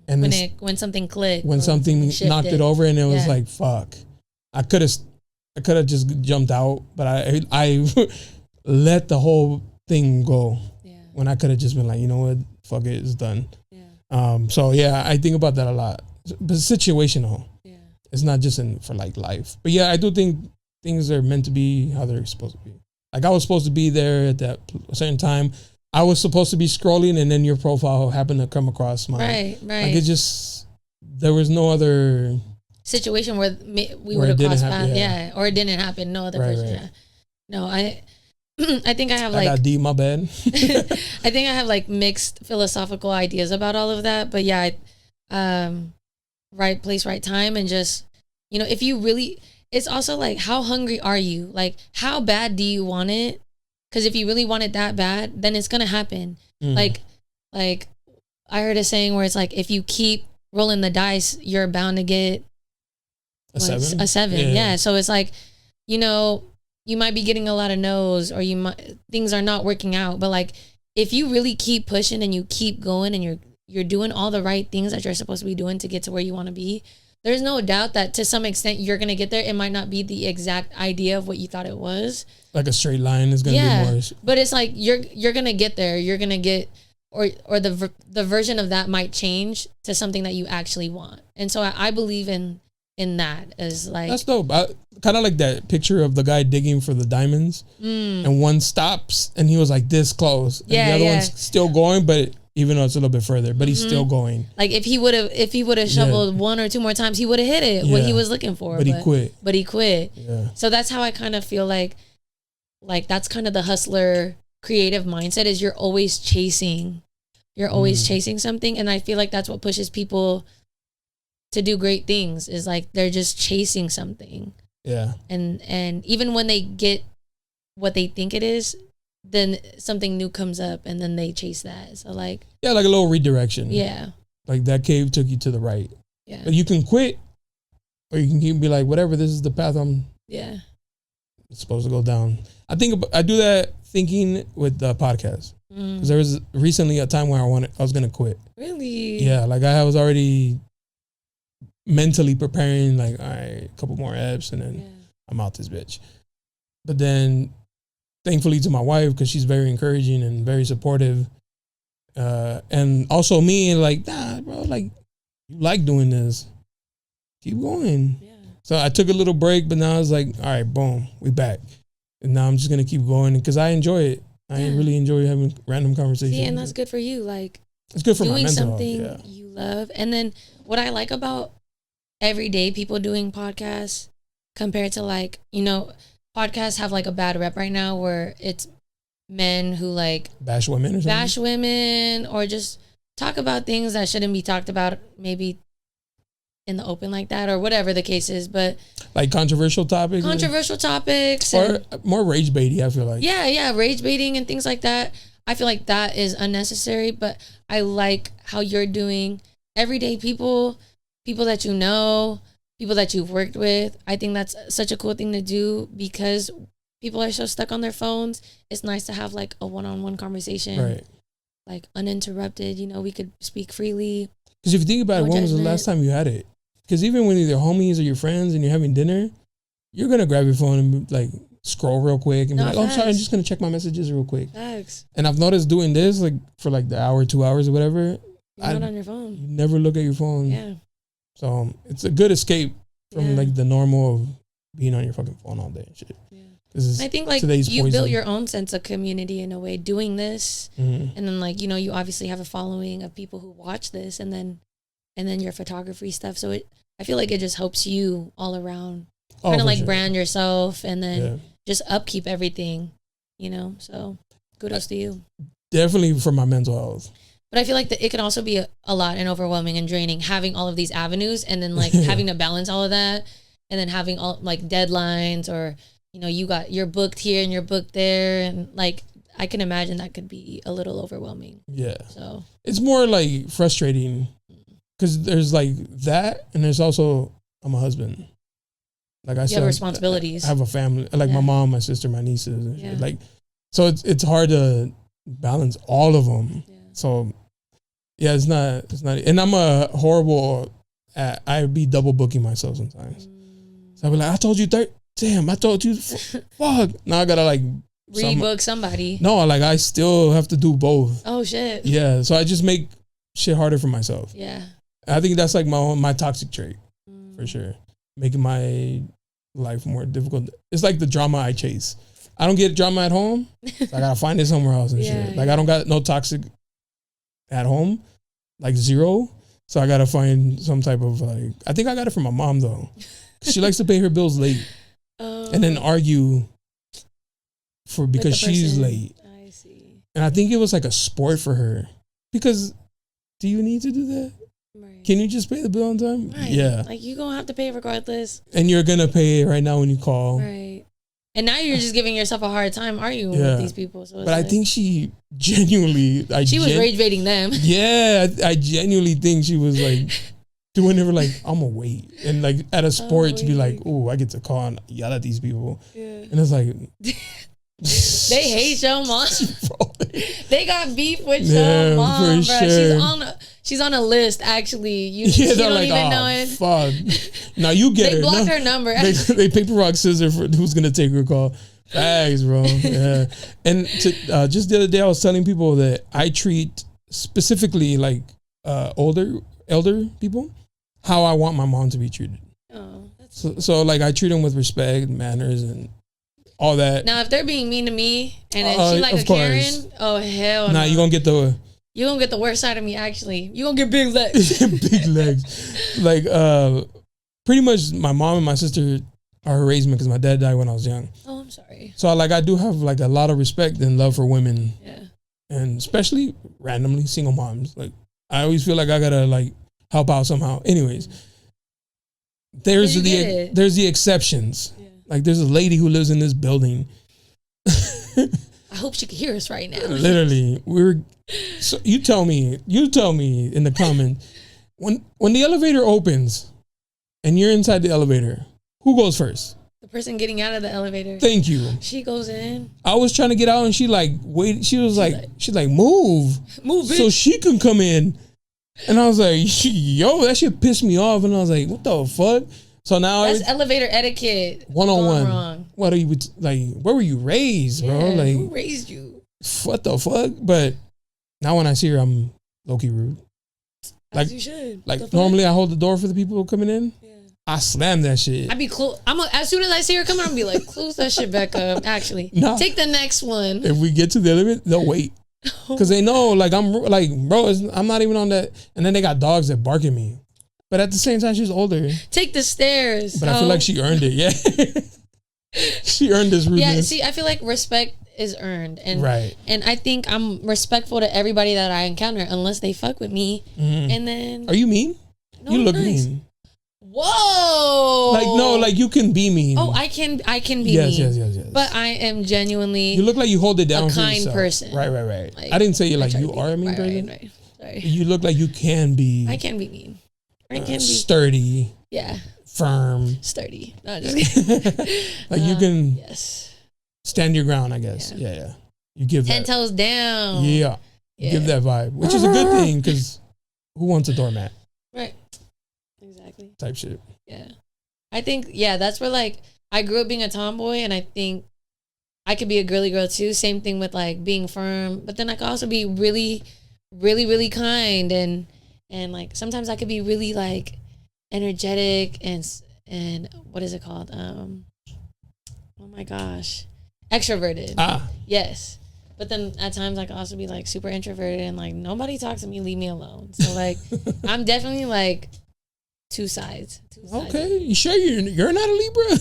and when something clicked. When something knocked it over, and it was like, fuck. I could have just jumped out, but I let the whole thing go when I could have just been like, you know what, fuck it, it's done. So yeah, I think about that a lot, but it's situational. It's not just for like life, but yeah, I do think things are meant to be how they're supposed to be. Like I was supposed to be there at that certain time. I was supposed to be scrolling, and then your profile happened to come across mine. Right. Like it just, there was no other situation where we would have crossed paths, or it didn't happen. No other person. Right. Yeah. No, I think I have like. I got D, my bad. I think I have like mixed philosophical ideas about all of that, but yeah, right place, right time, and just, you know, if you really, it's also like, how hungry are you? Like, how bad do you want it? Because if you really want it that bad, then it's gonna happen. Like I heard a saying where it's like, if you keep rolling the dice, you're bound to get a 7. A 7, yeah. So it's like, you know, you might be getting a lot of no's, or things are not working out. But like, if you really keep pushing and you keep going and you're doing all the right things that you're supposed to be doing to get to where you want to be, there's no doubt that to some extent you're gonna get there. It might not be the exact idea of what you thought it was. Like a straight line is gonna be more. But it's like you're gonna get there. You're gonna get, or the version of that might change to something that you actually want. And so I believe in that as like, that's dope. Kind of like that picture of the guy digging for the diamonds, and one stops and he was like this close, and the other one's still going, but even though it's a little bit further, but he's still going. Like if he would have shoveled 1 or 2 more times, he would have hit it what he was looking for. But he quit. But he quit. Yeah. So that's how I kind of feel like that's kind of the hustler creative mindset is you're always chasing. You're always chasing something. And I feel like that's what pushes people to do great things is like they're just chasing something. Yeah. And even when they get what they think it is, then something new comes up and then they chase that. So like yeah, like a little redirection. Yeah. Like that cave took you to the right. Yeah. But you can quit or you can keep be like, whatever, this is the path I'm supposed to go down. I do that thinking with the podcast. Because there was recently a time where I was gonna quit. Really? Yeah, like I was already mentally preparing like, all right, a couple more eps and then I'm out this bitch. But then thankfully to my wife, because she's very encouraging and very supportive. And also me, like, nah, bro, like, you like doing this. Keep going. Yeah. So I took a little break, but now I was like, all right, boom, we back. And now I'm just going to keep going because I enjoy it. I really enjoy having random conversations. Yeah, and that's good for you. Like, it's good for my mental health. Doing something you love. And then what I like about everyday people doing podcasts compared to like, you know, podcasts have like a bad rep right now where it's men who like bash women or something. Bash women or just talk about things that shouldn't be talked about maybe in the open like that or whatever the case is, but like controversial topics or more rage baity, I feel like. Yeah, rage baiting and things like that. I feel like that is unnecessary, but I like how you're doing everyday people that you know, people that you've worked with. I think that's such a cool thing to do because people are so stuck on their phones. It's nice to have like a one-on-one conversation, right? Like uninterrupted, you know, we could speak freely. Because if you think about it, when was the last time you had it? Because even when you're homies or your friends and you're having dinner, you're going to grab your phone and like scroll real quick and be like, oh, sorry, I'm just going to check my messages real quick. Facts. And I've noticed doing this like for like the hour, 2 hours or whatever. You're not on your phone. You never look at your phone. Yeah. So it's a good escape from like the normal of being on your fucking phone all day and shit. Yeah. I think like you built your own sense of community in a way doing this. And then like, you know, you obviously have a following of people who watch this and then your photography stuff. So I feel like it just helps you all around kind of like brand yourself and then just upkeep everything, you know? So kudos to you. Definitely for my mental health. But I feel like it can also be a lot and overwhelming and draining having all of these avenues and then like having to balance all of that and then having all like deadlines or, you know, you're booked here and you're booked there. And like, I can imagine that could be a little overwhelming. Yeah. So it's more like frustrating because there's like that. And there's also, I'm a husband. Like I said, have responsibilities. I have a family, like my mom, my sister, my nieces and shit. Like, so it's hard to balance all of them. Yeah. So yeah, it's not, and I'm a horrible I'd be double booking myself sometimes. So I'd be like, I told you damn, I told you, fuck. Now I gotta like rebook somebody. No, like I still have to do both. Oh shit. Yeah, so I just make shit harder for myself. Yeah. I think that's like my toxic trait for sure, making my life more difficult. It's like the drama I chase. I don't get drama at home. So I gotta find it somewhere else and shit. Like I don't got no toxic at home, like zero. So I gotta find some type of like. I think I got it from my mom though. She likes to pay her bills late. And then argue because she's late. I see. And I think it was like a sport for her. Because do you need to do that? Right. Can you just pay the bill on time? Right. Yeah. Like you're going to have to pay regardless. And you're going to pay it right now when you call. Right. And now you're just giving yourself a hard time arguing with these people. So but I think she genuinely... She was rage baiting them. Yeah. I genuinely think she was like... doing it like, I'm gonna wait. And like at a sport to be like, oh, I get to call and yell at these people. Yeah. And it's like they hate your mom. They got beef with your mom, bro. Sure. She's on a list actually. She don't like, even know it. Fuck. Now you get her. They blocked her number. They paper rock scissors for who's gonna take her call. Thanks, bro. Yeah. And just the other day I was telling people that I treat specifically like elder people how I want my mom to be treated. Oh, that's so like I treat them with respect, manners, and all that. Now, if they're being mean to me and she like a Karen, oh hell no. Nah, you gonna get the You gonna get the worst side of me, actually. You gonna get big legs. Big legs. Like, pretty much my mom and my sister are who raised me because my dad died when I was young. Oh, I'm sorry. So, like, I do have, like, a lot of respect and love for women. Yeah. And especially randomly single moms. Like, I always feel like I gotta, like, help out somehow. Anyways, there's the exceptions. Yeah. Like, there's a lady who lives in this building. I hope she can hear us right now. Literally, so you tell me in the comments when the elevator opens and you're inside the elevator, who goes first? The person getting out of the elevator. Thank you. She goes in. I was trying to get out and she like wait. She's like move, bitch, so she can come in. And I was like, yo, that shit pissed me off. And I was like, what the fuck? So now that's elevator etiquette. 101. Wrong. What are you like? Where were you raised, bro? Like, who raised you? What the fuck? But now when I see her, I'm low-key rude. Like, as you should. Like normally I hold the door for the people who are coming in. Yeah. I slam that shit. I be close. As soon as I see her coming, I'm gonna be like, close that shit back up. Actually, take the next one. If we get to the elevator, they'll wait. Because they know, like, I'm like, bro, I'm not even on that. And then they got dogs that bark at me. But at the same time, she's older. Take the stairs. But I feel like she earned it. Yeah. She earned this rudeness. Yeah, see, I feel like respect is earned. And, right. And I think I'm respectful to everybody that I encounter unless they fuck with me. Mm-hmm. And then. Are you mean? No, you look mean. Whoa. Like, no, like you can be mean. Oh, I can be yes, mean. Yes. But I am genuinely. You look like you hold it down a for kind yourself. person. Right. Like, I didn't say you like you are a mean person. Right. Sorry. You look like you can be. I can be mean. I can be sturdy. Yeah. Firm. Sturdy. No, just kidding. Like you can. Yes. Stand your ground, I guess. Yeah. You give 10 that. toes down. Yeah. You give that vibe, which is a good thing because who wants a doormat? Right. Exactly. Type shit. Yeah. I think, that's where, like, I grew up being a tomboy, and I think I could be a girly girl, too. Same thing with, like, being firm. But then I could also be really, really, really kind. And like, sometimes I could be really, like, energetic and what is it called? Oh, my gosh. Extroverted. Yes. But then at times I could also be, like, super introverted and, like, nobody talks to me, leave me alone. So, like, I'm definitely, like, two sides. Okay, you sure you're not a Libra?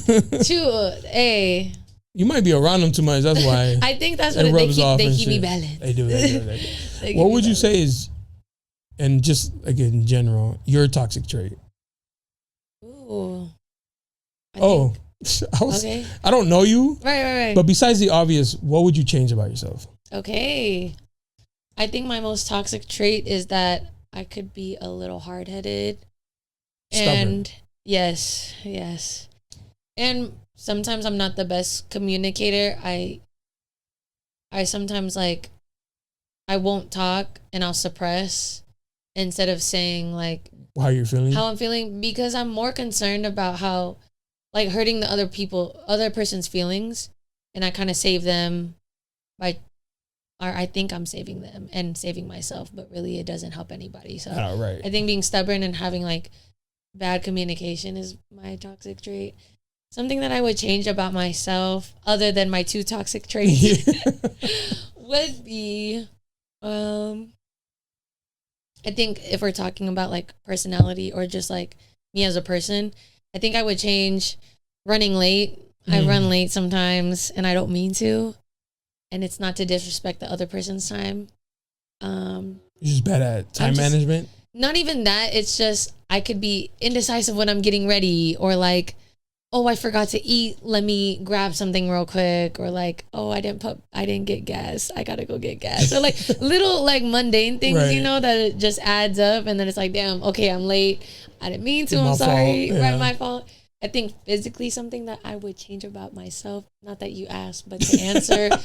You might be around them too much. That's why. I think that's what they keep me balanced. They do. What would you say is, and just like in general, your toxic trait? Ooh. I don't know you. Right. But besides the obvious, what would you change about yourself? Okay. I think my most toxic trait is that I could be a little hard-headed. Stubborn. And yes. And sometimes I'm not the best communicator. I sometimes, like, I won't talk and I'll suppress instead of saying, like, how I'm feeling, because I'm more concerned about how, like, hurting the other person's feelings, and I kind of save them I think I'm saving them and saving myself, but really it doesn't help anybody. So right. I think being stubborn and having, like, bad communication is my toxic trait. Something that I would change about myself, other than my two toxic traits, would be, I think if we're talking about, like, personality or just, like, me as a person, I think I would change running late. I run late sometimes and I don't mean to. And it's not to disrespect the other person's time. You're just bad at time management? Not even that. It's just I could be indecisive when I'm getting ready, or like, oh, I forgot to eat. Let me grab something real quick. Or like, oh, I didn't get gas. I gotta go get gas. So like little like mundane things, right. You know, that it just adds up, and then it's like, damn, okay, I'm late. I didn't mean to. I'm sorry. Yeah. Right, my fault. I think physically something that I would change about myself, not that you asked, but to answer I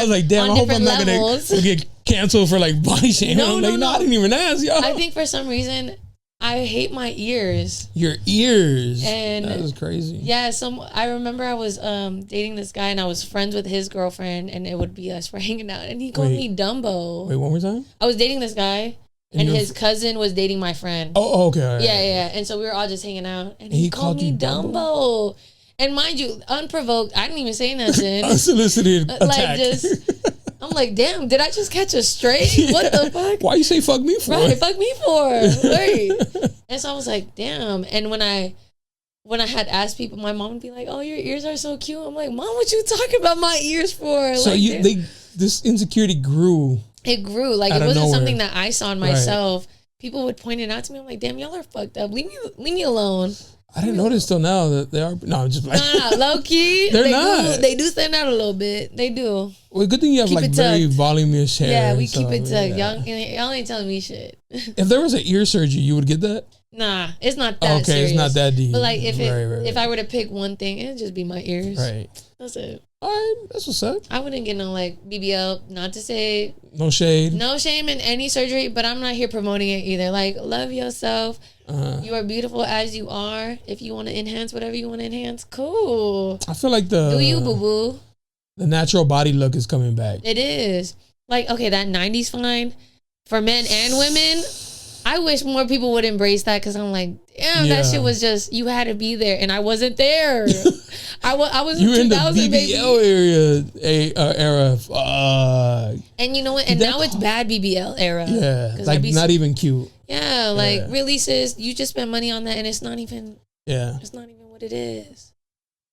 was like, damn, I hope I'm not gonna get canceled for like body shaming. No, I didn't even ask, yo. I think for some reason I hate my ears. Your ears. And that was crazy. Yeah, I remember I was dating this guy and I was friends with his girlfriend, and it would be us for hanging out, and he called me Dumbo. Wait, one more time? I was dating this guy. And his cousin was dating my friend. Oh, okay. Right. Yeah. And so we were all just hanging out. And he called me Dumbo. And mind you, unprovoked, I didn't even say nothing. Unsolicited attack. Like, just, I'm like, damn, did I just catch a stray? What the fuck? Why you say fuck me for? Right, fuck me for. Right. And so I was like, damn. And when I had asked people, my mom would be like, oh, your ears are so cute. I'm like, Mom, what you talking about my ears for? So like, this insecurity grew. It grew. Like, it wasn't something that I saw in myself. People would point it out to me. I'm like, damn, y'all are fucked up. Leave me alone. I didn't notice till now that they are. No, I'm just like. No, low key. They're not. They do stand out a little bit. They do. Well, good thing you have Keep like it very tucked. voluminous hair. Yeah, we keep it tucked. Yeah. Y'all ain't telling me shit. If there was an ear surgery, you would get that? Nah, it's not that okay, serious. it's not that deep. But like if right. I were to pick one thing, it'd just be my ears. Right. That's it. All right, that's what's up. I wouldn't get no like BBL. Not to say no shade. No shame in any surgery, but I'm not here promoting it either. Like, love yourself. You are beautiful as you are. If you want to enhance whatever you want to enhance, cool. I feel like do you, boo boo? The natural body look is coming back. It is. Like, okay, that 90s fine for men and women. I wish more people would embrace that because I'm like, damn, that shit was just, you had to be there and I wasn't there. I was you in in the 2000, BBL era. And you know what? And now it's bad BBL era. Yeah, like not even cute. Yeah, like really, sis, you just spend money on that and it's not even. Yeah, it's not even what it is.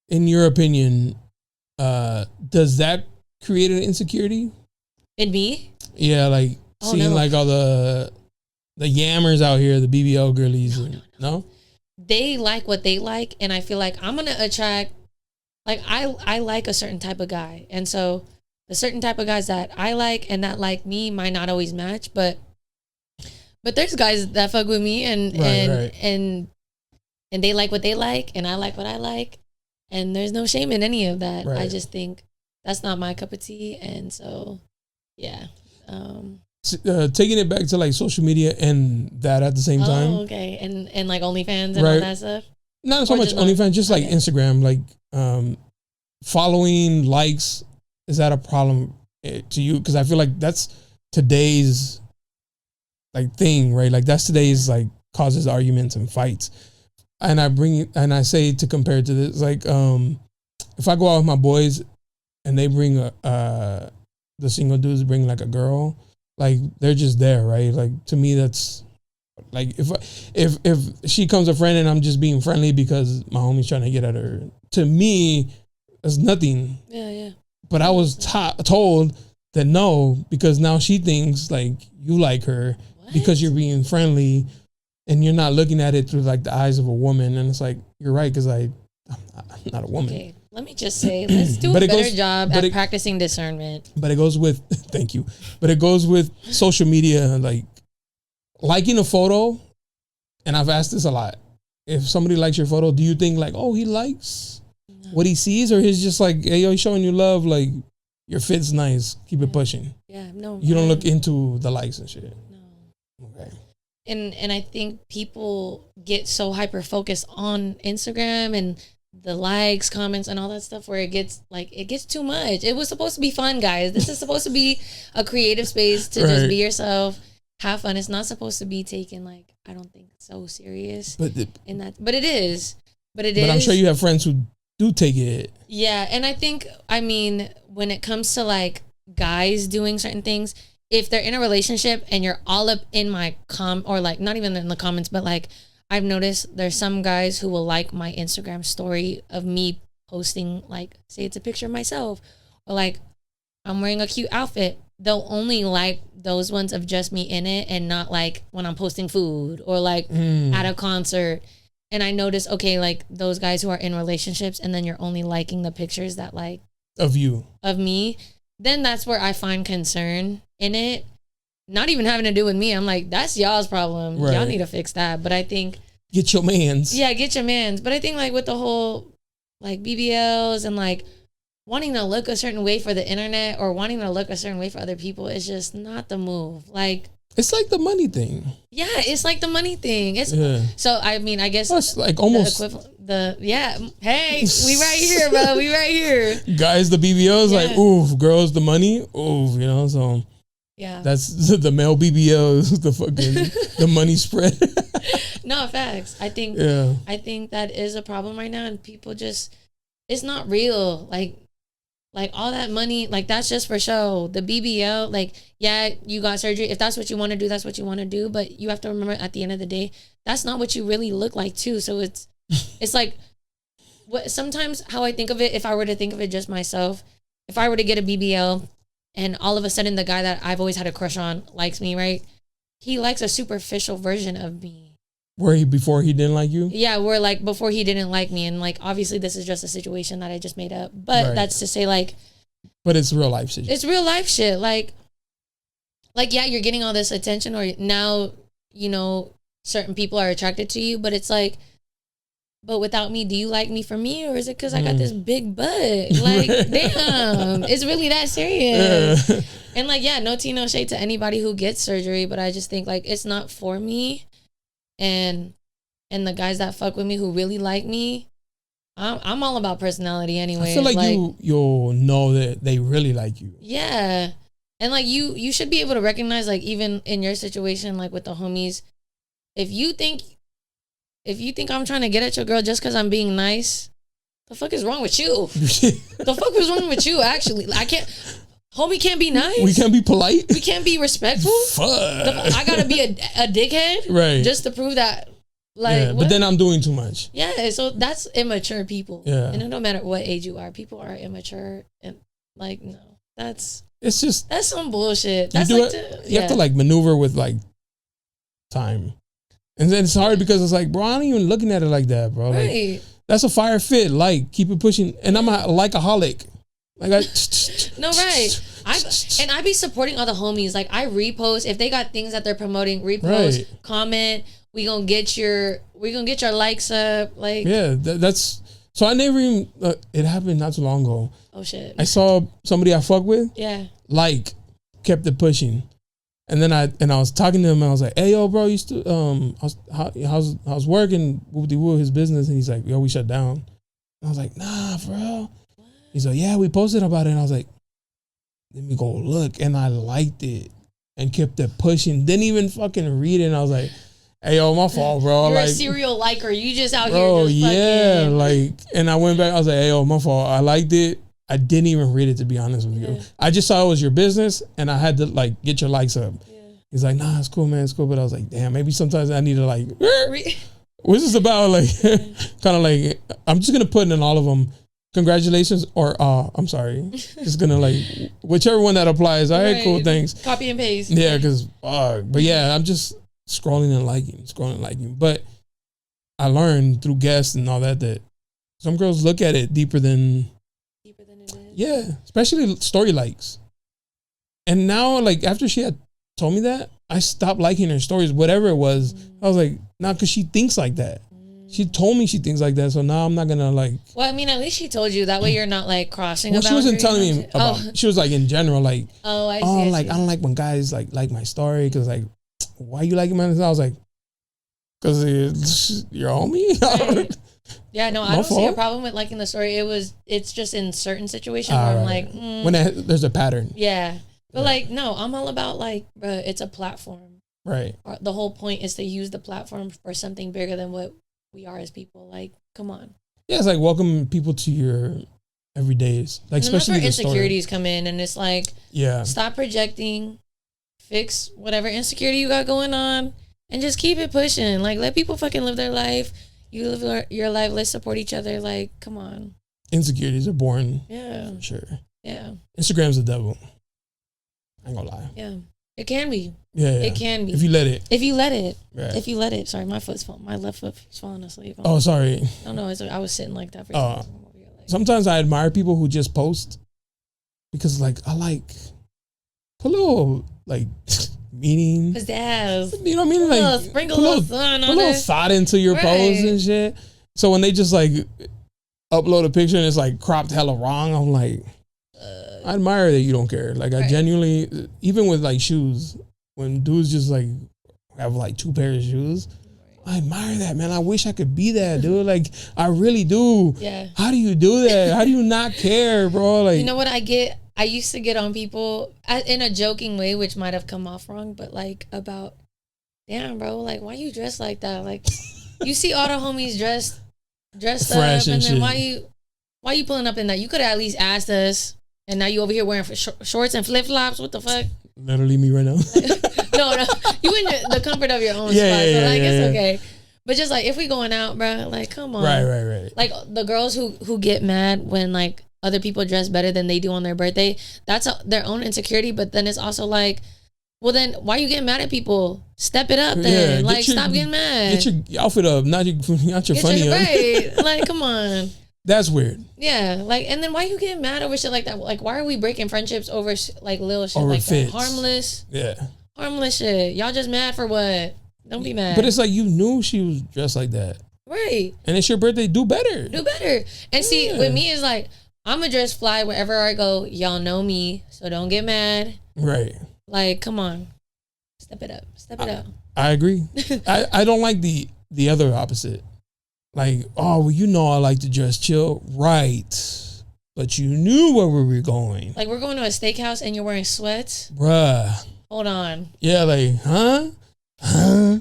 In your opinion, does that create an insecurity? In me? Yeah, like seeing like all the yammers out here, the BBL girlies. No? They like what they like, and I feel like I'm gonna attract. Like I like a certain type of guy, and so the certain type of guys that I like and that like me might not always match, but there's guys that fuck with me and they like what they like, and I like what I like, and there's no shame in any of that. Right. I just think that's not my cup of tea, and so yeah. Taking it back to like social media and that at the same time. Oh, okay, and like OnlyFans and all that stuff. Not so much OnlyFans, just like Instagram, like following, likes. Is that a problem to you? Because I feel like that's today's like thing, right? Like that's today's like causes arguments and fights. And I say to compare it to this, like if I go out with my boys and they bring the single dudes bring like a girl. Like they're just there, right? Like to me, that's like if she comes a friend and I'm just being friendly because my homie's trying to get at her. To me, that's nothing. Yeah. But I was told that no, because now she thinks like you like her because you're being friendly, and you're not looking at it through like the eyes of a woman. And it's like you're right because I'm not a woman. Okay. Let me just say, let's do a better job at practicing discernment. But it goes with, thank you. But it goes with social media, like liking a photo. And I've asked this a lot. If somebody likes your photo, do you think like, oh, he likes what he sees? Or he's just like, hey, yo, he's showing you love. Like your fit's nice. Keep it pushing. Yeah, no. You don't look into the likes and shit. No. Okay. And I think people get so hyper focused on Instagram and the likes, comments, and all that stuff where it gets too much. It was supposed to be fun, guys. This is supposed to be a creative space to just be yourself, have fun. It's not supposed to be taken like, I don't think, so serious. But it is. But I'm sure you have friends who do take it. Yeah, and I think, I mean, when it comes to like guys doing certain things, if they're in a relationship and you're all up in my or like not even in the comments, but like I've noticed there's some guys who will like my Instagram story of me posting, like, say it's a picture of myself, or like I'm wearing a cute outfit. They'll only like those ones of just me in it, and not like when I'm posting food or like at a concert. And I notice, okay, like those guys who are in relationships and then you're only liking the pictures that like of me, then that's where I find concern in it. Not even having to do with me. I'm like, that's y'all's problem. Right. Y'all need to fix that. But I think get your mans. Yeah, get your mans. But I think like with the whole like BBLs and like wanting to look a certain way for the internet or wanting to look a certain way for other people is just not the move. Like it's like the money thing. Yeah, it's like the money thing. It's so I mean, I guess it's like almost hey, we right here, bro. We right here. Guys, the BBLs like oof, girls the money, oof, you know, so yeah. That's the male BBLs, the fucking the money spread. No, facts. I think that is a problem right now, and people just, it's not real. Like Like all that money, like that's just for show. The BBL, like, yeah, you got surgery. If that's what you want to do, that's what you want to do. But you have to remember at the end of the day, that's not what you really look like too. So it's like what sometimes how I think of it, if I were to think of it just myself, if I were to get a BBL and all of a sudden the guy that I've always had a crush on likes me, right? He likes a superficial version of me. Where before he didn't like you? Yeah, where like before he didn't like me, and like obviously this is just a situation that I just made up. But that's to say like, but it's real life shit. It's real life shit. Like yeah, you're getting all this attention, or now you know certain people are attracted to you, but it's like, but without me, do you like me for me, or is it because I got this big butt? Like, damn, it's really that serious. Yeah. And like, yeah, no tea, no shade to anybody who gets surgery, but I just think like it's not for me. And the guys that fuck with me who really like me, I'm all about personality anyway. I feel like you'll know that they really like you. Yeah. And like you should be able to recognize, like, even in your situation, like with the homies, if you think I'm trying to get at your girl just because I'm being nice, the fuck is wrong with you? The fuck is wrong with you, actually? Homie can't be nice. We can't be polite. We can't be respectful. Fuck. I gotta be a dickhead, right? Just to prove that, like. Yeah, but then I'm doing too much. Yeah, so that's immature people. Yeah, and it don't matter what age you are, people are immature, and like no, that's some bullshit. That's you have to like maneuver with like time, and then it's hard because it's like, bro, I'm not even looking at it like that, bro. Right. Like, that's a fire fit. Like, keep it pushing, and I'm a likeaholic. Like I be supporting other homies. Like I repost if they got things that they're promoting. Repost, comment. We gonna get your likes up. Like that's so. I never even. It happened not too long ago. Oh shit! I saw somebody I fuck with. Yeah. Like kept it pushing, and then I was talking to him. And I was like, "Hey yo, bro, you still how's working with his business?" And he's like, "Yo, we shut down." And I was like, "Nah, bro." He's like, yeah, we posted about it. And I was like, let me go look. And I liked it and kept it pushing. Didn't even fucking read it. And I was like, hey, yo, my fault, bro. You're like, a serial liker. You just out bro, here just yeah, like, and I went back. I was like, hey, yo, my fault. I liked it. I didn't even read it, to be honest with you. I just saw it was your business and I had to like get your likes up. Yeah. He's like, nah, it's cool, man. It's cool. But I was like, damn, maybe sometimes I need to like, what's this about? Like, kind of like, I'm just going to put in all of them. Congratulations, or I'm sorry. Just gonna like whichever one that applies. All right, cool, thanks. Copy and paste. Yeah, because but yeah, I'm just scrolling and liking. But I learned through guests and all that some girls look at it deeper than it is. Yeah, especially story likes. And now, like after she had told me that, I stopped liking her stories, whatever it was. I was like, nah, because she thinks like that. She told me she thinks like that, so now I'm not gonna like. Well, I mean, at least she told you. That way, you're not like crossing. Well, she wasn't telling me about. Oh. She was like in general, like. Oh, I see. Oh, like I don't like when guys like my story because like, why you liking mine? I was like, because you're homie. Right. Yeah, no, I don't see a problem with liking the story. It's just in certain situations where I'm like, when there's a pattern. Yeah, but like, no, I'm all about like, it's a platform. Right. The whole point is to use the platform for something bigger than what we are as people. Like, come on. Yeah, it's like welcome people to your everydays. Like, and especially that's where insecurities come in, and it's like, stop projecting, fix whatever insecurity you got going on, and just keep it pushing. Like, let people fucking live their life. You live your life. Let's support each other. Like, come on. Insecurities are born. Yeah. For sure. Yeah. Instagram's the devil. I ain't gonna lie. Yeah. It can be. Yeah. It can be. If you let it. If you let it. Right. If you let it. Sorry, my left foot's falling asleep. Oh, sorry. No, I was sitting like that for sometimes I admire people who just post because like I like put a little like meaning. Pizzazz. You know what I mean? Like sprinkle a little sun on it. Put a little thought into your post and shit. So when they just like upload a picture and it's like cropped hella wrong, I'm like I admire that you don't care. Like I genuinely, even with like shoes, when dudes just like have like 2 pairs of shoes, I admire that, man. I wish I could be that, dude. Like I really do. Yeah. How do you do that? How do you not care, bro? Like, you know what I get? I used to get on people in a joking way, which might have come off wrong, but like about, damn, bro, like why you dressed like that? Like you see all the homies dressed fresh up, and then shit. why you pulling up in that? You could have at least asked us. And now you over here wearing shorts and flip flops. What the fuck? Literally me right now. No, you in the comfort of your own spot. So like it's okay. But just like if we going out, bro, like come on. Right. Like the girls who get mad when like other people dress better than they do on their birthday, that's their own insecurity. But then it's also like, well, then why you getting mad at people? Step it up then. Like stop getting mad. Get your outfit up, not your funny up. Right. Like come on. That's weird. Yeah, like, and then why you getting mad over shit like that? Like, why are we breaking friendships over like little shit over like fits. that? Harmless. Yeah. Harmless shit. Y'all just mad for what? Don't be mad. But it's like you knew she was dressed like that. Right. And it's your birthday. Do better. Do better. And see, with me, it's like, I'm going to dress fly wherever I go. Y'all know me, so don't get mad. Right. Like, come on. Step it up. Step it up. I agree. I don't like the other opposite. Like, oh, well, you know I like to dress chill. Right. But you knew where we were going. Like, we're going to a steakhouse and you're wearing sweats? Bruh. Hold on. Yeah, like, huh? I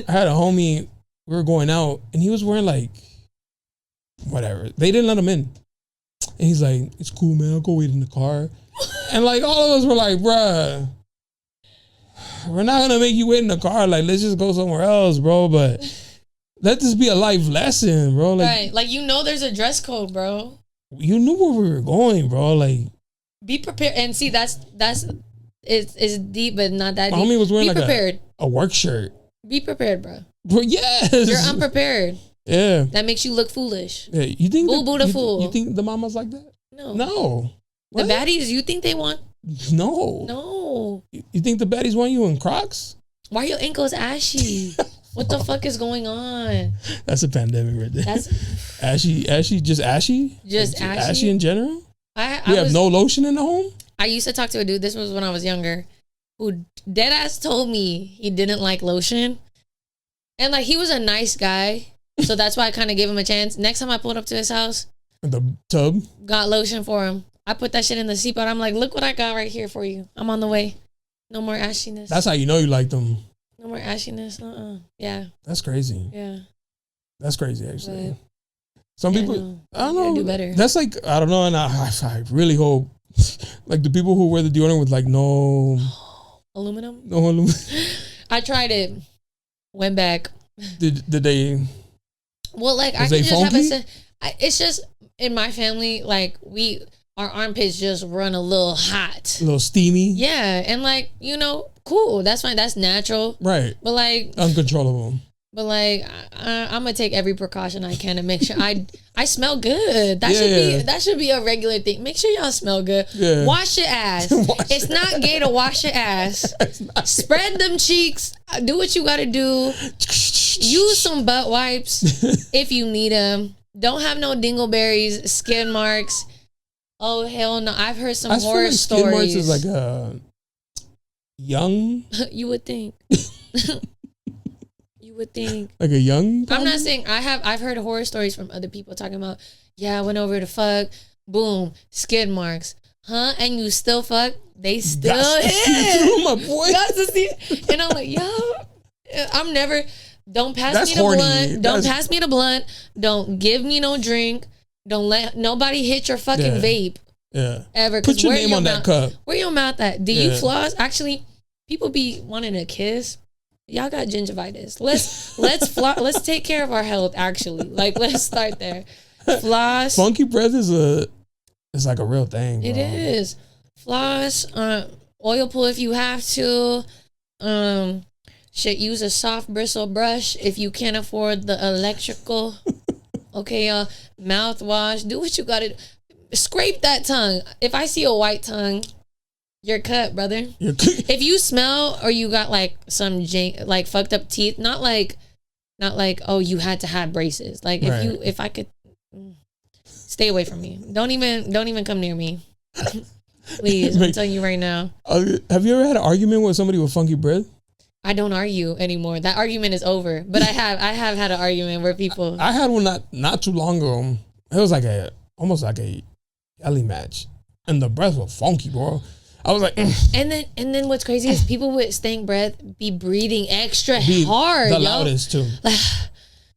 had a homie, we were going out, and he was wearing, like, whatever. They didn't let him in. And he's like, it's cool, man. I'll go wait in the car. And, like, all of us were like, bruh, we're not going to make you wait in the car. Like, let's just go somewhere else, bro. But let this be a life lesson, bro. Like, right. Like, you know there's a dress code, bro. You knew where we were going, bro. Like, be prepared. And see, that's it's deep, but not that deep. My homie was wearing be like prepared. A work shirt. Be prepared, bro. Bro, yes. You're unprepared. Yeah. That makes you look foolish. Yeah. You think Boo the fool. You think the mamas like that? No. No. The baddies, you think they want? No. No. You think the baddies want you in Crocs? Why are your ankles ashy? What the fuck is going on? That's a pandemic right there. That's ashy, just ashy? Just like, ashy? Ashy in general? I we have no lotion in the home? I used to talk to a dude, this was when I was younger, who deadass told me he didn't like lotion. And like, he was a nice guy. So that's why I kind of gave him a chance. Next time I pulled up to his house. In the tub? Got lotion for him. I put that shit in the seatbelt. I'm like, look what I got right here for you. I'm on the way. No more ashiness. That's how you know you like them. No more ashiness. Yeah. That's crazy. Yeah. That's crazy, actually. But, some people, I don't know. Do better. That's like, I don't know. And I really hope, like the people who wear the deodorant with like no aluminum. No aluminum. I tried it. Went back. Did they? Well, like I could just have it's just in my family, like our armpits just run a little hot, a little steamy. Yeah, and like cool. That's fine. That's natural. Right. But like uncontrollable. But like I'm gonna take every precaution I can to make sure I smell good. That should be a regular thing. Make sure y'all smell good. Yeah. Wash your ass. It's not gay to wash your ass. Spread them cheeks. Do what you gotta do. Use some butt wipes if you need them. Don't have no dingleberries, skin marks. Oh hell no! I've heard some horror stories. Skin marks is like young. You would think. Would think like a young I'm not saying I've heard horror stories from other people talking about I went over to fuck, boom, skid marks, and you still fuck, they still hit my boy. Got to see, and I'm like, I'm never. Don't pass me the blunt. Don't pass me the blunt. Don't give me no drink. Don't let nobody hit your fucking vape. Yeah, ever. Put your name on that cup. Where your mouth at? Do you floss? Actually, people be wanting to kiss. Y'all got gingivitis. Let's take care of our health. Actually, like let's start there. Floss. Funky breath is like a real thing. Bro. It is. Floss. Oil pull if you have to. Use a soft bristle brush if you can't afford the electrical. Okay, y'all. Mouthwash. Do what you gotta do. Scrape that tongue. If I see a white tongue, you're cut, brother. If you smell or you got like some like fucked up teeth, not like oh you had to have braces. Like if I could stay away from me. Don't even come near me. Please, I'm telling you right now. Have you ever had an argument with somebody with funky breath? I don't argue anymore. That argument is over. But I have had an argument where people. I had one not too long ago. It was like almost like a yelly match, and the breath was funky, bro. I was like, and then what's crazy is people with stank breath be breathing extra hard, the loudest too.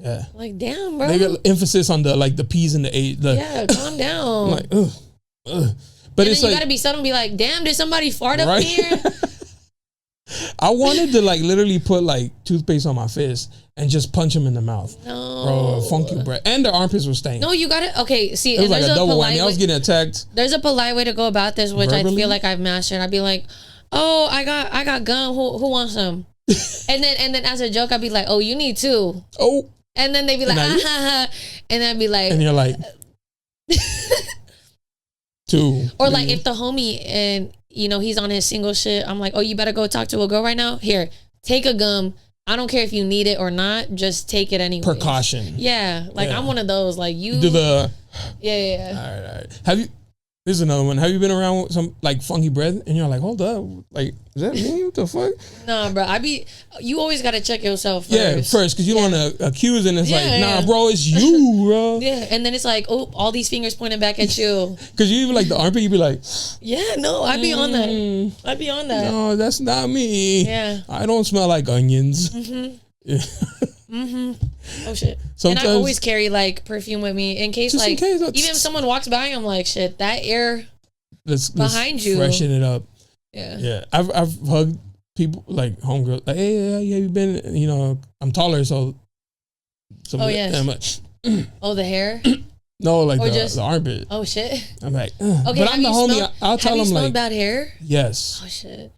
Yeah, like damn, bro. They got emphasis on the P's and the A. Calm down. I'm like, ugh. But But and it's then you like, gotta be subtle and be like, damn, did somebody fart up right? here? I wanted to like literally put like toothpaste on my fist and just punch him in the mouth. No. Bro, funky breath. And their armpits were stained. No, you gotta, okay, see, It was and like a double whammy. I was way, getting attacked. there's a polite way to go about this, which Verbally? I feel like I've mastered. I'd be like, oh, I got gum. Who wants some? and then as a joke, I'd be like, oh, you need two. Oh. And then they'd be like, And ah, ha, ha. And I'd be like, And you're like, two. or like if the homie and you know he's on his single shit, I'm like, oh, you better go talk to a girl right now. Here, take a gum. I don't care if you need it or not. Just take it anyway. Precaution. Yeah, like I'm one of those. Like you do the. Yeah. All right. Have you? This is another one. Have you been around with some like funky breath and you're like, hold up, like is that me? What the fuck? Nah, bro. You always gotta check yourself first. Yeah, first because you don't want to accuse and it's like, nah, bro, it's you, bro. Yeah, and then it's like, oh, all these fingers pointing back at you. Because you even like the armpit, you be like, yeah, no, I'd be on that. I'd be on that. No, that's not me. Yeah, I don't smell like onions. Yeah. Oh shit. Sometimes, and I always carry like perfume with me in case, like, even if someone walks by, I'm like, shit, that air behind you, freshen it up. Yeah. I've hugged people like homegirls. Like, hey, have you been? You know, I'm taller, so. Oh yes. Oh, the hair. No, like the armpit. Oh shit. I'm like, okay, but I'm the homie. I'll tell them like, bad hair. Yes. Oh shit.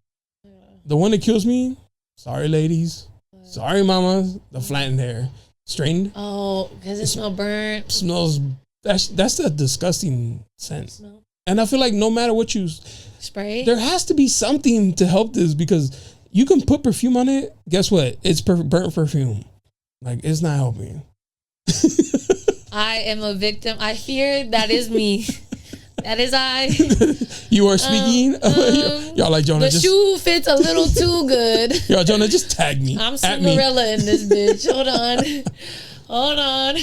The one that kills me. Sorry, ladies. Sorry, mamas. The flattened hair, straightened. Oh, because it smells burnt. Smells. That's a disgusting scent. And I feel like no matter what you spray, there has to be something to help this because you can put perfume on it. Guess what? It's burnt perfume. Like it's not helping. I am a victim. I fear that is me. That is I. You are speaking. Y'all like Jonah. The shoe fits a little too good. Y'all, Jonah, just tag me. I'm Cinderella in this bitch. Hold on.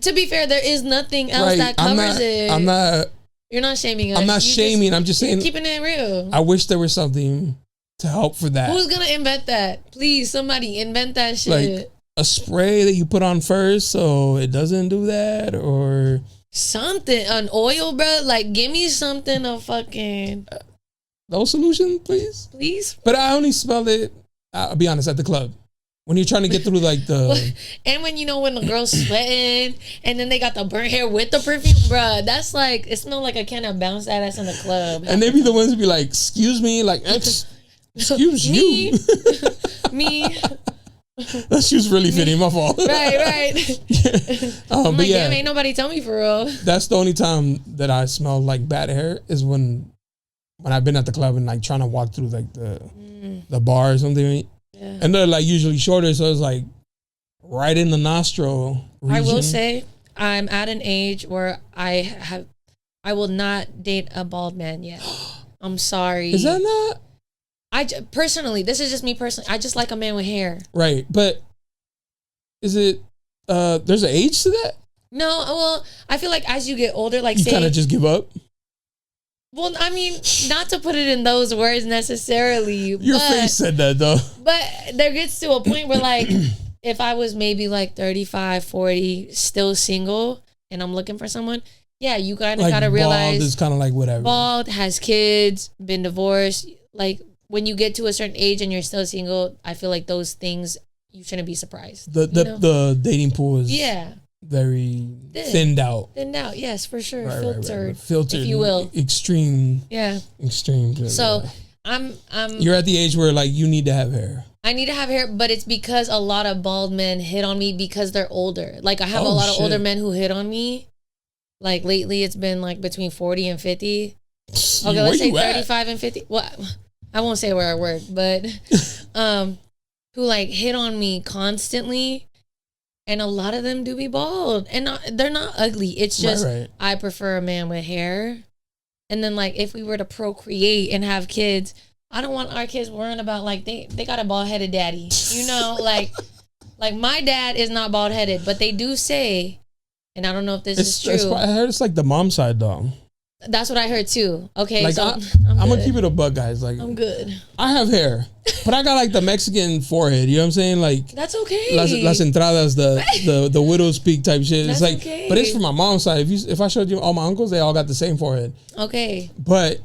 To be fair, there is nothing else that covers it. I'm not. You're not shaming us. I'm not shaming. I'm just saying. Keeping it real. I wish there was something to help for that. Who's gonna invent that? Please, somebody invent that shit. Like a spray that you put on first, so it doesn't do that, or. Something, an oil, bro. Like, give me something to fucking. No solution, please. Please. But I only smelled it. I'll be honest, at the club when you're trying to get through like the. And when the girl's sweating, and then they got the burnt hair with the perfume, bro. That's like it smells like I cannot bounce that ass in the club. And they be the ones who be like, "Excuse me," like, "Excuse you." Me. That shoe's really fitting. My fault. Right. But like, damn, ain't nobody tell me for real. That's the only time that I smell like bad hair is when I've been at the club and like trying to walk through like the bar or something. Yeah. And they're like usually shorter, so it's like right in the nostril region. I will say I'm at an age where I will not date a bald man yet. I'm sorry. Is that not? Personally, this is just me personally. I just like a man with hair. Right, but is it? There's an age to that? No, well, I feel like as you get older, like you kind of just give up. Well, I mean, not to put it in those words necessarily. Your face said that though. But there gets to a point where like, if I was maybe like 35, 40, still single, and I'm looking for someone, yeah, you kind of like gotta realize bald is kind of like whatever. Bald, has kids, been divorced, like. When you get to a certain age and you're still single, I feel like those things you shouldn't be surprised. The dating pool is very thinned out. Thinned out, yes, for sure. Right. Filtered, if you will. Extreme. Yeah. Extreme. So I'm. You're at the age where like you need to have hair. I need to have hair, but it's because a lot of bald men hit on me because they're older. Like I have a lot of older men who hit on me. Like lately, it's been like between 40 and 50. Okay, let's say 35 and 50. Well, I won't say where I work, but who like hit on me constantly, and a lot of them do be bald, and they're not ugly. It's just I prefer a man with hair, and then like if we were to procreate and have kids, I don't want our kids worrying about like they got a bald headed daddy, you know, like my dad is not bald headed, but they do say, and I don't know if this is true. I heard it's like the mom side though. That's what I heard too. Okay, Like, so I'm I'm gonna keep it a buck, guys. Like, I'm good. I have hair, but I got like the Mexican forehead. You know what I'm saying? Like, That's okay. las entradas, the widow's peak type shit. That's it's like, okay. but it's from my mom's side. If I showed you all my uncles, they all got the same forehead. Okay. But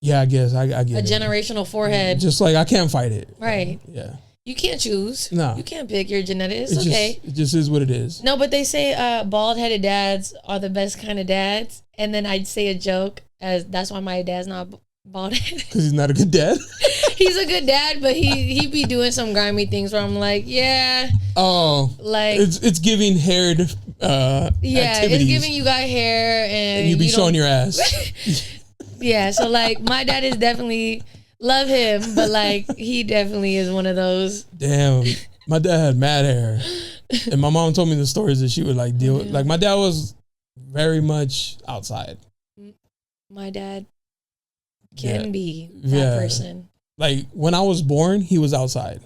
yeah, I guess I get a generational forehead. Just like I can't fight it. Right. Yeah. You can't choose. No. You can't pick your genetics. It's okay. It just is what it is. No, but they say bald-headed dads are the best kind of dads. And then I'd say a joke as that's why my dad's not bald-headed. Because he's not a good dad? He's a good dad, but he be doing some grimy things where I'm like, yeah. Oh. Like. It's giving haired yeah, activities. it's giving you got hair and you be showing your ass. Yeah, so like my dad is definitely... Love him, but like he definitely is one of those. Damn, my dad had mad hair, and my mom told me the stories that she would like deal with. Like my dad was very much outside. My dad can be that person. Like when I was born, he was outside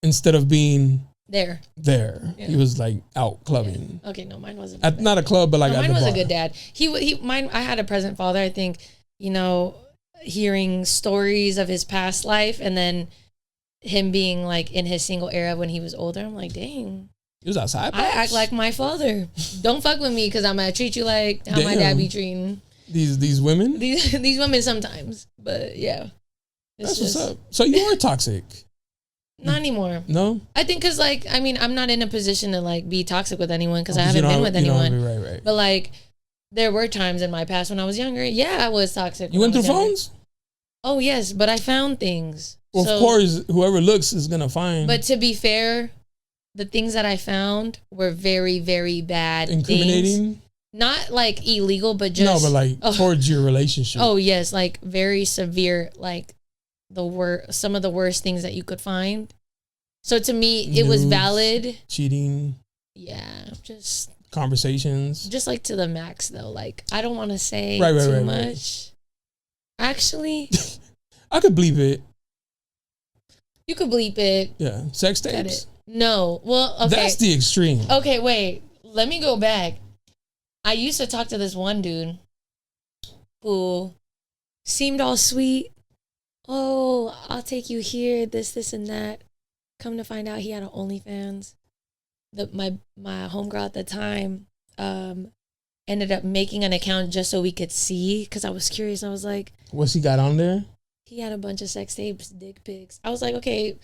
instead of being there. Yeah. He was like out clubbing. Yeah. Okay, no, mine wasn't. At not a club, but like no, at mine the was bar. a good dad. Mine. I had a present father. I think hearing stories of his past life and then him being like in his single era when he was older, I'm like, dang. He was outside. I act like my father. Don't fuck with me because I'm gonna treat you like how my dad be treating these women. These women sometimes, but yeah, that's what's up. So you are toxic. Not anymore. No, I think because like I'm not in a position to like be toxic with anyone because I haven't been with anyone. Right. But like. There were times in my past when I was younger. Yeah, I was toxic. You went through phones? Oh, yes, but I found things. Well, of course, whoever looks is going to find. But to be fair, the things that I found were very, very bad. Incriminating? Things. Not like illegal, but just. No, but like towards your relationship. Oh, yes, like very severe, like some of the worst things that you could find. So to me, it was valid. Cheating. Yeah, just. Conversations. Just like to the max though. Like I don't want to say too much. Actually. I could bleep it. You could bleep it. Yeah. Sex tapes? No. Well, okay. That's the extreme. Okay, wait. Let me go back. I used to talk to this one dude who seemed all sweet. Oh, I'll take you here, this, and that. Come to find out he had an OnlyFans. My homegirl at the time ended up making an account just so we could see because I was curious. I was like, what's he got on there? He had a bunch of sex tapes, dick pics. I was like, okay,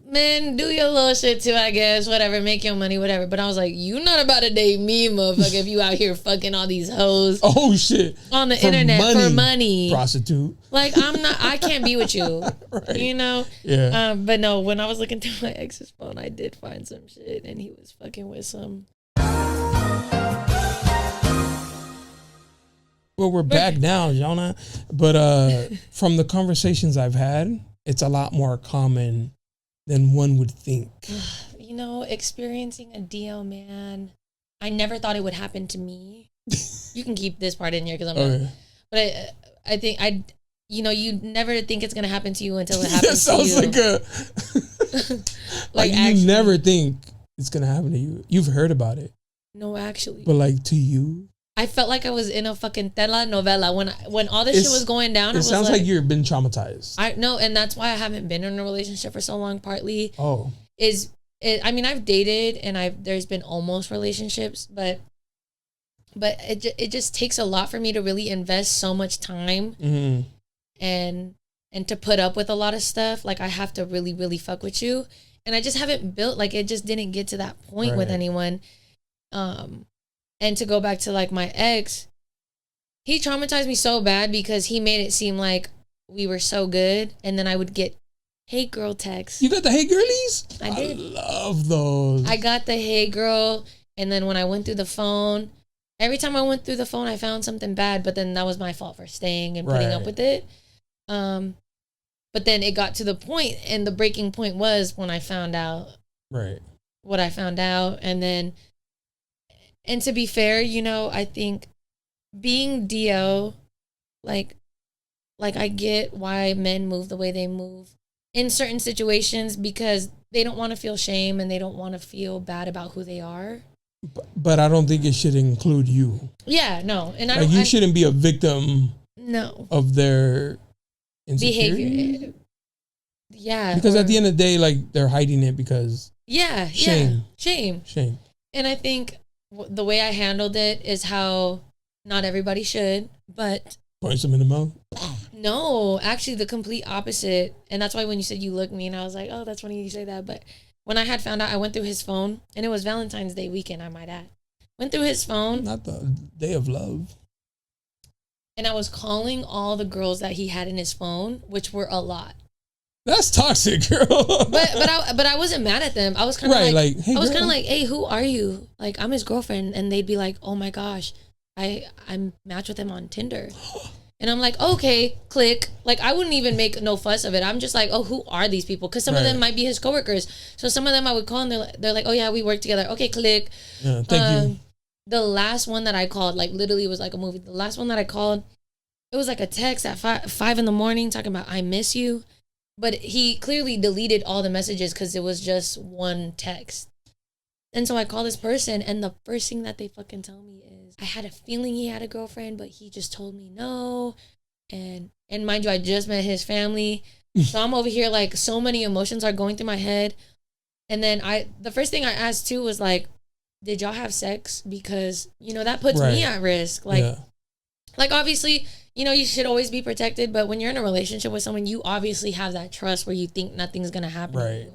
man, do your little shit too, I guess. Whatever, make your money, whatever. But I was like, you not about to date me, motherfucker, if you out here fucking all these hoes. Oh, shit. On the internet for money. Prostitute. Like, I can't be with you. Right. You know? Yeah. But no, when I was looking through my ex's phone, I did find some shit, and he was fucking with some. Well, we're back now, Jonah. But from the conversations I've had, it's a lot more common than one would think. You know, experiencing a DL, man, I never thought it would happen to me. You can keep this part in here because I'm not. But I think you never think it's gonna happen to you until it happens to you. That sounds like a you never think it's gonna happen to you. You've heard about it. No, actually. But like to you, I felt like I was in a fucking telenovela when all this shit was going down. It sounds like you've been traumatized. I know, and that's why I haven't been in a relationship for so long. Partly, I mean, I've dated and there's been almost relationships, but it just takes a lot for me to really invest so much time and to put up with a lot of stuff. Like I have to really, really fuck with you, and I just haven't built it just didn't get to that point with anyone. And to go back to like my ex, he traumatized me so bad because he made it seem like we were so good, and then I would get hey girl texts. You got the hey girlies? I did. I love those. I got the hey girl, and then when I went through the phone, every time I went through the phone, I found something bad, but then that was my fault for staying and putting up with it. But then it got to the point, and the breaking point was when I found out what I found out, and to be fair, I think being DO, like I get why men move the way they move in certain situations because they don't want to feel shame and they don't want to feel bad about who they are. But I don't think it should include you. Yeah, no. And you shouldn't be a victim of their behavior. Yeah. Because at the end of the day, like, they're hiding it because shame. And I think the way I handled it is how not everybody should, but punch them in the mouth. No, actually the complete opposite. And that's why when you said you look mean, I was like, oh, that's funny you say that. But when I had found out, I went through his phone, and it was Valentine's Day weekend, I might add. Went through his phone. Not the day of love. And I was calling all the girls that he had in his phone, which were a lot. That's toxic, girl. but I wasn't mad at them. I was kind of like hey, I was kind of like, hey, who are you? Like, I'm his girlfriend. And they'd be like, oh my gosh, I'm matched with him on Tinder. And I'm like, okay, click. Like, I wouldn't even make no fuss of it. I'm just like, oh, who are these people? Because some of them might be his coworkers. So some of them I would call, and they're like, oh yeah, we work together. Okay, click. Yeah, thank you. The last one that I called, like, literally, it was like a movie. The last one that I called, it was like a text at 5 in the morning talking about I miss you. But he clearly deleted all the messages because it was just one text. And so I call this person, and the first thing that they fucking tell me is, I had a feeling he had a girlfriend, but he just told me no. And mind you, I just met his family. So I'm over here, like, so many emotions are going through my head. And then the first thing I asked too was like, did y'all have sex? Because, you know, that puts me at risk. Like, like, obviously, you know, you should always be protected. But when you're in a relationship with someone, you obviously have that trust where you think nothing's going to happen. Right.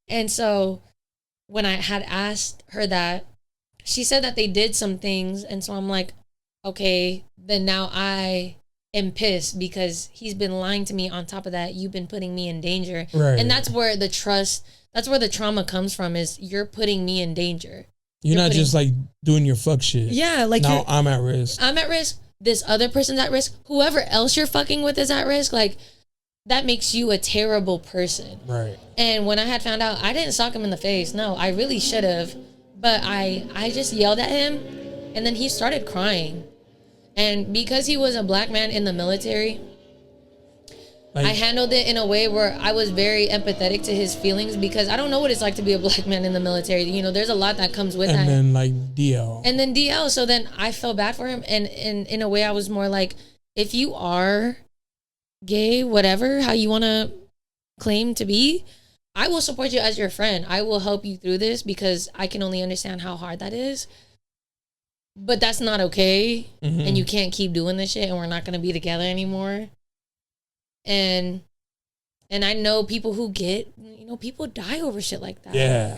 And so when I had asked her that, she said that they did some things. And so I'm like, okay, then now I am pissed because he's been lying to me. On top of that, you've been putting me in danger. Right. And that's where the trauma comes from, is you're putting me in danger. You're not just like doing your fuck shit. Yeah. Like, now I'm at risk. I'm at risk. This other person's at risk. Whoever else you're fucking with is at risk. Like, that makes you a terrible person. Right. And when I had found out, I didn't sock him in the face. No, I really should have. But I just yelled at him, and then he started crying. And because he was a black man in the military, I handled it in a way where I was very empathetic to his feelings, because I don't know what it's like to be a black man in the military. You know, there's a lot that comes with that. And then like DL. And then DL. So then I felt bad for him. And in a way, I was more like, if you are gay, whatever, how you want to claim to be, I will support you as your friend. I will help you through this, because I can only understand how hard that is. But that's not okay. Mm-hmm. And you can't keep doing this shit, and we're not going to be together anymore. And I know people who get, you know, people die over shit like that. Yeah.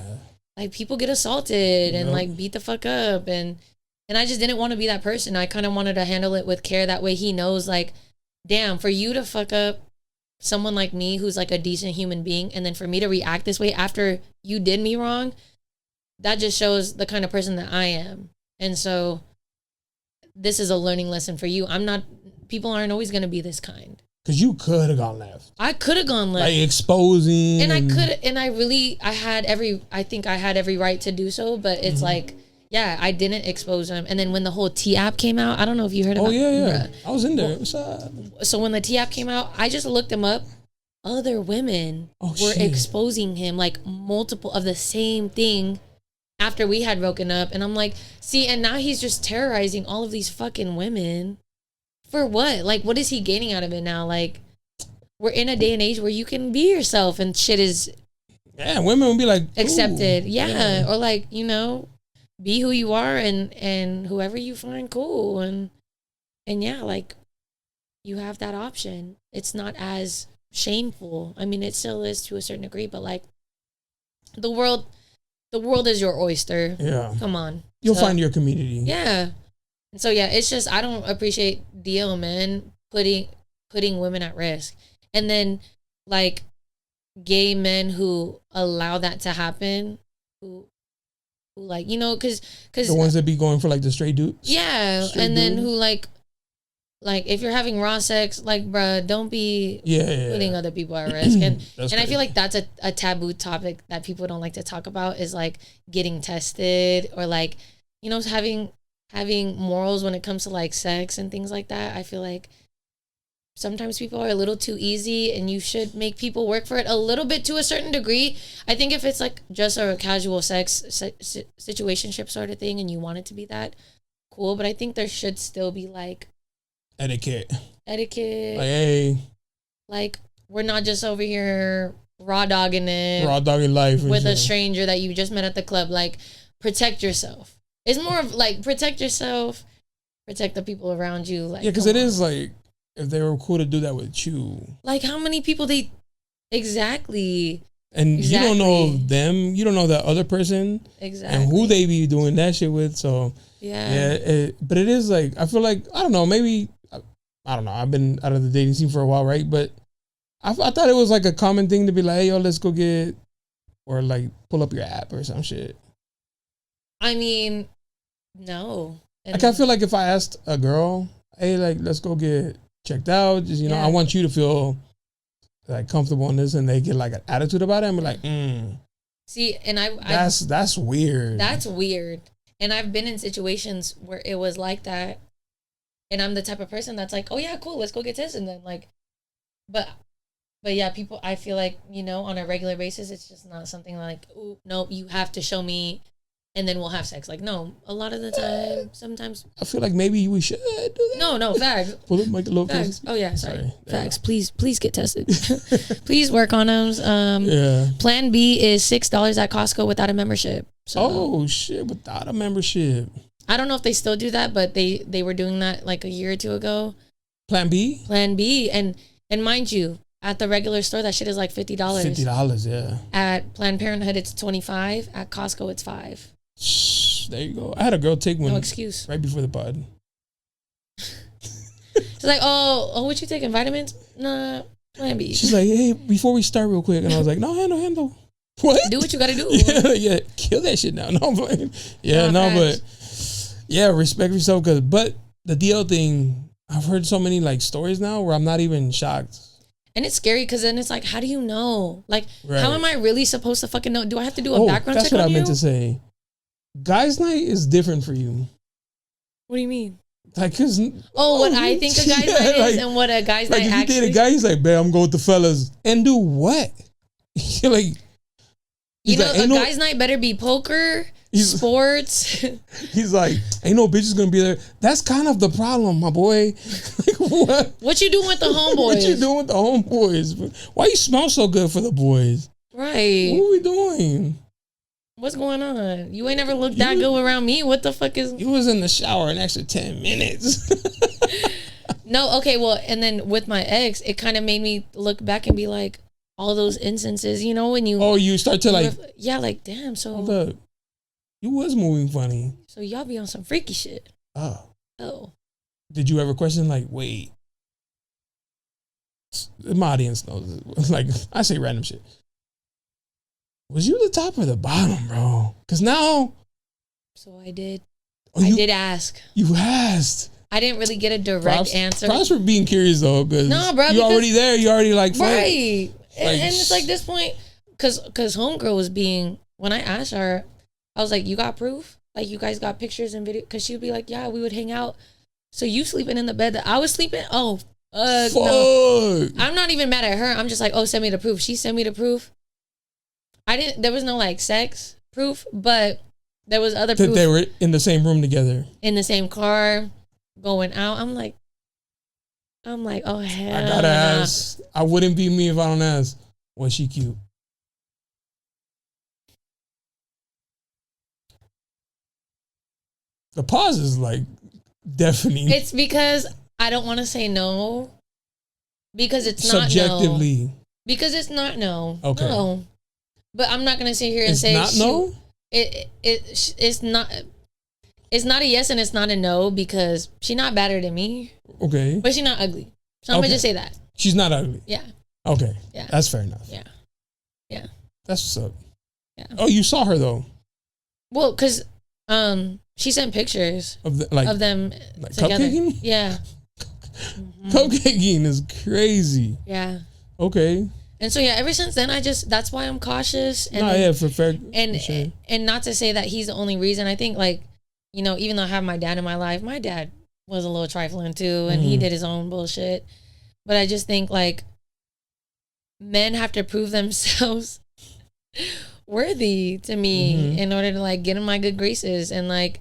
Like, people get assaulted and like beat the fuck up. And I just didn't want to be that person. I kind of wanted to handle it with care. That way he knows, like, damn, for you to fuck up someone like me who's like a decent human being, and then for me to react this way after you did me wrong, that just shows the kind of person that I am. And so this is a learning lesson for you. People aren't always going to be this kind. Because you could have gone left. I could have gone left. Like, exposing. And I had every right to do so, but it's like, yeah, I didn't expose him. And then when the whole T-app came out, I don't know if you heard about it. Oh, yeah. I was in there. What's up? So when the T-app came out, I just looked him up. Other women were exposing him, like, multiple of the same thing after we had broken up. And I'm like, see, and now he's just terrorizing all of these fucking women. For what? Like, what is he gaining out of it now? Like, we're in a day and age where you can be yourself and shit is... Yeah, women will be like... accepted. Yeah. Or like, you know... be who you are, and whoever you find cool, and yeah, like, you have that option. It's not as shameful. I mean, it still is to a certain degree, but like, the world is your oyster. Yeah, come on, you'll find your community. Yeah, and so yeah, it's just, I don't appreciate DL men putting women at risk, and then like gay men who allow that to happen, who like, you know, because the ones that be going for like the straight dudes. Yeah, and then who like if you're having raw sex, like, bruh, don't be putting other people at risk. And I feel like that's a taboo topic that people don't like to talk about, is like getting tested, or like, you know, having morals when it comes to like sex and things like that. I feel like sometimes people are a little too easy, and you should make people work for it a little bit to a certain degree. I think if it's like just a casual situationship sort of thing and you want it to be that, cool. But I think there should still be like etiquette. Like, hey. Like, we're not just over here raw dogging life with a stranger that you just met at the club. Like, protect yourself. It's more of like protect yourself, protect the people around you. Like, yeah, because it is like, if they were cool to do that with you. Like, how many people exactly. And you don't know them. You don't know that other person. Exactly. And who they be doing that shit with. So, yeah. But it is like, I feel like, I don't know, maybe, I don't know. I've been out of the dating scene for a while, right? But I thought it was like a common thing to be like, hey, yo, let's go get, or like pull up your app or some shit. I mean, no. Like, I feel like if I asked a girl, hey, like, let's go get checked out, just, you know, I want you to feel like comfortable in this, and they get like an attitude about it and be like, See, and that's weird. That's weird. And I've been in situations where it was like that, and I'm the type of person that's like, oh yeah, cool, let's go get tested. And then like, but yeah, people, I feel like, you know, on a regular basis, it's just not something like, oh no, you have to show me and then we'll have sex. Like, no, a lot of the time, sometimes. I feel like maybe we should do that. No, facts. Pull up, make a little facts. Oh yeah, sorry. Facts. Please get tested. Please wear condoms. Plan B is $6 at Costco without a membership. So, oh shit, without a membership. I don't know if they still do that, but they were doing that like a year or two ago. Plan B? Plan B. And mind you, at the regular store, that shit is like $50. $50, yeah. At Planned Parenthood, it's $25. At Costco, it's $5. There you go. I had a girl take one. No excuse. Right before the pod. She's like, oh, what you taking, vitamins? Nah, Plan B. She's like, hey, before we start real quick. And I was like, no, handle. What? Do what you got to do. Yeah, kill that shit now. No, but yeah, respect yourself. But the DL thing, I've heard so many like stories now where I'm not even shocked. And it's scary because then it's like, how do you know? Like, how am I really supposed to fucking know? Do I have to do a background check on you? That's what I meant to say. Guys' night is different for you. What do you mean? Like, cause what I think a guy's night is and what a guy's night actually. Like, if you date a guy, he's like, babe, I'm going with the fellas, and do what? Like, you know, a guy's night better be poker, sports. He's like, ain't no bitches gonna be there. That's kind of the problem, my boy. Like, what you doing with the homeboys? What you doing with the homeboys? Why you smell so good for the boys? Right. What are we doing? What's going on? You ain't never looked that good around me. What the fuck is... You was in the shower an extra 10 minutes. No, okay, well, and then with my ex, it kind of made me look back and be like, all those instances, you know, when you... Oh, you start to like... Yeah, like, damn, so... Hold up. You was moving funny. So y'all be on some freaky shit. Oh. Did you ever question, like, wait... My audience knows. Like, I say random shit. Was you the top or the bottom, bro? Because now... So I did. I did ask. You asked. I didn't really get a direct answer. Props for being curious, though. No, bro. You're already there. You already like... Right. And it's like this point... Because homegirl was being... When I asked her, I was like, you got proof? Like, you guys got pictures and video? Because she would be like, yeah, we would hang out. So you sleeping in the bed that I was sleeping? Oh, no. I'm not even mad at her. I'm just like, oh, send me the proof. She sent me the proof. There was no like sex proof, but there was other proof. That they were in the same room together. In the same car, going out. I'm like, oh hell. I gotta ask. I wouldn't be me if I don't ask. Was she cute? The pause is like deafening. It's because I don't want to say no. Because it's subjectively. Not no. Because it's not no. Okay. No. But I'm not gonna sit here and it's say not no. It's not. It's not a yes and it's not a no because she's not better than me. Okay. But she's not ugly. So I'm gonna just say that. She's not ugly. Yeah. Okay. Yeah. That's fair enough. Yeah. Yeah. That's what's up. Yeah. Oh, you saw her though. Well, cause she sent pictures of them like together. Cupcaking? Yeah. Cupcaking is crazy. Yeah. Okay. And so, yeah, ever since then, that's why I'm cautious. And for fair. And, sure. And not to say that he's the only reason. I think, like, you know, even though I have my dad in my life, my dad was a little trifling too, and he did his own bullshit. But I just think like men have to prove themselves worthy to me in order to like get in my good graces, and like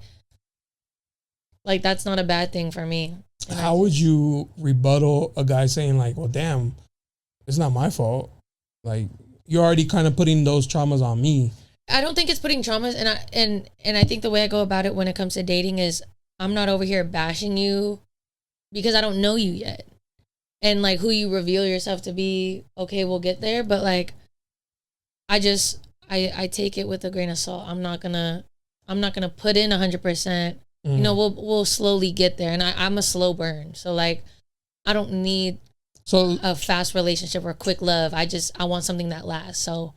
that's not a bad thing for me. And how would you rebuttal a guy saying like, well, damn, it's not my fault. Like, you're already kind of putting those traumas on me. I don't think it's putting traumas, and I think the way I go about it when it comes to dating is I'm not over here bashing you because I don't know you yet. And like who you reveal yourself to be, okay, we'll get there. But like, I take it with a grain of salt. I'm not gonna put in 100%. You know, we'll slowly get there. And I'm a slow burn. So like, I don't need a fast relationship or quick love. I want something that lasts. So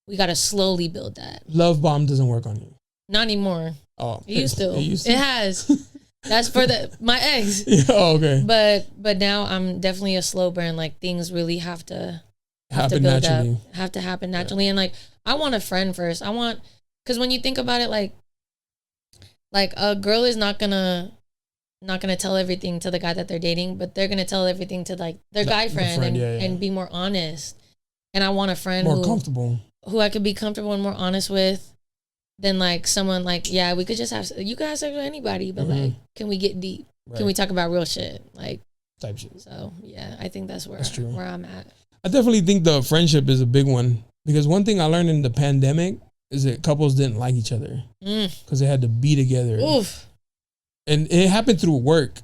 we got to slowly build that. Love bomb doesn't work on you. Not anymore. Oh, It used to. It has. That's for my ex. Yeah, oh, okay. But now I'm definitely a slow burn. Like things really have to happen build naturally. up. Have to happen naturally. Yeah. And like I want a friend first. Because when you think about it, like a girl is not gonna tell everything to the guy that they're dating, but they're gonna tell everything to like their guy friend, and be more honest. And I want a friend comfortable, who I could be comfortable and more honest with than like someone like, yeah, we could just you can have sex with anybody, but like, can we get deep? Right. Can we talk about real shit? Like type shit. So yeah, I think that's where I'm at. I definitely think the friendship is a big one, because one thing I learned in the pandemic is that couples didn't like each other because they had to be together. Oof. And it happened through work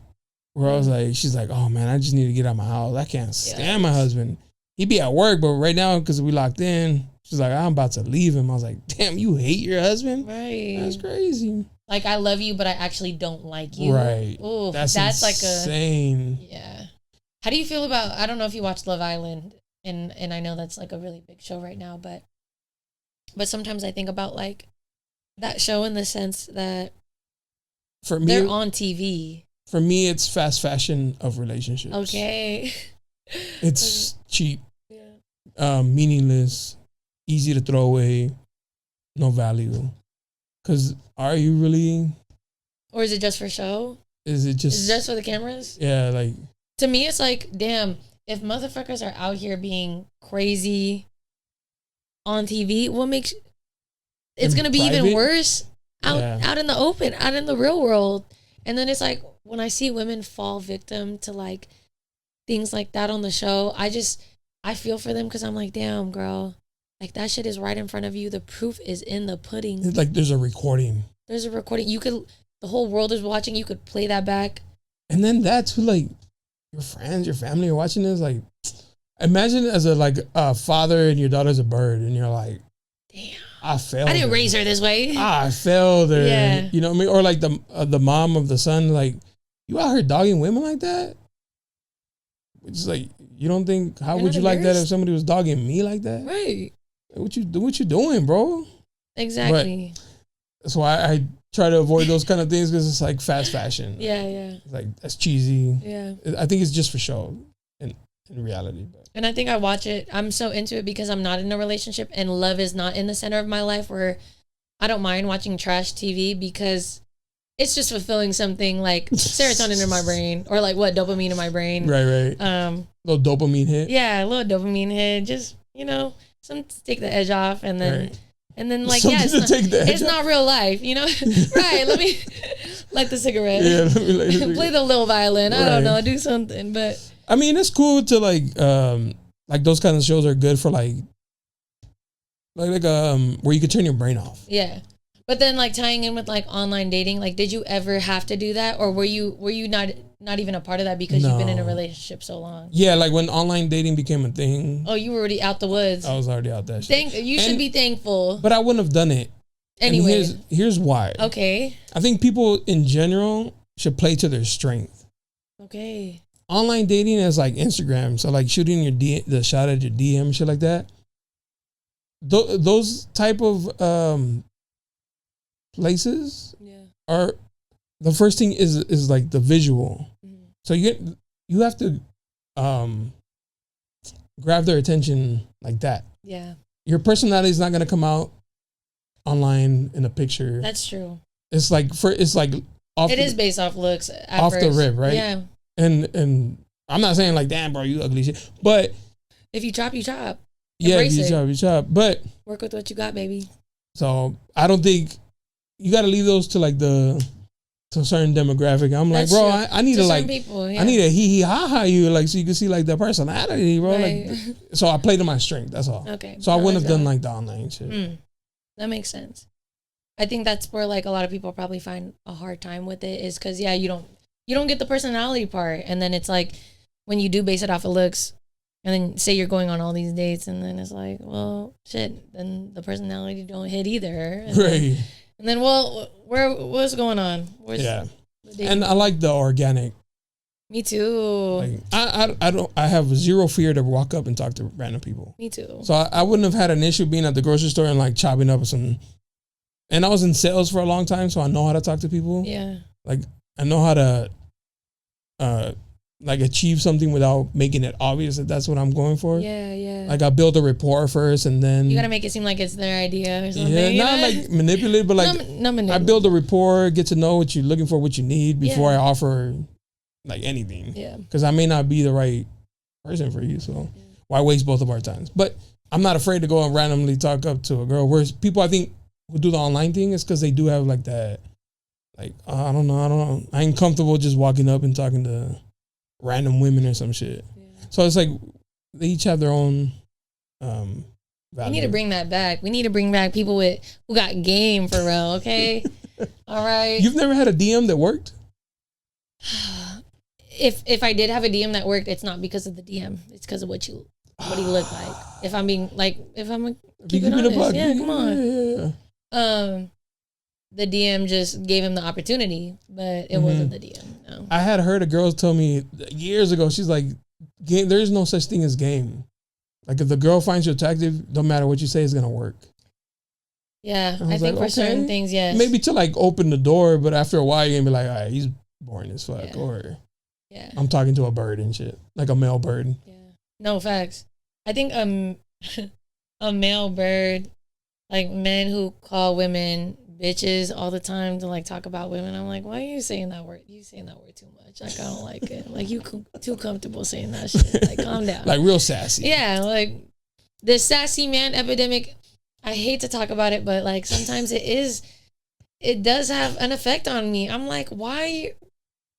where I was like, she's like, oh man, I just need to get out of my house. I can't stand my husband. He'd be at work, but right now, because we locked in, she's like, I'm about to leave him. I was like, damn, you hate your husband? Right. That's crazy. Like, I love you, but I actually don't like you. Right. Ooh, that's insane. Yeah. How do you feel about, I don't know if you watch Love Island, and I know that's like a really big show right now, but sometimes I think about like that show in the sense that for me, they're on TV. For me, it's fast fashion of relationships. Okay. It's cheap, meaningless, easy to throw away, no value. Because are you really? Or is it just for show? Is it just for the cameras? Yeah, like. To me, it's like, damn, if motherfuckers are out here being crazy on TV, what makes it's going to be even worse out in the open, out in the real world. And then it's like, when I see women fall victim to like things like that on the show, I feel for them, because I'm like, damn, girl, like that shit is right in front of you. The proof is in the pudding. It's like there's a recording. The whole world is watching. You could play that back. And then that's who, like, your friends, your family are watching this. Like, imagine as a father and your daughter's a bird, and you're like, damn, I failed. I didn't raise her this way. I failed her. Yeah. You know what I mean? Or like the mom of the son, like, you out here dogging women like that? It's like, you don't think, how would you like that if somebody was dogging me like that? Right. What you doing, bro? Exactly. But that's why I try to avoid those kind of things, because it's like fast fashion. Yeah. It's like, that's cheesy. Yeah. I think it's just for show in reality. But. And I think I watch it. I'm so into it because I'm not in a relationship, and love is not in the center of my life, where I don't mind watching trash TV because it's just fulfilling something like serotonin in my brain, or like dopamine in my brain. Right. Little dopamine hit. Yeah, a little dopamine hit. Just, something to take the edge off, and then. Right. And then, like, something it's not real life, Right, let me light the cigarette. Yeah, let me light the cigarette. Play the little violin. Right. I don't know, do something. But I mean, it's cool to like those kind of shows are good for like where you could turn your brain off. Yeah. But then, like, tying in with like online dating, like, did you ever have to do that, or were you not even a part of that because you've been in a relationship so long? Yeah, like when online dating became a thing. Oh, you were already out the woods. I was already out that shit. You should be thankful. But I wouldn't have done it. Anyway. And here's why. Okay. I think people in general should play to their strength. Okay. Online dating is like Instagram. So like shooting the shot at your DM, shit like that. Those type of places are, the first thing is like the visual. Mm-hmm. So you have to grab their attention like that. Yeah. Your personality is not going to come out online in a picture. That's true. It's like off. It is based off looks. Off the rip, right? Yeah. And I'm not saying like, damn, bro, you ugly shit. But if you chop, you chop. Yeah, Embrace you chop. But work with what you got, baby. So I don't think you got to leave those to like to a certain demographic. I'm like, bro, I need to like, people, yeah. I need a hee hee ha ha you like so you can see like the personality, bro. Right. Like, so I play to my strength. That's all. Okay. So I wouldn't have done like the online shit. That makes sense. I think that's where like a lot of people probably find a hard time with it is because you don't get the personality part, and then it's like when you do base it off of looks, and then say you're going on all these dates, and then it's like, well, shit, then the personality don't hit either, and right? Then well, what's going on? Yeah, and I like the organic. Me too. Like I have zero fear to walk up and talk to random people. Me too. So I wouldn't have had an issue being at the grocery store and like chopping up some. And I was in sales for a long time, so I know how to talk to people. Yeah. Like I know how to like achieve something without making it obvious that that's what I'm going for. Yeah, yeah. Like I build a rapport first and then you gotta make it seem like it's their idea or something. Yeah, not like manipulate, but like I build a rapport, get to know what you're looking for, what you need before I offer like anything. Yeah. Because I may not be the right person for you, so why waste both of our times? But I'm not afraid to go and randomly talk up to a girl. Whereas people I think who do the online thing is because they do have like that, like I don't know. I ain't comfortable just walking up and talking to random women or some shit. Yeah. So it's like they each have their own value. We need to bring that back. We need to bring back people who got game for real, okay? All right. You've never had a DM that worked? If I did have a DM that worked, it's not because of the DM. It's because of what he looked like. If I'm being like, if I'm keep it honest, yeah, come on. Yeah. The DM just gave him the opportunity, but it wasn't the DM. No. I had heard a girl tell me years ago, she's like, there's no such thing as game. Like if the girl finds you attractive, no matter what you say, it's going to work. Yeah, I think for certain things, yes. Maybe to like open the door, but after a while, you're going to be like, all right, he's boring as fuck. Yeah. Or I'm talking to a bird and shit, like a male bird. Yeah. No, facts. I think a male bird, like men who call women bitches all the time to like talk about women. I'm like, why are you saying that word? You saying that word too much. Like I don't like it. Like you too comfortable saying that shit. Like calm down. Like real sassy. Yeah, like the sassy man epidemic. I hate to talk about it, but like sometimes it does have an effect on me. I'm like, why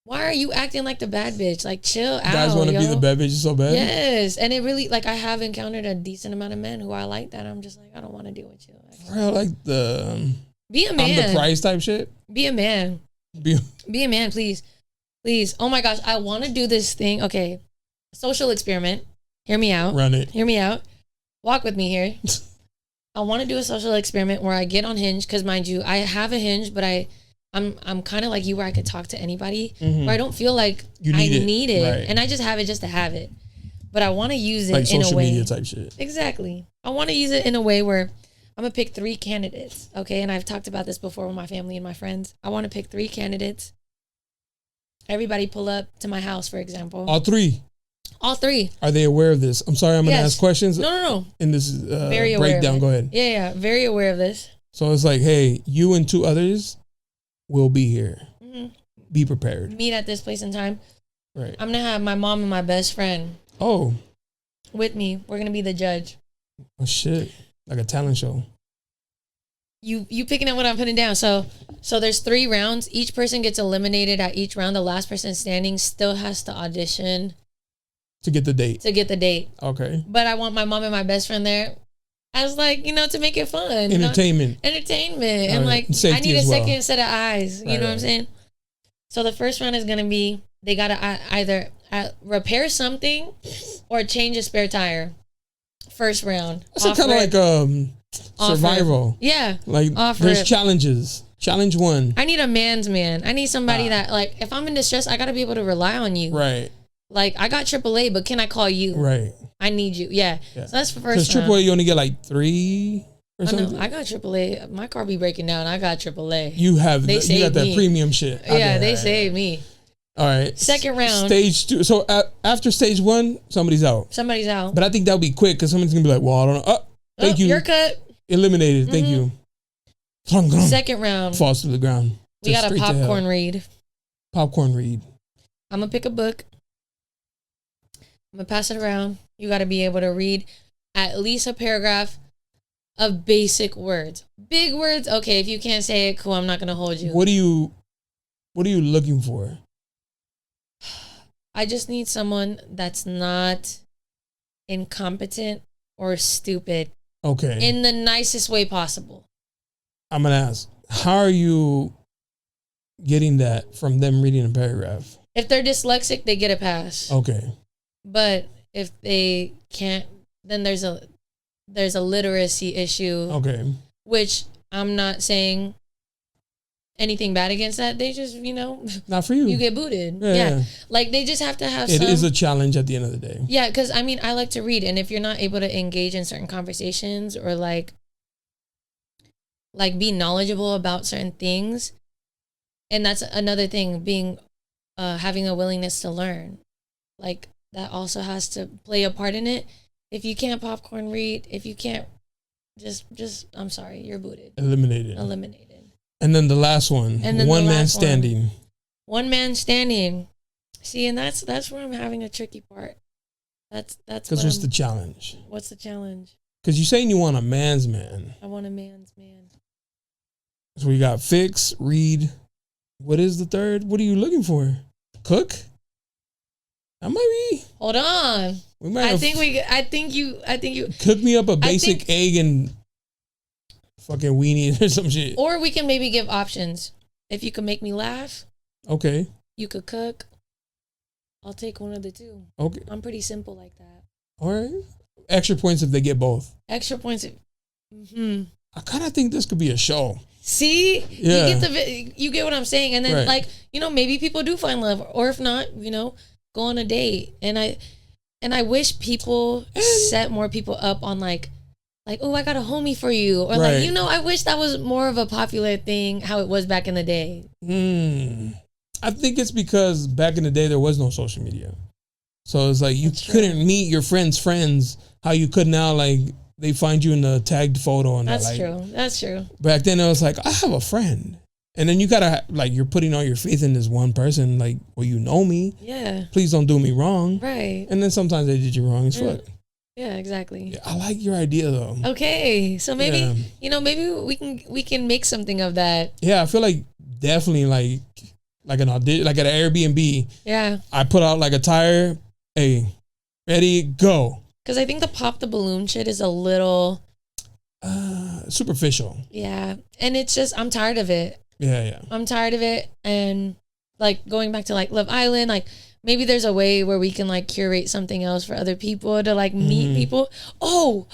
are you acting like the bad bitch? Like chill out. You guys want to be the bad bitch so bad? Yes. And it really, like I have encountered a decent amount of men who I like that. I'm just like, I don't want to deal with you. Real like the be a man. I'm the prize type shit. Be a man. Be a man, please. Please. Oh my gosh, I want to do this thing. Okay. Social experiment. Hear me out. Run it. Hear me out. Walk with me here. I want to do a social experiment where I get on Hinge, because mind you, I have a Hinge, but I'm kind of like you where I could talk to anybody, but I don't feel like I need it. Right. And I just have it just to have it. But I want to use it like in a way. Social media type shit. Exactly. I want to use it in a way where I'm going to pick 3 candidates, okay? And I've talked about this before with my family and my friends. I want to pick 3 candidates. Everybody pull up to my house, for example. All 3? All 3. Are they aware of this? I'm sorry, I'm going to ask questions. No. In this very breakdown, go ahead. Yeah, very aware of this. So it's like, hey, you and 2 others will be here. Mm-hmm. Be prepared. Meet at this place and time. Right. I'm going to have my mom and my best friend. Oh. With me. We're going to be the judge. Oh, shit. Like a talent show. You picking up what I'm putting down. So there's 3 rounds. Each person gets eliminated at each round. The last person standing still has to audition. To get the date. Okay. But I want my mom and my best friend there. I was like, to make it fun. Entertainment. And like, I need a second set of eyes. You know what I'm saying? So the first round is going to be, they got to either repair something or change a spare tire. First round. That's kind of like survival. Yeah. Like there's challenges. Challenge 1. I need a man's man. I need somebody that like, if I'm in distress, I got to be able to rely on you. Right. Like I got AAA, but can I call you? Right. I need you. Yeah. So that's the first round. Because AAA, you only get like 3 or something. I got AAA. My car be breaking down. I got AAA. You got that premium shit. Yeah, they saved me. All right. Second round. Stage 2. So after stage 1, somebody's out. But I think that'll be quick because somebody's going to be like, well, I don't know. Oh, thank you. You're cut. Eliminated. Thank you. Second round. Falls to the ground. We got a popcorn read. Popcorn read. I'm going to pick a book. I'm gonna pass it around. You got to be able to read at least a paragraph of basic words. Big words, okay. If you can't say it, cool. I'm not gonna hold you. What are you looking for? I just need someone that's not incompetent or stupid. Okay. In the nicest way possible. I'm gonna ask, how are you getting that from them reading a paragraph? If they're dyslexic, they get a pass. Okay. But if they can't, then there's a literacy issue. Okay. Which I'm not saying anything bad against that. They just, not for you. You get booted. Yeah. Like they just have to have It is a challenge at the end of the day. Yeah, because I mean, I like to read, and if you're not able to engage in certain conversations or like be knowledgeable about certain things, and that's another thing, being having a willingness to learn, like that also has to play a part in it. If you can't popcorn read, if you can't, just I'm sorry, you're booted. Eliminated. And then the last one, one man standing. One man standing. See, and that's where I'm having a tricky part. That's because what's the challenge? What's the challenge? Because you're saying you want a man's man. I want a man's man. So we got fix, read. What is the third? What are you looking for? Cook? That might be. Hold on. I think you cook me up a basic egg and fucking weenie or some shit. Or we can maybe give options. If you can make me laugh. Okay. You could cook. I'll take one of the two. Okay. I'm pretty simple like that. All right. Extra points if they get both. Extra points. I kind of think this could be a show. See? Yeah. You get what I'm saying? And then maybe people do find love. Or if not, go on a date. And I wish people set more people up on like, oh, I got a homie for you. Or I wish that was more of a popular thing, how it was back in the day. I think it's because back in the day, there was no social media. So it's like you couldn't meet your friends' friends how you could now, like they find you in the tagged photo. And That's true. That's true. Back then it was like, I have a friend. And then you gotta, like, you're putting all your faith in this one person, like, well, you know me. Yeah. Please don't do me wrong. Right. And then sometimes they did you wrong as fuck. Yeah, exactly. Yeah, I like your idea though. Okay. So maybe, maybe we can make something of that. Yeah, I feel like definitely like an audition, like at an Airbnb. Yeah. I put out like a tire. Hey, ready, go. Because I think the pop the balloon shit is a little superficial. Yeah. And it's just, I'm tired of it. Yeah. I'm tired of it. And like going back to like Love Island, like maybe there's a way where we can like curate something else for other people to like meet people. Oh,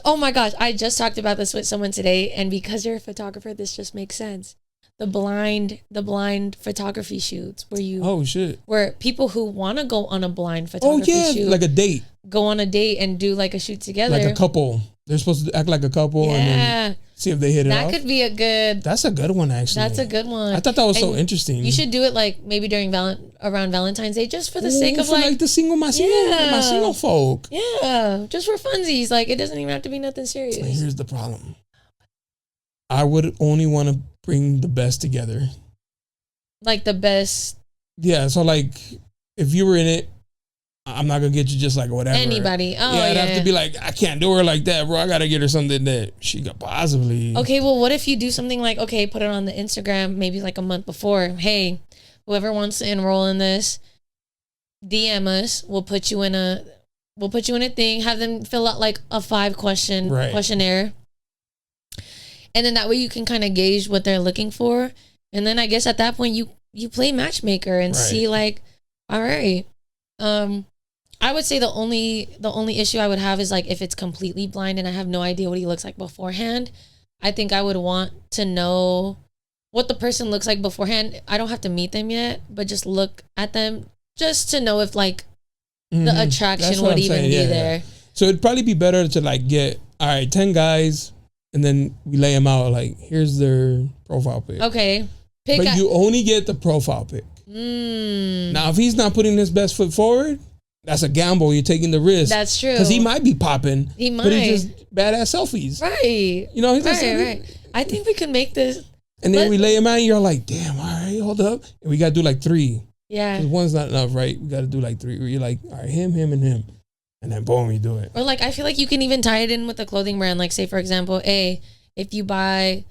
oh my gosh, I just talked about this with someone today. And because you're a photographer, this just makes sense. The blind photography shoots where people who want to go on a blind photography shoot, like a date, go on a date and do like a shoot together, like a couple. They're supposed to act like a couple and then see if they hit it off. That could be that's a good one, actually. That's a good one. I thought that was so interesting. You should do it like maybe during around Valentine's Day, just for the sake of like the my single folk. Yeah, just for funsies. Like it doesn't even have to be nothing serious. Here's the problem. I would only want to bring the best together. Like the best. Yeah, so like if you were in it, I'm not gonna get you just like whatever. Anybody. Oh, yeah. It'd have to be like, I can't do her like that, bro. I gotta get her something that she could possibly. Okay, well, what if you do something like, okay, put it on the Instagram maybe like a month before. Hey, whoever wants to enroll in this, DM us. We'll put you in a thing. Have them fill out like a 5-question questionnaire. And then that way you can kind of gauge what they're looking for. And then I guess at that point you play matchmaker and see like, all right. I would say the only issue I would have is like if it's completely blind and I have no idea what he looks like beforehand. I think I would want to know what the person looks like beforehand. I don't have to meet them yet, but just look at them just to know if like the attraction would even be there. So it'd probably be better to like get 10 guys and then we lay them out like here's their profile pic. Okay. But you only get the profile pic. Now if he's not putting his best foot forward, that's a gamble. You're taking the risk. That's true. Because he might be popping. He might. But he's just badass selfies. Right. You know, he's right. I think we can make this. And then we lay him out and you're like, damn, all right, hold up. And we got to do like 3. Yeah. 'Cause one's not enough, right? We got to do like 3. Where you're like, all right, him, and him, and then boom, you do it. Or like I feel like you can even tie it in with a clothing brand. Like say for example, if you buy,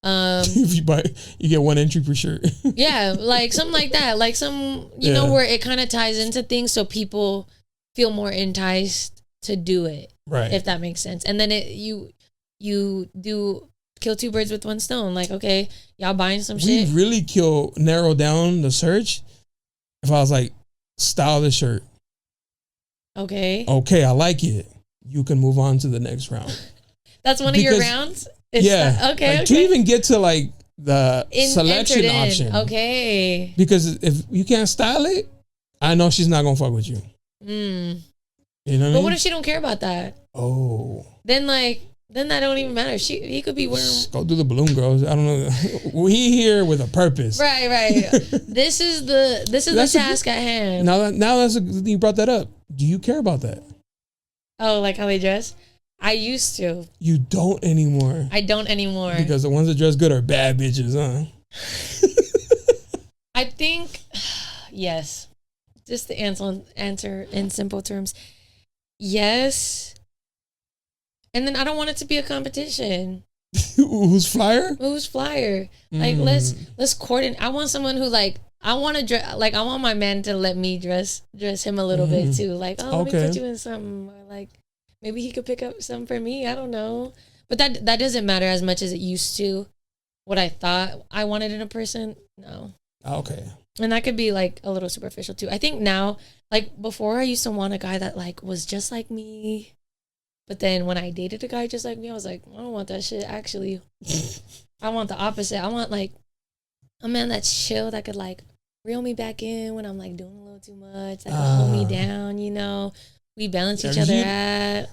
If you get 1 entry per shirt. yeah, like something like that. Like you know, where it kind of ties into things, so people feel more enticed to do it. Right. If that makes sense. And then you do kill 2 birds with 1 stone. Like, okay, y'all buying some shit. We really narrow down the search. If I was like, style this shirt. Okay, I like it. You can move on to the next round. That's one of your rounds? Okay. To even get to like the selection option. Okay. Because if you can't style it, I know she's not going to fuck with you. Mm. You know what I mean? But what if she don't care about that? Oh. Then that don't even matter. He could be wearing. Go do the balloon girls. I don't know. We here with a purpose. Right. This is the task at hand. Now you brought that up. Do you care about that? Oh, like how they dress? I used to. You don't anymore. I don't anymore. Because the ones that dress good are bad bitches, huh? I think yes. Just the answer in simple terms. Yes. And then I don't want it to be a competition. Who's flyer? Like let's coordinate. I want someone who like I want to dress like I want my man to let me dress him a little bit too. Like, oh, let me put you in something, or like maybe he could pick up something for me. I don't know. But that doesn't matter as much as it used to. What I thought I wanted in a person, no. Okay. And that could be like a little superficial too. I think now, like before I used to want a guy that like was just like me. But then when I dated a guy just like me, I was like, I don't want that shit. Actually, I want the opposite. I want like a man that's chill, that could like reel me back in when I'm like doing a little too much, that could hold me down, you know. We balance each other out.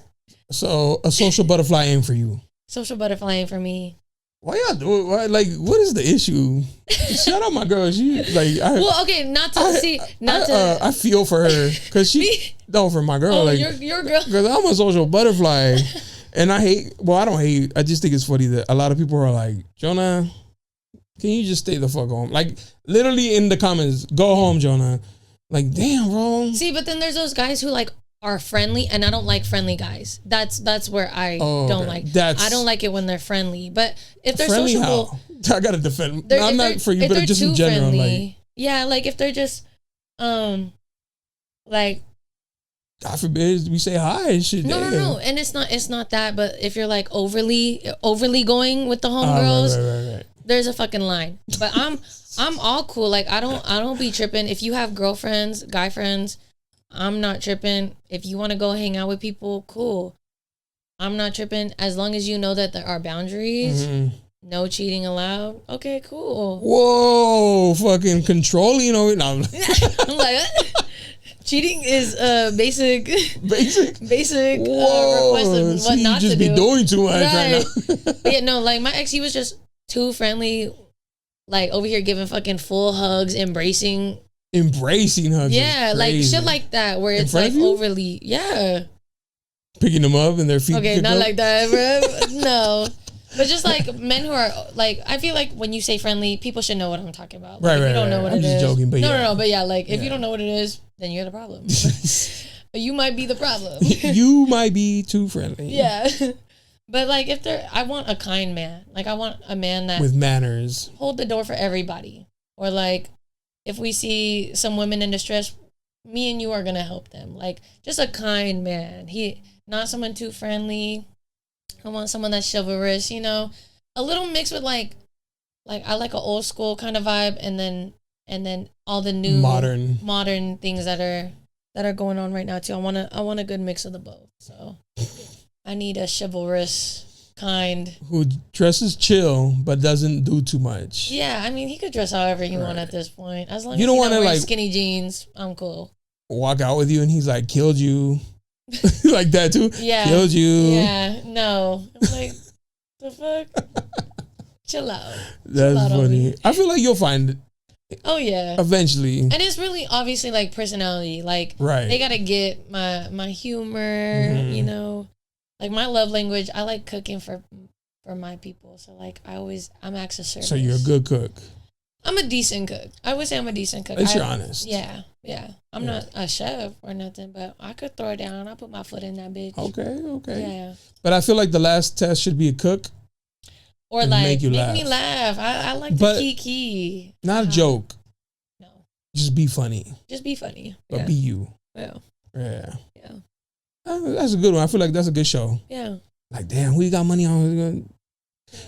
So a social butterfly ain't for you. Social butterfly ain't for me. Why y'all do it? Why, like, what is the issue? Shout out my girl. She like, I feel for her because for my girl. Oh, like your girl. Because I'm a social butterfly, and I don't hate. I just think it's funny that a lot of people are like, Jonah, can you just stay the fuck home? Like literally in the comments, go home, Jonah. Like, damn, bro. See, but then there's those guys who like are friendly, and I don't like friendly guys. That's where I don't like. I don't like it when they're friendly. But if they're friendly, sociable, I gotta defend. I'm not for you, but just in general, like, yeah, like if they're just, like, God forbid we say hi and shit. No, and it's not that. But if you're like overly going with the homegirls, right. There's a fucking line. But I'm all cool. Like I don't be tripping. If you have girlfriends, guy friends, I'm not tripping. If you want to go hang out with people, cool. I'm not tripping as long as you know that there are boundaries. Mm-hmm. No cheating allowed. Okay, cool. Whoa, fucking controlling. No. I'm like, cheating is basic request of what not to do. You just be doing too much right now. Yeah, no, like my ex, he was just too friendly. Like over here giving fucking full hugs, embracing hugs. Yeah, like shit like that where it's like overly, yeah. Picking them up and their feet. Okay, not like that, bro. No. But just like men who are like, I feel like when you say friendly, people should know what I'm talking about. Like, if you don't know what it is. I'm just joking, but no. But yeah, like if you don't know what it is, then you're the problem. You might be the problem. You might be too friendly. Yeah. But like I want a kind man. Like I want a man that with manners. Hold the door for everybody. Or like if we see some women in distress, me and you are gonna help them. Like just a kind man. Not someone too friendly. I want someone that's chivalrous, you know, a little mix with like I like an old school kind of vibe, and then all the new modern things that are going on right now too. I want a good mix of the both. So I need a chivalrous kind who dresses chill but doesn't do too much. Yeah, I mean he could dress however he want at this point, as long as you don't want to like skinny jeans. I'm cool. Walk out with you and he's like killed you. Like that too. Yeah. Killed you. Yeah. No. I'm like, the fuck? Chill out. That's funny. I feel like you'll find it. Oh yeah. Eventually. And it's really obviously like personality. Like they gotta get my humor, you know. Like my love language, I like cooking for my people. So like I'm acts of service. So you're a good cook. I'm a decent cook. I would say I'm a decent cook. You're honest. Yeah. I'm not a chef or nothing, but I could throw it down. I put my foot in that bitch. Okay. Yeah. But I feel like the last test should be a cook. Or like, make me laugh. I like the kiki. Not a joke. No. Just be funny. Just be funny. But be you. Yeah. That's a good one. I feel like that's a good show. Yeah. Like, damn, who you got money on?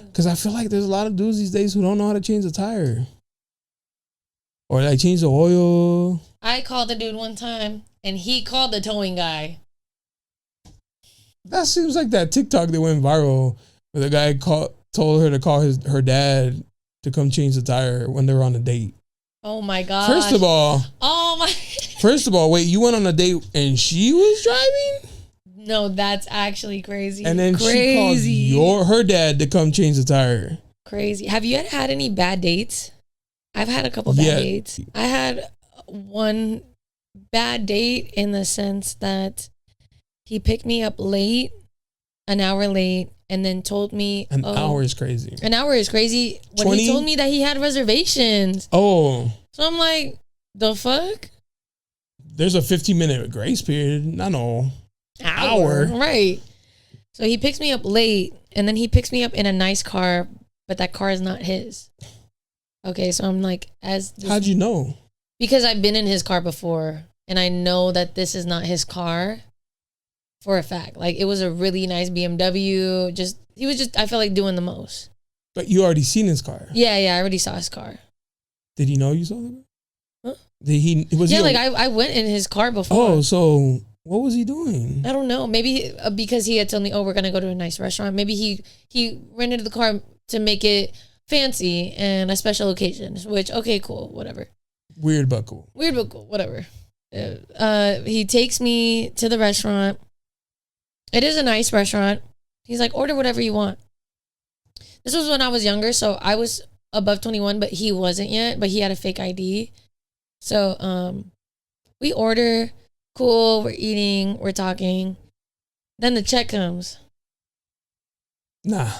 Because I feel like there's a lot of dudes these days who don't know how to change the tire. Or like change the oil. I called the dude one time and he called the towing guy. That seems like that TikTok that went viral where the guy told her to call her dad to come change the tire when they were on a date. Oh my God. First of all, wait, you went on a date and she was driving? No, that's actually crazy. And then she called her dad to come change the tire. Crazy. Have you had any bad dates? I've had a couple bad dates. I had one bad date in the sense that he picked me up late, an hour late, and then told me... An hour is crazy. An hour is crazy. When he told me that he had reservations. Oh. So I'm like, the fuck? There's a 15-minute grace period. Not no hour. Right. So he picks me up late, and then he picks me up in a nice car, but that car is not his. Okay, so I'm like, how'd you know? Because I've been in his car before, and I know that this is not his car for a fact. Like, it was a really nice BMW. He was just, I felt like doing the most. But you already seen his car? Yeah, I already saw his car. Did he know you saw him? Huh? I went in his car before. Oh, so what was he doing? I don't know. Maybe because he had told me, we're going to go to a nice restaurant. Maybe he rented the car to make it fancy and a special occasion, which, okay, cool, whatever. Weird but cool, whatever. He takes me to the restaurant. It is a nice restaurant. He's like, order whatever you want. This was when I was younger, so I was above 21, but he wasn't yet, but he had a fake ID. So we order, cool, we're eating, we're talking. Then the check comes. Nah.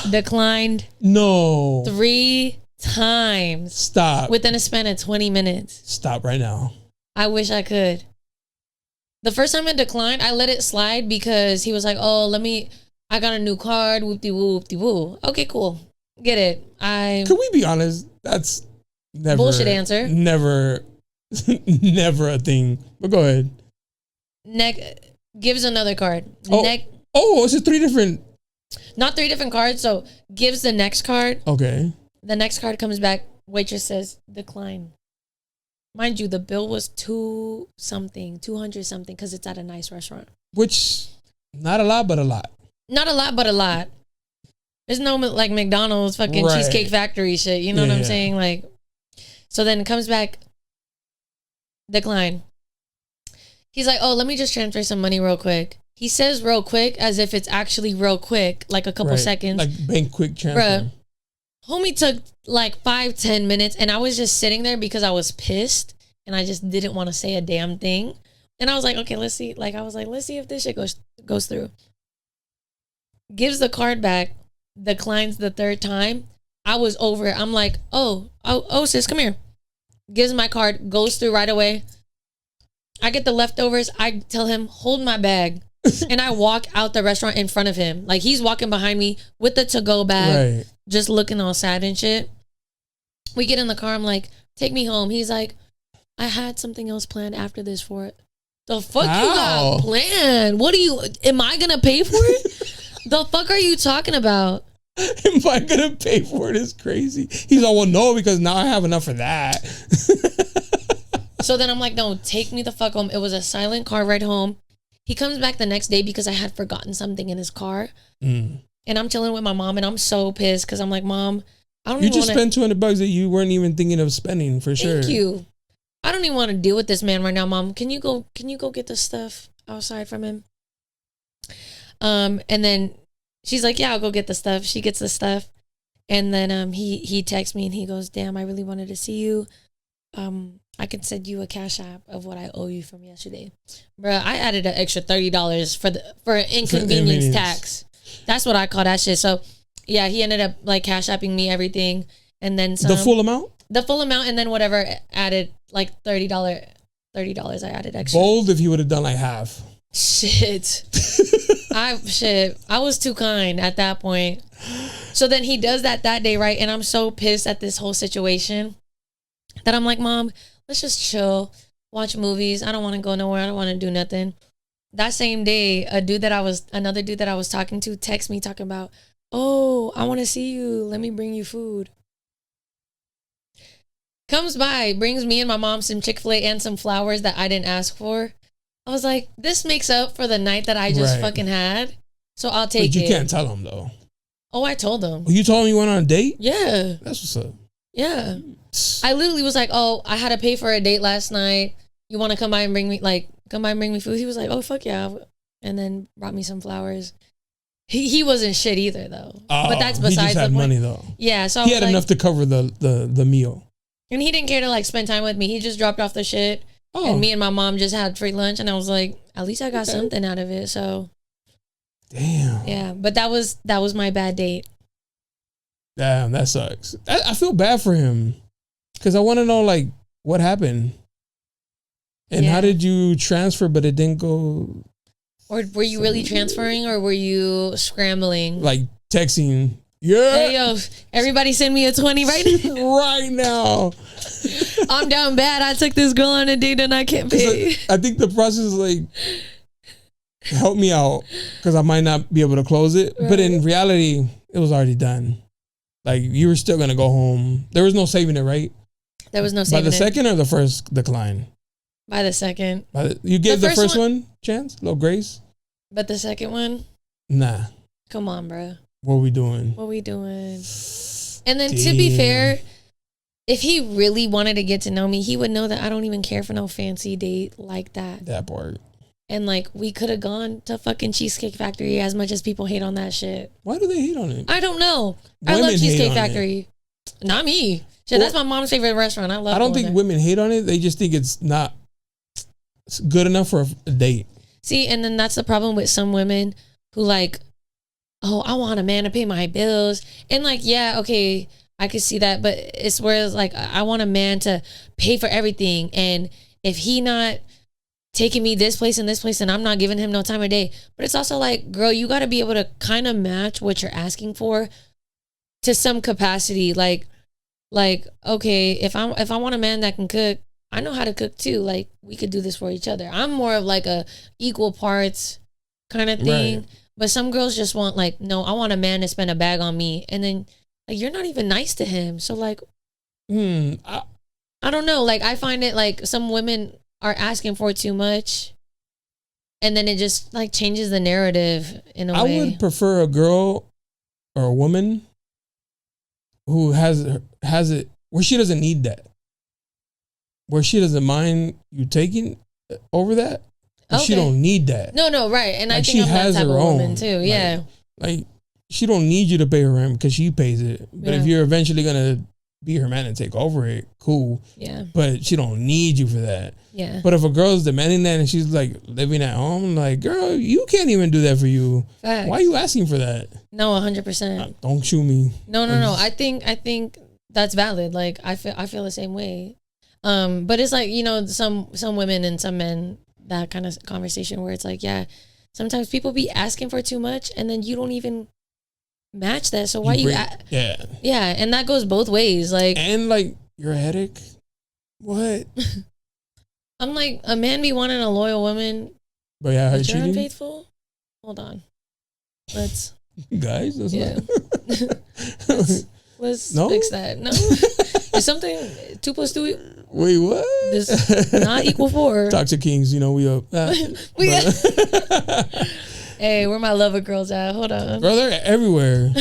Declined. No. 3 times. Stop. Within a span of 20 minutes. Stop right now. I wish I could. The first time it declined, I let it slide because he was like, I got a new card, whoop-de-woo, whoop-de-woo. Okay, cool. Get it. Can we be honest? That's never... bullshit answer. Never a thing. But go ahead. Gives another card. It's a 3 different... Not 3 different cards, so gives the next card. Okay. The next card comes back. Waitress says, decline. Mind you, the bill was 200 something, because it's at a nice restaurant. Which, not a lot, but a lot. Not a lot, but a lot. There's no like McDonald's fucking Cheesecake Factory shit. You know what I'm saying? Like, so then it comes back, decline. He's like, let me just transfer some money real quick. He says real quick as if it's actually real quick, like a couple seconds. Like bank quick transfer. Bruh, homie took like 5-10 minutes, and I was just sitting there because I was pissed and I just didn't want to say a damn thing. And I was like, okay, let's see. Like, I was like, let's see if this shit goes through. Gives the card back, declines the 3rd time. I was over it. I'm like, oh, sis, come here. Gives my card, goes through right away. I get the leftovers. I tell him, hold my bag. And I walk out the restaurant in front of him. Like, he's walking behind me with the to-go bag, just looking all sad and shit. We get in the car. I'm like, take me home. He's like, I had something else planned after this for it. The fuck you got planned? Am I going to pay for it? The fuck are you talking about? Am I going to pay for it? It's crazy. He's like, well, no, because now I have enough for that. So then I'm like, no, take me the fuck home. It was a silent car ride home. He comes back the next day because I had forgotten something in his car. And I'm chilling with my mom, and I'm so pissed because I'm like, Mom, I don't even want to... You just spent $200 that you weren't even thinking of spending, for sure. Thank you. I don't even want to deal with this man right now, Mom. Can you go get the stuff outside from him? And then she's like, yeah, I'll go get the stuff. She gets the stuff. And then he texts me and he goes, damn, I really wanted to see you. I could send you a cash app of what I owe you from yesterday. Bruh, I added an extra $30 for inconvenience tax. That's what I call that shit. So yeah, he ended up like cash apping me everything. and then some. The full amount? The full amount, and then whatever added, like $30 I added extra. Bold if he would have done like half. Shit. I was too kind at that point. So then he does that day, right? And I'm so pissed at this whole situation that I'm like, Mom, let's just chill, watch movies. I don't want to go nowhere. I don't want to do nothing. That same day, another dude that I was talking to texted me talking about, oh, I want to see you. Let me bring you food. Comes by, brings me and my mom some Chick-fil-A and some flowers that I didn't ask for. I was like, this makes up for the night that I just fucking had. So I'll take it. But you can't tell him though. Oh, I told him. Oh, you told him you went on a date? Yeah. That's what's up. Yeah. I literally was like, oh, I had to pay for a date last night. You want to come by and bring me food? He was like, oh, fuck yeah. And then brought me some flowers. He wasn't shit either though. Oh, but that's besides he just had the point. money though. Yeah. So he had enough to cover the meal. And he didn't care to like spend time with me. He just dropped off the shit. Oh. And me and my mom just had free lunch. And I was like, at least I got something out of it. So. Damn. Yeah. But that was my bad date. Damn, that sucks. I feel bad for him. Because I want to know like what happened. And how did you transfer but it didn't go? Or were you really transferring or were you scrambling? Like texting. Yeah. Hey, yo, everybody send me a 20 right now. Right now. I'm down bad. I took this girl on a date and I can't pay. I think the process is like, help me out because I might not be able to close it. Right. But in reality, it was already done. Like you were still going to go home. There was no saving it, right? There was no saving it. By the second or the first decline? By the second. You gave the first one chance? Little grace? But the second one? Nah. Come on, bro. What we doing? And then to be fair, if he really wanted to get to know me, he would know that I don't even care for no fancy date like that. That part. And like we could have gone to fucking Cheesecake Factory as much as people hate on that shit. Why do they hate on it? I don't know. Women I love Cheesecake Factory. It. Not me. Shit, that's my mom's favorite restaurant. I don't think women hate on it. They just think it's not good enough for a date. See, and then that's the problem with some women who like, oh, I want a man to pay my bills. And like, yeah, okay, I could see that. But it's where it's like, I want a man to pay for everything. And if he not taking me this place and I'm not giving him no time of day. But it's also like, girl, you got to be able to kind of match what you're asking for to some capacity. Like, okay, if I want a man that can cook, I know how to cook too. Like, we could do this for each other. I'm more of like a equal parts kind of thing. Right. But some girls just want like, no, I want a man to spend a bag on me. And then like, you're not even nice to him. So like, I don't know. Like, I find it like some women are asking for too much. And then it just like changes the narrative in a way. I would prefer a girl or a woman who has it where she doesn't need that. Where she doesn't mind you taking over that. Okay. She don't need that. No, right. And like I think I'm that type of woman too. Yeah. Like she don't need you to pay her rent because she pays it. But if you're eventually gonna be her man and take over it, cool. Yeah. But she don't need you for that. Yeah. But if a girl's demanding that and she's like living at home, like, girl, you can't even do that for you. Facts. Why are you asking for that? No, 100%. Don't shoot me. No. I think that's valid. Like I feel the same way. But it's like, you know, some women and some men, that kind of conversation where it's like, yeah, sometimes people be asking for too much and then you don't even match that. So why yeah, and that goes both ways. Like, and like you're a headache. What? I'm like, a man be wanting a loyal woman, but yeah, but you're unfaithful. Hold on, let's guys. Let's fix that. No, it's something 2 + 2. Wait, what? This not equal 4. Toxic Kings, you know we up. Hey, where my lover girls at? Hold on, bro. They're everywhere.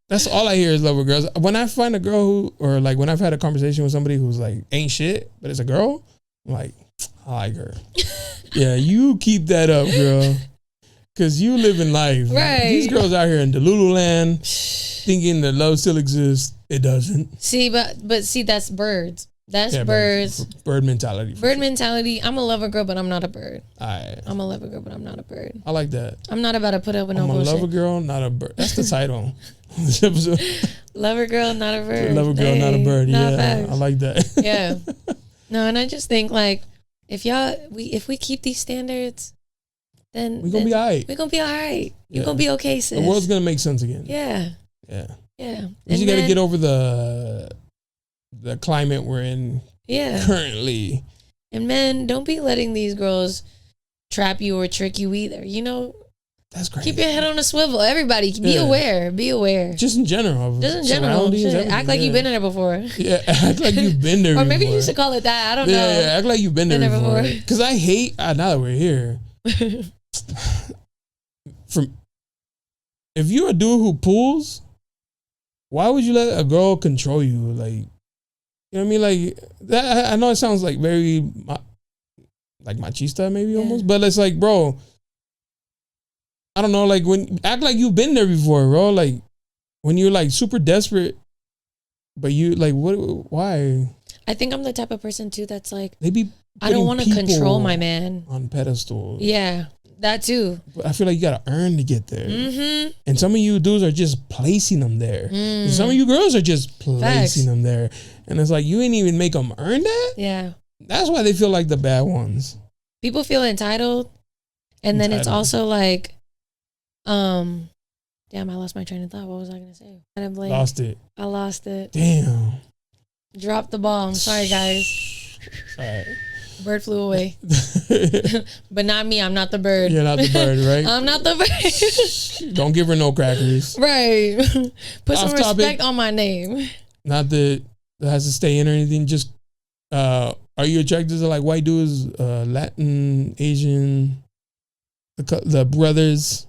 That's all I hear is lover girls. When I find a girl who, or like when I've had a conversation with somebody who's like ain't shit, but it's a girl, I'm like, I like her. Yeah, you keep that up, girl. Cause you live in life. Right. These girls out here in Delulu land thinking that love still exists. It doesn't. See, but see, that's birds. That's birds. Bird mentality. Bird mentality. I'm a lover girl, but I'm not a bird. Alright. I'm a lover girl, but I'm not a bird. I like that. I'm not about to put up with no bullshit. I'm a lover girl, not a bird. That's the title. Lover girl, not a bird. Lover girl, not a bird. Not Yeah, facts. I like that. Yeah. No, and I just think like if we keep these standards, then we're gonna be alright. We're gonna be alright. You're gonna be okay, sis. The world's gonna make sense again. Yeah. Yeah. Yeah. You just gotta get over the climate we're in currently. And men, don't be letting these girls trap you or trick you either. You know, that's crazy. Keep your head on a swivel. Everybody, be aware. Be aware. Just in general. Act like you've been in there before. Yeah, act like you've been there or before. maybe you should call it that. I don't know. Yeah, act like you've been there before. Because I hate, now that we're here, if you're a dude who pulls, why would you let a girl control you? Like, you know what I mean? Like, that, I know it sounds like very, like machista maybe almost, but it's like, bro, I don't know, like when, act like you've been there before, bro. Like, when you're like super desperate, but you like, why? I think I'm the type of person too that's like, I don't want to control my man. On pedestals. Yeah. That too. But I feel like you gotta earn to get there. Mm-hmm. And some of you dudes are just placing them there. And some of you girls are just placing them there. And it's like, you ain't even make them earn that? Yeah. That's why they feel like the bad ones. People feel entitled. And then it's also like, damn, I lost my train of thought. What was I going to say? Lost it. I lost it. Damn. Dropped the ball. I'm sorry, guys. All right. Bird flew away. But not me. I'm not the bird. You're not the bird, right? I'm not the bird. Don't give her no crackers. Right. Put some respect on my name. Not that it has to stay in or anything. Just, are you attracted to like white dudes, Latin, Asian, the brothers?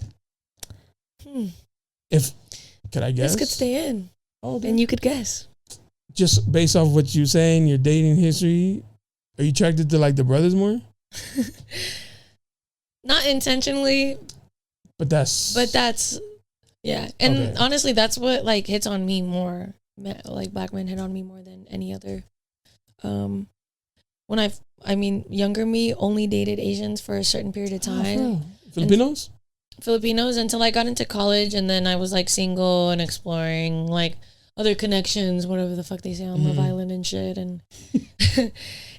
Could I guess? This could stay in. Oh, and you could guess. Just based off what you're saying, your dating history, are you attracted to like the brothers more? Not intentionally. But that's yeah. And honestly, that's what like hits on me more. Like black men hit on me more than any other. When younger me only dated Asians for a certain period of time. Filipinos until I got into college, and then I was like single and exploring like other connections, whatever the fuck they say on Love Island and shit. And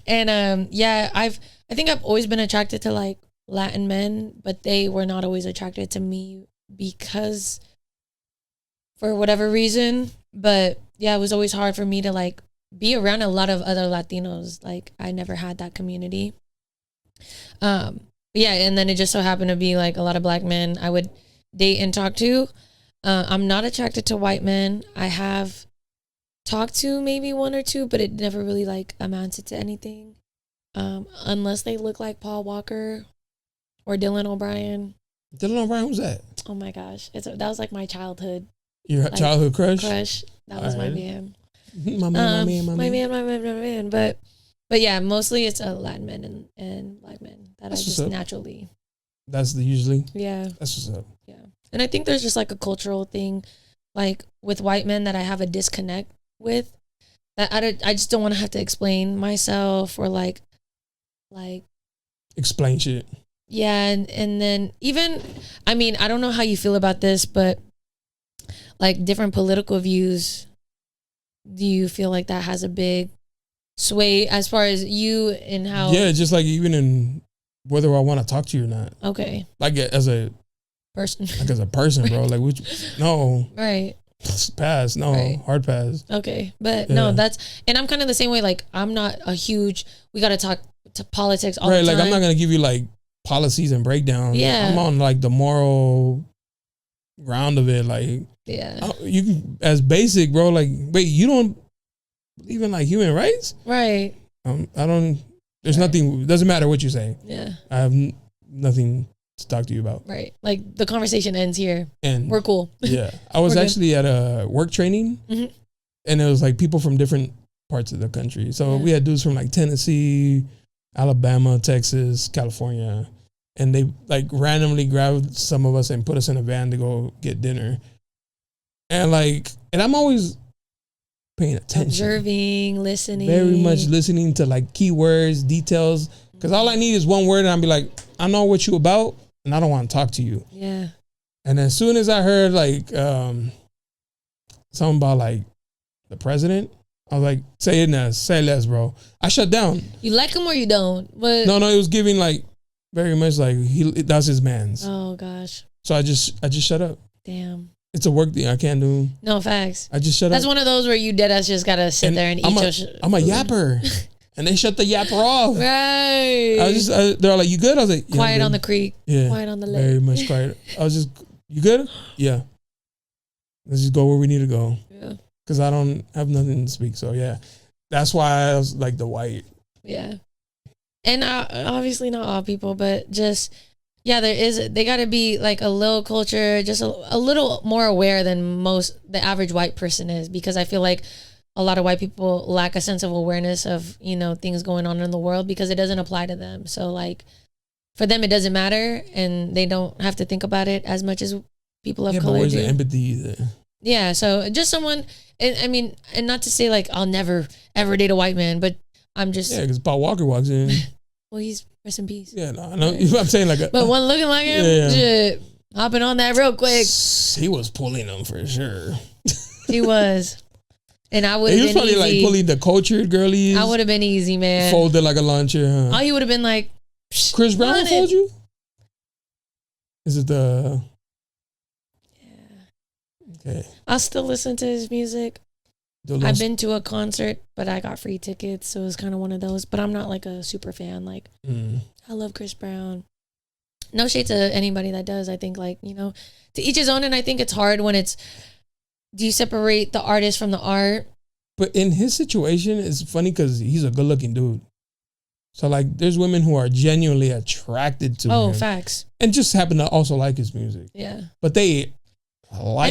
and I think I've always been attracted to like Latin men, but they were not always attracted to me because for whatever reason. But yeah, it was always hard for me to like be around a lot of other Latinos. Like I never had that community. Yeah, and then it just so happened to be like a lot of black men I would date and talk to. I'm not attracted to white men. I have talked to maybe one or two, but it never really like amounted to anything. Unless they look like Paul Walker or Dylan O'Brien. Dylan O'Brien, who's that? Oh my gosh. That was like my childhood. Your like, childhood crush? That was my man. My man. But yeah, mostly it's Latin men and black men that I just naturally. That's usually. Yeah. That's what's up. Yeah. And I think there's just like a cultural thing, like with white men that I have a disconnect with, that I just don't want to have to explain myself or like explain shit. Yeah, and then even, I mean, I don't know how you feel about this, but like different political views, do you feel like that has a big sway as far as you and how? Yeah, just like even in whether I want to talk to you or not. Okay. Like as a person. Like as a person, bro. Like no. Right. Pass. No. Right. Hard pass. Okay. But no, and I'm kind of the same way. Like I'm not a huge, we got to talk to politics all the time. Right. Like I'm not going to give you like policies and breakdowns. Yeah. I'm on like the moral ground of it. Like, yeah. You can, as basic, bro, like, wait, you don't believe in like human rights? Right. I don't, there's nothing, it doesn't matter what you say. Yeah. I have nothing to talk to you about. Right. Like the conversation ends here. And we're cool. Yeah. I was actually at a work training and it was like people from different parts of the country. So we had dudes from like Tennessee, Alabama, Texas, California. And they like randomly grabbed some of us and put us in a van to go get dinner. And like, and I'm always, paying attention, observing, listening, very much listening to like keywords, details. Because all I need is one word, and I'll be like, I know what you about, and I don't want to talk to you. Yeah. And as soon as I heard like something about like the president, I was like, say less, bro. I shut down. You like him or you don't? But No, it was giving like very much like that's his man's. Oh gosh. So I just shut up. Damn. It's a work thing. I can't do. No facts. I just shut up. That's one of those where you deadass just gotta sit there and eat your. I'm a yapper, and they shut the yapper off. Right. They're like, you good? I was like, yeah, quiet on the creek. Yeah. Quiet on the lake. Very much quiet. I was just, you good? Yeah. Let's just go where we need to go. Yeah. Because I don't have nothing to speak. So yeah, that's why I was like the white. Yeah. And obviously not all people, but just, yeah, they got to be like a little culture, just a little more aware than the average white person is, because I feel like a lot of white people lack a sense of awareness of, things going on in the world because it doesn't apply to them. So like for them, it doesn't matter and they don't have to think about it as much as people of color but where's do. the empathy either? Yeah. So just someone, and not to say like I'll never ever date a white man, but I'm just. Yeah, because Paul Walker walks in. Well, he's rest in peace. Yeah, no, I know. I'm saying like but one looking like him, shit, hopping on that real quick. He was pulling them for sure. He was. And I would have been easy. He was probably like pulling the cultured girlies. I would have been easy, man. Folded like a launcher, huh? Oh, he would have been like, Chris Brown fold you? Is it the... Yeah. Okay. I'll still listen to his music. I've been to a concert, but I got free tickets, so it was kind of one of those. But I'm not like a super fan. Like, I love Chris Brown. No shade to anybody that does. I think like, to each his own. And I think it's hard when do you separate the artist from the art? But in his situation, it's funny because he's a good looking dude. So like there's women who are genuinely attracted to him. Oh, facts. And just happen to also like his music. Yeah. But I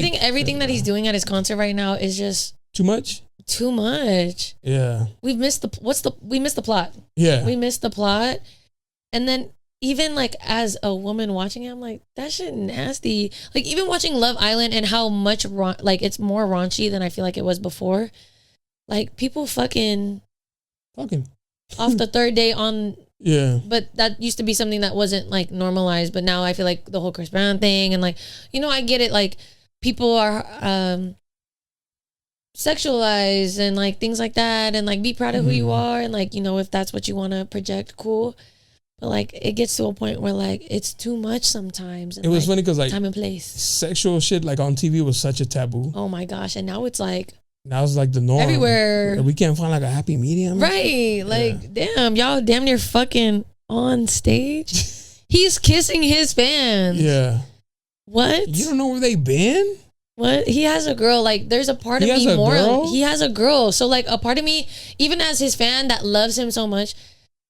think everything that he's doing at his concert right now is just too much. Too much. Yeah. We missed the plot. Yeah. We missed the plot. And then even like as a woman watching it, I'm like, that shit nasty. Like even watching Love Island and how much it's more raunchy than I feel like it was before. Like people fucking off the third day on. Yeah. But that used to be something that wasn't like normalized. But now I feel like the whole Chris Brown thing and like, I get it. Like people are sexualized and like things like that. And like be proud of who you are. And like, if that's what you want to project, cool. But like it gets to a point where like it's too much sometimes. And it was funny because like time and place. Sexual shit like on TV was such a taboo. Oh my gosh. And now it's like. Now it's like the norm. Everywhere. We can't find like a happy medium. Right. Like, damn, y'all damn near fucking on stage. He's kissing his fans. Yeah. What? You don't know where they been? What? He has a girl. Like, there's a part of me more. Girl? He has a girl. So, like, a part of me, even as his fan that loves him so much,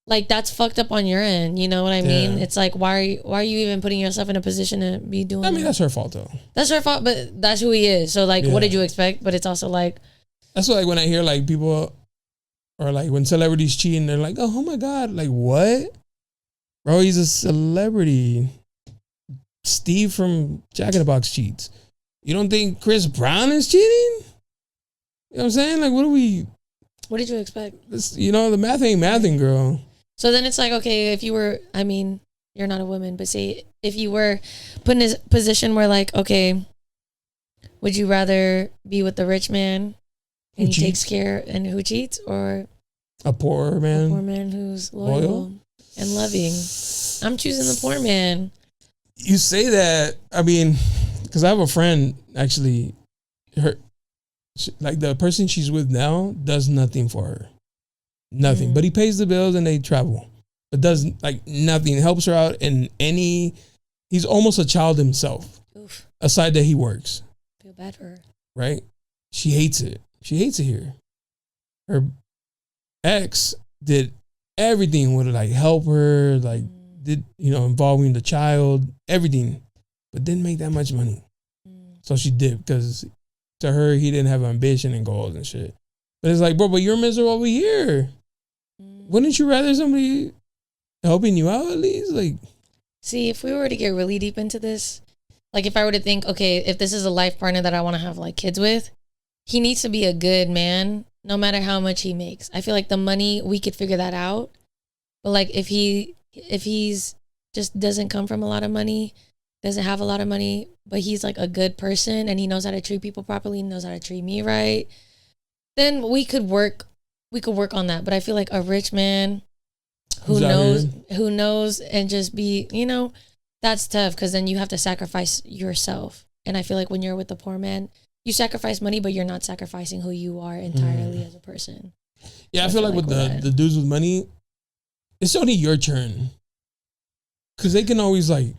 like, that's fucked up on your end. You know what I mean? It's like, why are you even putting yourself in a position to be doing that? That's her fault, though. That's her fault, but that's who he is. So, like, what did you expect? But it's also like... That's like when I hear, like, people... Or, like, when celebrities cheating, they're like, oh my God. Like, what? Bro, he's a celebrity. Steve from Jack in the Box cheats. You don't think Chris Brown is cheating? You know what I'm saying? Like, what did you expect? The math ain't mathing, girl. So then it's like, okay, if you were, I mean, you're not a woman, but say if you were put in a position where like, okay, would you rather be with the rich man and he takes care and who cheats, or a poor man? A poor man who's loyal and loving. I'm choosing the poor man. You say that, I mean, because I have a friend, actually, like the person she's with now does nothing for her. Nothing. But he pays the bills and they travel. But does like nothing. Helps her out in he's almost a child himself. Oof. Aside that he works. Feel bad for her. Right? She hates it. She hates it here. Her ex did everything would like help her, like did, involving the child, everything. But didn't make that much money. So she did, because to her, he didn't have ambition and goals and shit. But it's like, bro, but you're miserable over here. Wouldn't you rather somebody helping you out at least? Like, see, if we were to get really deep into this, like if I were to think, okay, if this is a life partner that I want to have like kids with, he needs to be a good man, no matter how much he makes. I feel like the money, we could figure that out. But like if he's just doesn't come from a lot of money, doesn't have a lot of money, but he's like a good person and he knows how to treat people properly, knows how to treat me right, then we could work on that. But I feel like a rich man who knows and just be, that's tough, because then you have to sacrifice yourself. And I feel like when you're with a poor man, you sacrifice money, but you're not sacrificing who you are entirely as a person. Yeah, I feel like with the dudes with money, it's only your turn. Because they can always like,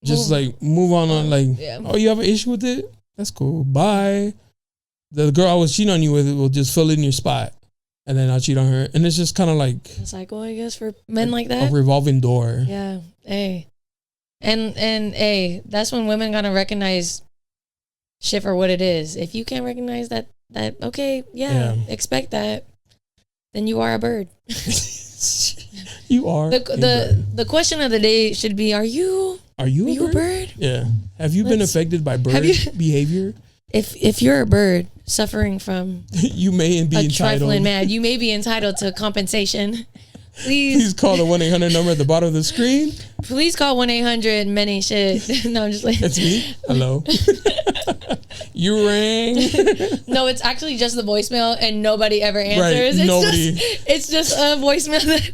just like move on like, oh, you have an issue with it? That's cool. Bye. The girl I was cheating on you with will just fill in your spot. And then I'll cheat on her. And it's just kind of like a cycle, I guess, for men like that. A revolving door. Yeah. Hey. And hey, that's when women gotta recognize shit for what it is. If you can't recognize that okay, expect that, then you are a bird. You are the question of the day should be, are you a bird? Yeah. Have you been affected by bird behavior? If you're a bird suffering from you may be entitled. Trifling mad, you may be entitled to compensation. Please call the 1-800 number at the bottom of the screen. Please call 1-800 men ain't shit. No, I'm just like, that's me. Hello. You rang. No, it's actually just the voicemail and nobody ever answers. Right, it's just a voicemail that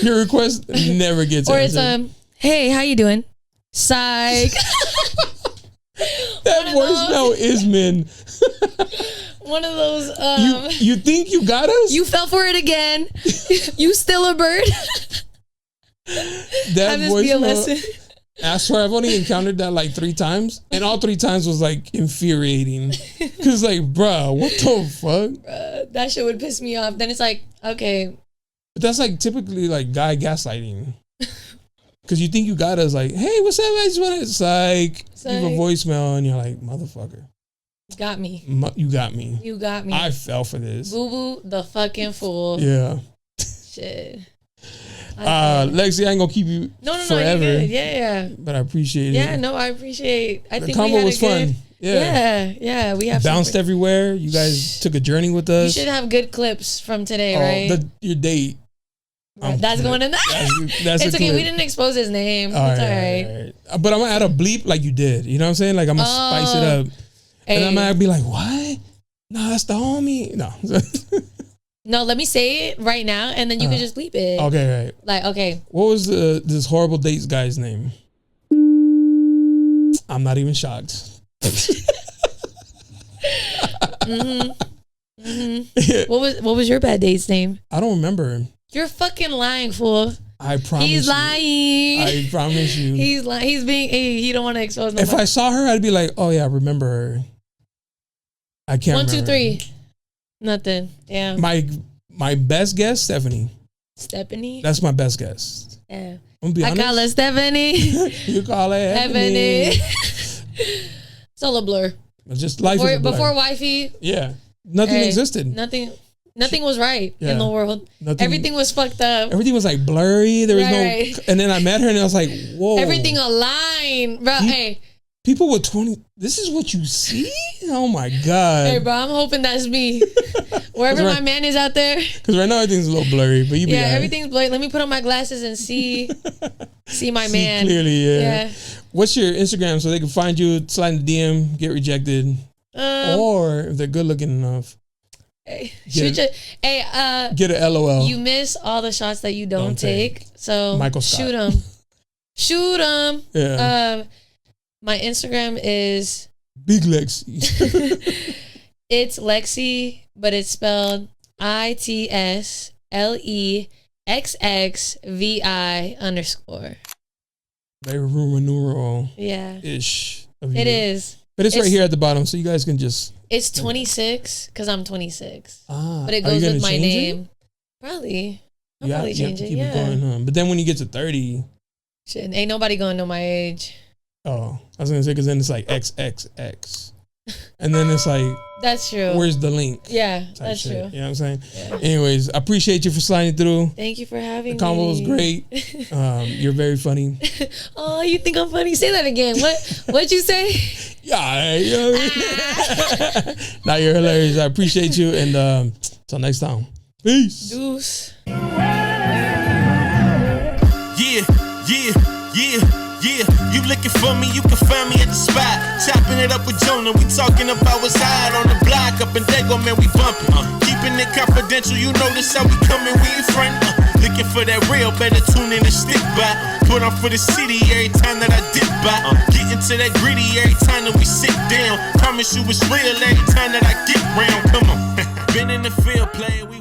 your request never gets answered. Or it's hey, how you doing? Psych. That voicemail is men. One of those you think you got us? You fell for it again. You still a bird? That voicemail, I swear I've only encountered that like 3 times, and all 3 times was like infuriating. Cause like, bruh, what the fuck? Bruh, that shit would piss me off. Then it's like, okay. But that's like typically like guy gaslighting. Cause you think you got us, like, hey, what's up? I just want to leave a voicemail, and you're like, motherfucker. Got me. You got me. You got me. I fell for this. Boo boo, the fucking fool. Yeah. Shit. Lexi, I ain't gonna keep you forever. You're good. Yeah. But I appreciate it. Yeah, no, I appreciate. I the think combo we had was fun. Yeah. We have bounced everywhere. You guys took a journey with us. You should have good clips from today, right? Your date. That's going in that. That's it's okay. Clip. We didn't expose his name. It's all right. But I'm gonna add a bleep like you did. You know what I'm saying? Like I'm gonna spice it up. And I'm gonna be like, what? No, that's the homie. No. No, let me say it right now, and then you can just bleep it. Okay, right. Like, okay. What was this horrible dates guy's name? I'm not even shocked. What was your bad date's name? I don't remember. You're fucking lying, fool. I promise. He's lying. I promise you. He's lying. He's being. He don't want to expose nobody. If I saw her, I'd be like, oh yeah, I remember her. I can't. 1, 2, remember 3. Nothing. Yeah. My best guess, Stephanie. Stephanie. That's my best guess. Yeah. I'm gonna be honest. I call her Stephanie. You call her Ebony. It's all a blur. It's just life is a blur. Before wifey. Yeah. Nothing existed. Nothing was right in the world. Everything was fucked up. Everything was like blurry. There was no. And then I met her and I was like, whoa. Everything aligned, bro. Hey. People with 20. This is what you see? Oh my God. Hey, bro, I'm hoping that's me. Wherever my man is out there. Because right now everything's a little blurry, but you be yeah, everything's blurry. Let me put on my glasses and see my man. Clearly, yeah. What's your Instagram so they can find you, slide in the DM, get rejected, or if they're good looking enough. Get a LOL. You miss all the shots that you don't take. So Michael Scott. Shoot them. Yeah. My Instagram is Big Lexi. It's Lexi, but it's spelled ITSLEXXVI_. Very Roman numeral. Yeah. Ish. It is. But it's right here at the bottom, so you guys can just. It's 26 because I'm 26. But it goes with my name. Probably. I'll probably change it. Keep it going, But then when you get to 30. Shit, ain't nobody going to my age. Oh, I was gonna say because then it's like XXX, and then it's like that's true. Where's the link? Yeah, that's true. You know what I'm saying? Yeah. Anyways, I appreciate you for sliding through. Thank you for having me. The combo was great. You're very funny. Oh, you think I'm funny? Say that again. What'd you say? Yeah, you know what I mean? Now you're hilarious. I appreciate you. And till next time. Peace. Deuce. Yeah. You looking for me, you can find me at the spot. Chopping it up with Jonah, we talking about what's hot on the block. Up in Dago, man, we bumping. Keeping it confidential, you know this how we coming, we ain't front. Looking for that real, better tune in and stick by. Put on for the city every time that I dip by. Getting to that gritty every time that we sit down. Promise you it's real every time that I get round. Come on. Been in the field playing, we